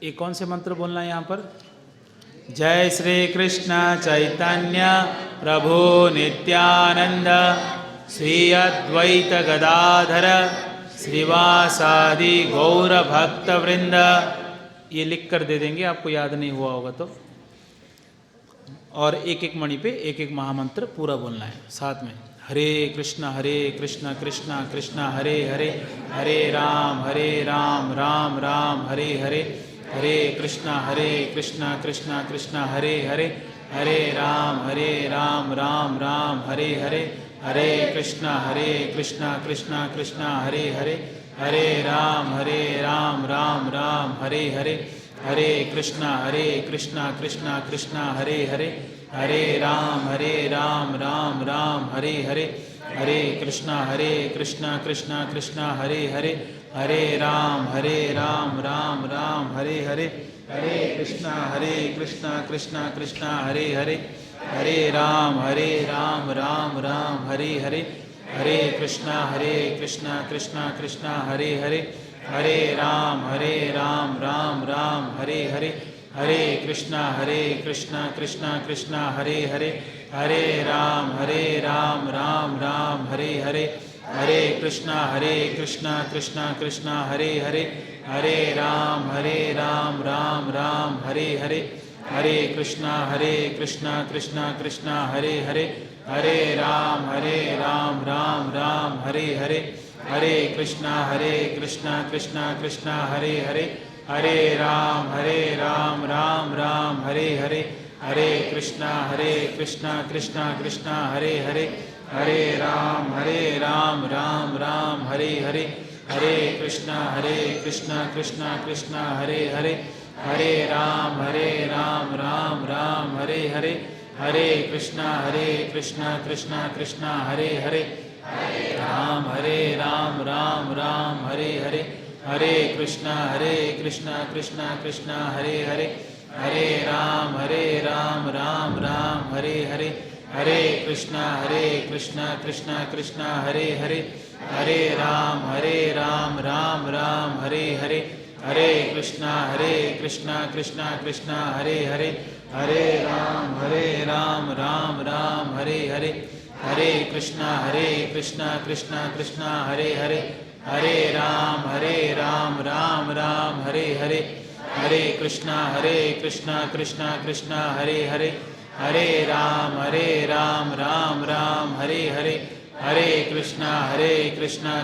ये कौन से मंत्र बोलना है यहाँ पर? जय श्री कृष्ण चैतन्य प्रभु नित्यानंद श्री अद्वैत गदाधर श्रीवासादि गौर भक्त वृंद। ये लिख कर दे देंगे, आपको याद नहीं हुआ होगा तो। और एक एक मणि पे एक एक महामंत्र पूरा बोलना है साथ में। हरे कृष्ण कृष्ण कृष्ण हरे हरे, हरे राम राम राम हरे हरे, हरे कृष्ण कृष्ण कृष्ण हरे हरे, हरे राम राम राम हरे हरे, हरे कृष्ण कृष्ण कृष्ण हरे हरे, हरे राम राम राम हरे हरे, हरे कृष्ण कृष्ण कृष्ण हरे हरे, हरे राम राम राम हरे हरे, हरे कृष्ण कृष्ण कृष्ण हरे हरे, हरे राम राम राम हरे हरे, हरे कृष्ण कृष्ण कृष्ण हरे हरे, हरे राम राम राम हरे हरे, हरे कृष्ण कृष्ण कृष्ण हरे हरे, हरे राम राम राम हरे हरे, हरे कृष्ण कृष्ण कृष्ण हरे हरे, हरे राम राम राम हरे हरे, हरे कृष्ण कृष्ण कृष्ण हरे हरे, हरे राम राम राम हरे हरे, हरे कृष्ण कृष्ण कृष्ण हरे हरे, हरे राम राम राम हरे हरे, हरे कृष्ण कृष्ण कृष्ण हरे हरे, हरे राम राम राम हरे हरे, हरे कृष्ण कृष्ण कृष्ण हरे हरे, हरे राम राम राम हरे हरे, हरे कृष्ण कृष्ण कृष्ण हरे हरे, हरे राम राम राम हरे हरे, हरे कृष्ण कृष्ण कृष्ण हरे हरे, राम राम राम हरे हरे, हरे कृष्ण कृष्ण कृष्ण हरे हरे, हरे राम राम राम हरे हरे, हरे कृष्ण कृष्ण कृष्ण हरे हरे, हरे राम राम राम हरे हरे, हरे कृष्ण कृष्ण कृष्ण हरे हरे, हरे राम राम राम हरे हरे, हरे कृष्ण कृष्ण कृष्ण हरे हरे, हरे राम राम राम हरे हरे, हरे कृष्ण कृष्ण कृष्ण हरे हरे, हरे राम राम राम हरे हरे, हरे कृष्ण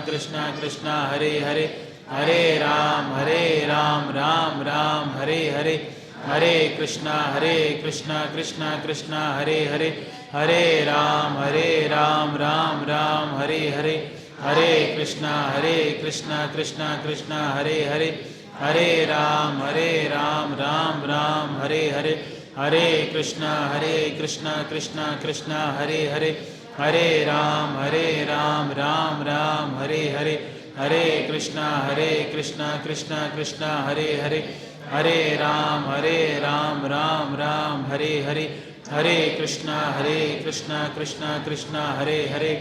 कृष्ण कृष्ण हरे हरे, हरे राम राम राम हरे हरे, हरे कृष्णा कृष्णा कृष्णा हरे हरे, हरे राम राम राम हरे हरे, हरे कृष्णा कृष्णा कृष्णा हरे हरे, हरे राम राम राम हरे हरे, हरे कृष्णा कृष्णा कृष्णा हरे हरे, हरे राम राम राम हरे हरे, हरे कृष्णा कृष्णा कृष्णा हरे हरे, हरे राम राम राम हरे हरे, हरे कृष्णा कृष्णा कृष्णा हरे हरे,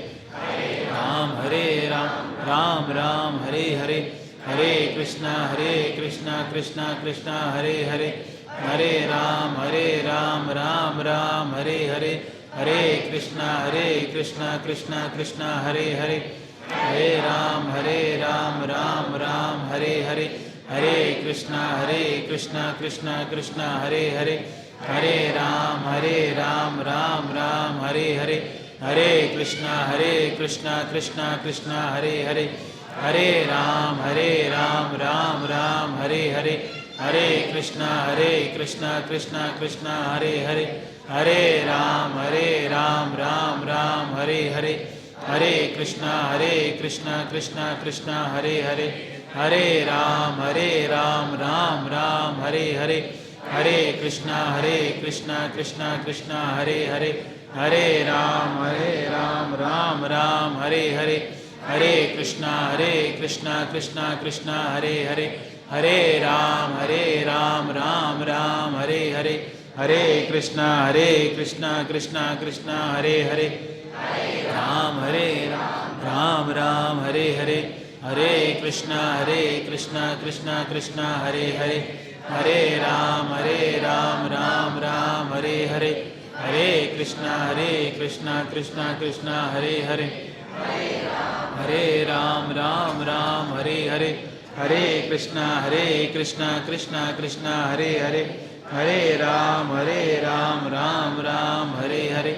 राम राम राम हरे हरे, हरे कृष्णा कृष्णा कृष्णा हरे हरे, हरे राम राम राम हरे हरे, हरे कृष्णा कृष्णा कृष्णा हरे हरे, हरे राम राम राम हरे हरे, हरे कृष्णा कृष्णा कृष्णा हरे हरे, हरे राम राम राम हरे हरे, हरे कृष्णा कृष्णा कृष्णा हरे हरे, हरे राम राम राम हरे हरे, हरे कृष्णा कृष्णा कृष्णा हरे हरे, हरे राम राम राम हरे हरे, हरे कृष्णा कृष्णा कृष्णा हरे हरे, हरे राम राम राम हरे हरे, हरे कृष्णा कृष्णा कृष्णा हरे हरे, हरे राम राम राम हरे हरे, हरे कृष्णा कृष्णा कृष्णा हरे हरे, हरे राम राम राम हरे हरे, हरे कृष्णा कृष्णा कृष्णा हरे हरे, राम राम राम हरे हरे, हरे कृष्णा कृष्णा कृष्णा हरे हरे, हरे राम राम राम हरे हरे, हरे कृष्णा कृष्णा कृष्णा हरे हरे, हरे राम राम हरे हरे, हरे कृष्णा कृष्णा कृष्णा हरे हरे, हरे राम राम राम हरे हरे, हरे कृष्णा कृष्णा कृष्णा हरे हरे, हरे राम राम राम हरे हरे, हरे कृष्णा कृष्णा कृष्णा हरे हरे, हरे राम राम राम हरे हरे,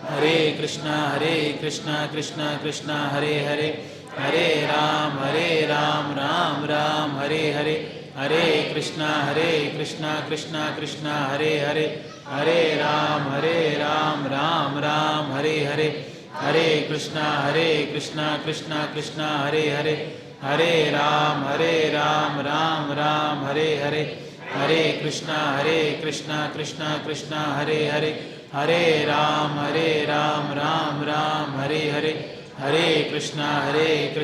हरे कृष्णा कृष्णा कृष्णा हरे हरे, हरे राम राम राम हरे हरे, हरे कृष्णा कृष्णा कृष्णा हरे हरे, हरे राम राम राम हरे हरे, हरे कृष्णा कृष्णा कृष्णा हरे हरे, हरे राम राम राम हरे हरे, हरे कृष्णा कृष्णा कृष्णा हरे हरे, हरे राम राम राम हरे हरे, हरे कृष्णा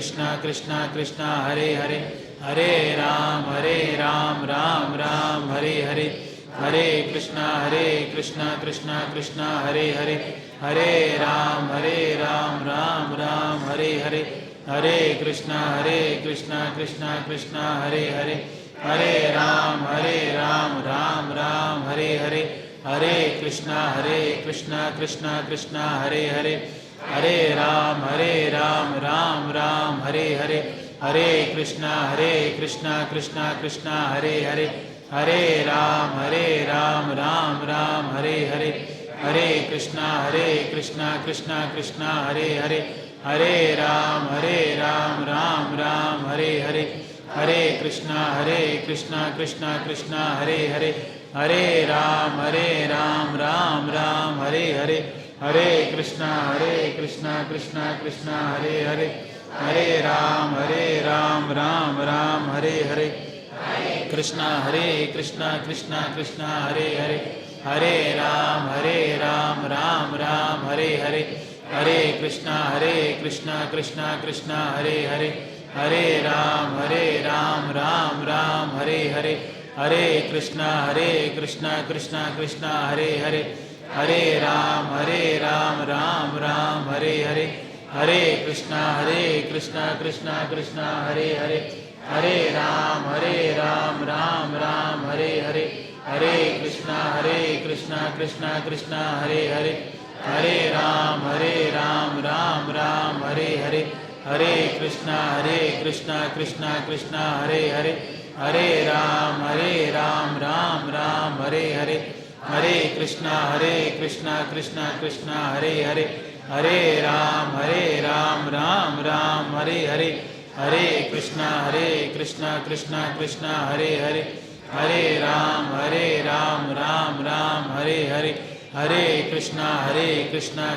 कृष्णा कृष्णा हरे हरे, हरे राम राम राम हरे हरे, हरे कृष्णा कृष्णा कृष्णा हरे हरे, हरे राम राम राम हरे हरे, हरे कृष्णा कृष्णा कृष्णा हरे हरे, हरे राम राम राम हरे हरे, हरे कृष्णा कृष्णा कृष्णा हरे हरे, हरे राम राम राम हरे हरे, हरे कृष्णा कृष्णा कृष्णा हरे हरे, हरे राम राम राम हरे हरे, हरे कृष्णा कृष्णा कृष्णा हरे हरे, हरे राम राम राम हरे हरे, कृष्णा कृष्णा कृष्णा हरे हरे, हरे राम राम राम हरे हरे, हरे कृष्णा कृष्णा कृष्णा हरे हरे, हरे राम राम राम हरे हरे, हरे कृष्णा कृष्णा कृष्णा हरे हरे, हरे राम राम राम हरे हरे, हरे कृष्णा कृष्णा कृष्णा हरे हरे, हरे राम राम राम हरे हरे, हरे कृष्णा कृष्णा कृष्णा हरे हरे, हरे राम राम राम हरे हरे, हरे कृष्णा कृष्णा कृष्णा हरे हरे, हरे राम राम राम हरे हरे, हरे कृष्णा कृष्णा कृष्णा हरे हरे, हरे राम राम राम हरे हरे, हरे कृष्णा कृष्णा कृष्णा हरे हरे, हरे राम राम राम हरे हरे, हरे कृष्णा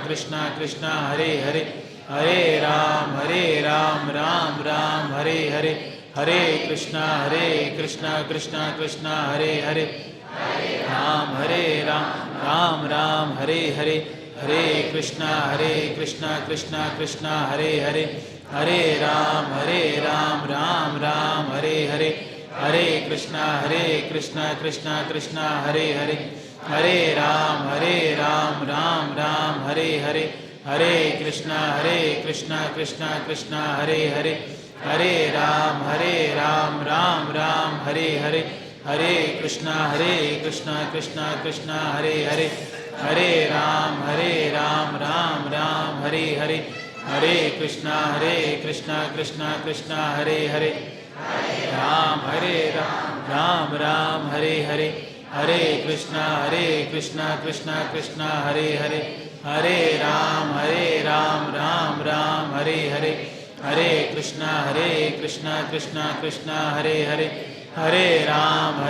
कृष्णा कृष्णा हरे हरे, हरे राम राम राम हरे हरे, हरे कृष्णा कृष्णा कृष्णा हरे हरे, राम राम हरे हरे, हरे कृष्णा कृष्णा कृष्णा हरे हरे, हरे राम राम राम हरे हरे, हरे कृष्णा कृष्णा कृष्णा हरे हरे, हरे राम राम राम हरे हरे, हरे कृष्णा कृष्णा कृष्णा हरे हरे, हरे राम राम राम हरे हरे, हरे कृष्णा कृष्णा कृष्णा हरे हरे, हरे राम राम राम हरे हरे, हरे कृष्णा कृष्णा कृष्णा हरे हरे, राम राम हरे हरे, हरे कृष्णा कृष्णा कृष्णा हरे हरे, हरे राम राम राम हरे हरे, हरे कृष्णा कृष्णा कृष्णा हरे हरे, हरे राम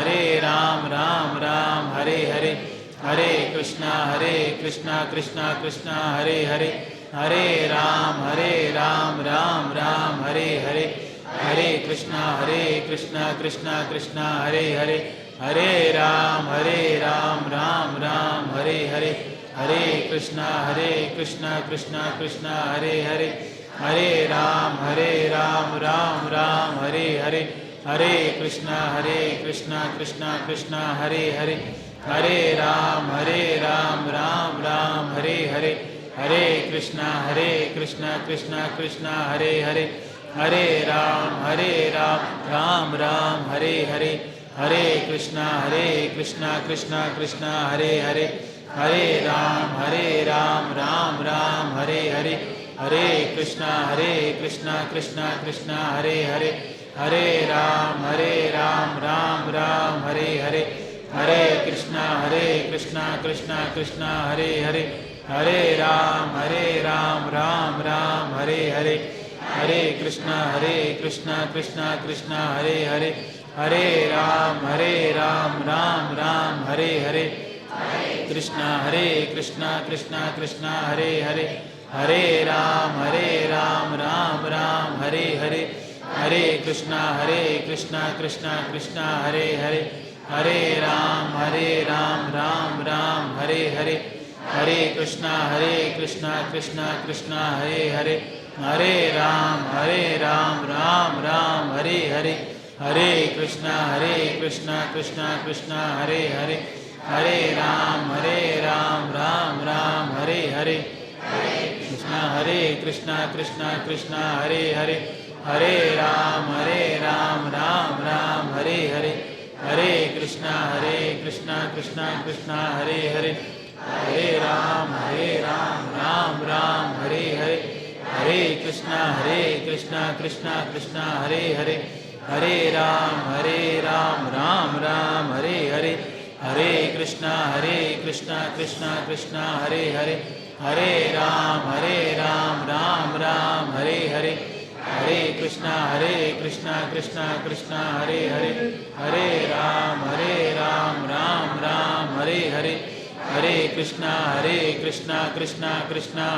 राम राम हरे हरे, हरे कृष्णा कृष्णा कृष्णा हरे हरे, हरे राम राम राम हरे हरे, हरे कृष्णा कृष्णा कृष्णा हरे हरे, हरे राम राम राम हरे हरे, हरे कृष्णा कृष्णा कृष्णा हरे हरे, हरे राम राम राम हरे हरे, हरे कृष्णा कृष्णा कृष्णा हरे हरे, हरे राम राम राम हरे हरे, हरे कृष्णा कृष्णा कृष्णा हरे हरे, हरे राम राम राम हरे हरे, हरे कृष्णा कृष्णा कृष्णा हरे हरे, हरे राम राम राम हरे हरे, हरे कृष्णा कृष्णा कृष्णा हरे हरे, हरे राम राम राम हरे हरे, हरे कृष्णा कृष्णा कृष्णा हरे हरे, हरे राम राम राम हरे हरे, हरे कृष्णा कृष्णा कृष्णा हरे हरे, हरे राम राम राम हरे हरे, कृष्णा कृष्णा कृष्णा हरे हरे, हरे राम राम राम हरे हरे, हरे कृष्णा कृष्णा कृष्णा हरे हरे, हरे राम राम राम हरे हरे, हरे कृष्णा कृष्णा कृष्णा हरे हरे, हरे राम राम राम हरे हरे, हरे कृष्णा कृष्णा कृष्णा हरे हरे, हरे राम राम राम हरे हरे, कृष्णा कृष्णा कृष्णा हरे हरे, हरे राम राम राम हरे हरे, हरे कृष्णा कृष्णा कृष्णा हरे हरे, हरे राम राम राम हरे हरे, हरे कृष्णा कृष्णा कृष्णा हरे हरे, हरे राम राम राम हरे हरे, हरे कृष्णा कृष्णा कृष्णा हरे हरे, हरे राम राम राम हरे हरे, हरे कृष्णा कृष्णा कृष्णा हरे हरे, हरे राम राम राम हरे हरे, हरे कृष्णा कृष्णा कृष्णा हरे हरे, हरे राम राम राम हरे हरे, हरे कृष्णा कृष्णा कृष्णा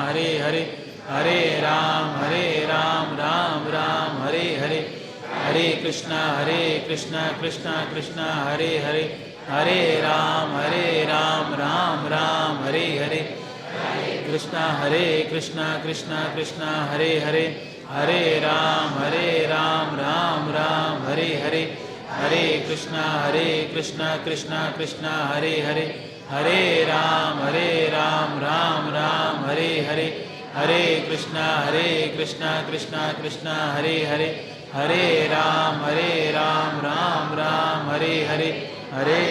हरे हरे, हरे राम राम राम हरे हरे, कृष्णा कृष्णा कृष्णा हरे हरे, हरे राम राम राम हरे हरे, हरे कृष्णा कृष्णा कृष्णा हरे हरे, हरे राम राम राम हरे हरे, हरे कृष्णा कृष्णा कृष्णा हरे हरे, हरे राम राम राम हरे हरे, हरे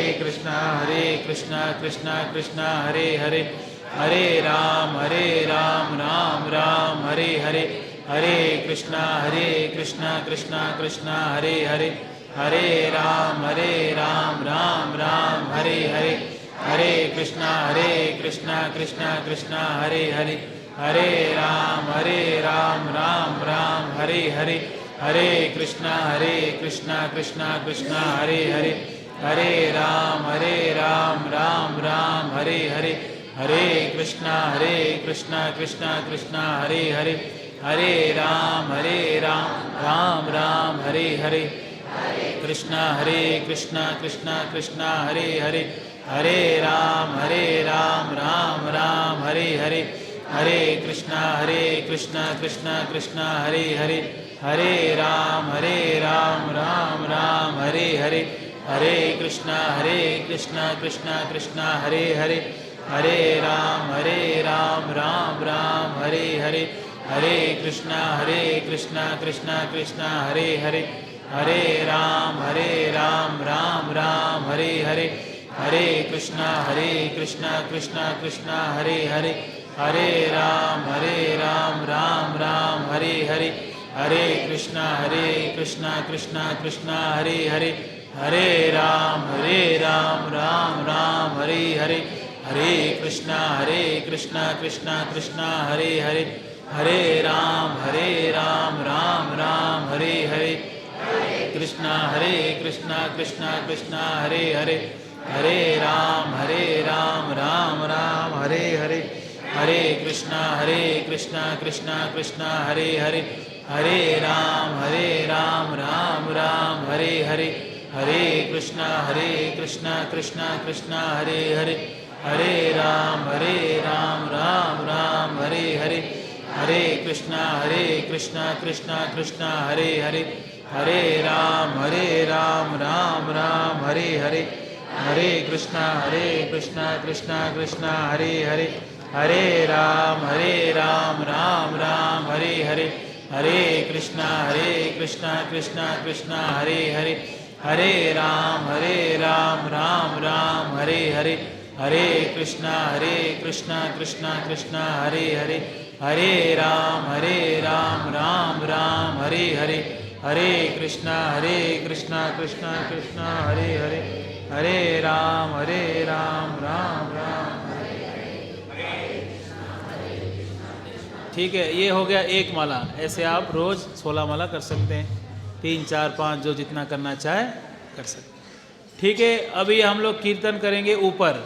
कृष्णा कृष्णा कृष्णा हरे हरे, हरे राम राम राम हरे हरे, हरे कृष्णा कृष्णा कृष्णा हरे हरे, हरे राम राम राम हरे हरे, हरे कृष्णा कृष्णा कृष्णा हरे हरे, हरे राम राम राम हरे हरे, हरे कृष्णा कृष्णा कृष्णा हरे हरे, हरे राम राम राम हरे हरे, हरे कृष्णा कृष्णा कृष्णा हरे हरे, हरे राम राम राम हरे हरे, कृष्णा कृष्णा कृष्णा हरे हरे, हरे राम राम राम हरे हरे, हरे कृष्णा कृष्णा कृष्णा हरे हरे, हरे राम राम राम हरे हरे, हरे कृष्णा कृष्णा कृष्णा हरे हरे, हरे राम राम राम हरे हरे, हरे कृष्णा कृष्णा कृष्णा हरे हरे, हरे राम राम राम हरे हरे, हरे कृष्णा कृष्णा कृष्णा हरे हरे, हरे राम राम राम हरे हरे, हरे कृष्णा कृष्णा कृष्णा हरे हरे, हरे राम राम राम हरे हरे, हरे कृष्णा कृष्णा कृष्णा हरे हरे, हरे राम राम राम हरे हरे, कृष्णा कृष्णा कृष्णा हरे हरे, हरे राम राम राम हरे हरे, हरे कृष्णा कृष्णा कृष्णा हरे हरे, हरे राम राम राम हरे हरे, हरे कृष्णा कृष्णा कृष्णा हरे हरे, हरे राम राम राम हरे हरे, हरे कृष्णा कृष्णा कृष्णा हरे हरे, हरे राम राम राम हरे हरे, हरे कृष्णा कृष्णा कृष्णा हरे हरे, हरे राम राम राम हरे हरे, हरे कृष्णा कृष्णा कृष्णा हरे हरे, हरे राम राम राम हरे हरे, हरे कृष्णा कृष्णा कृष्णा हरे हरे, हरे राम राम राम हरे हरे, हरे कृष्णा कृष्णा कृष्णा हरे हरे, हरे राम राम राम। ठीक है, ये हो गया एक माला। ऐसे आप रोज 16 माला कर सकते हैं, 3 4 5 जो जितना करना चाहे कर सकते हैं। ठीक है, अभी हम लोग कीर्तन करेंगे ऊपर।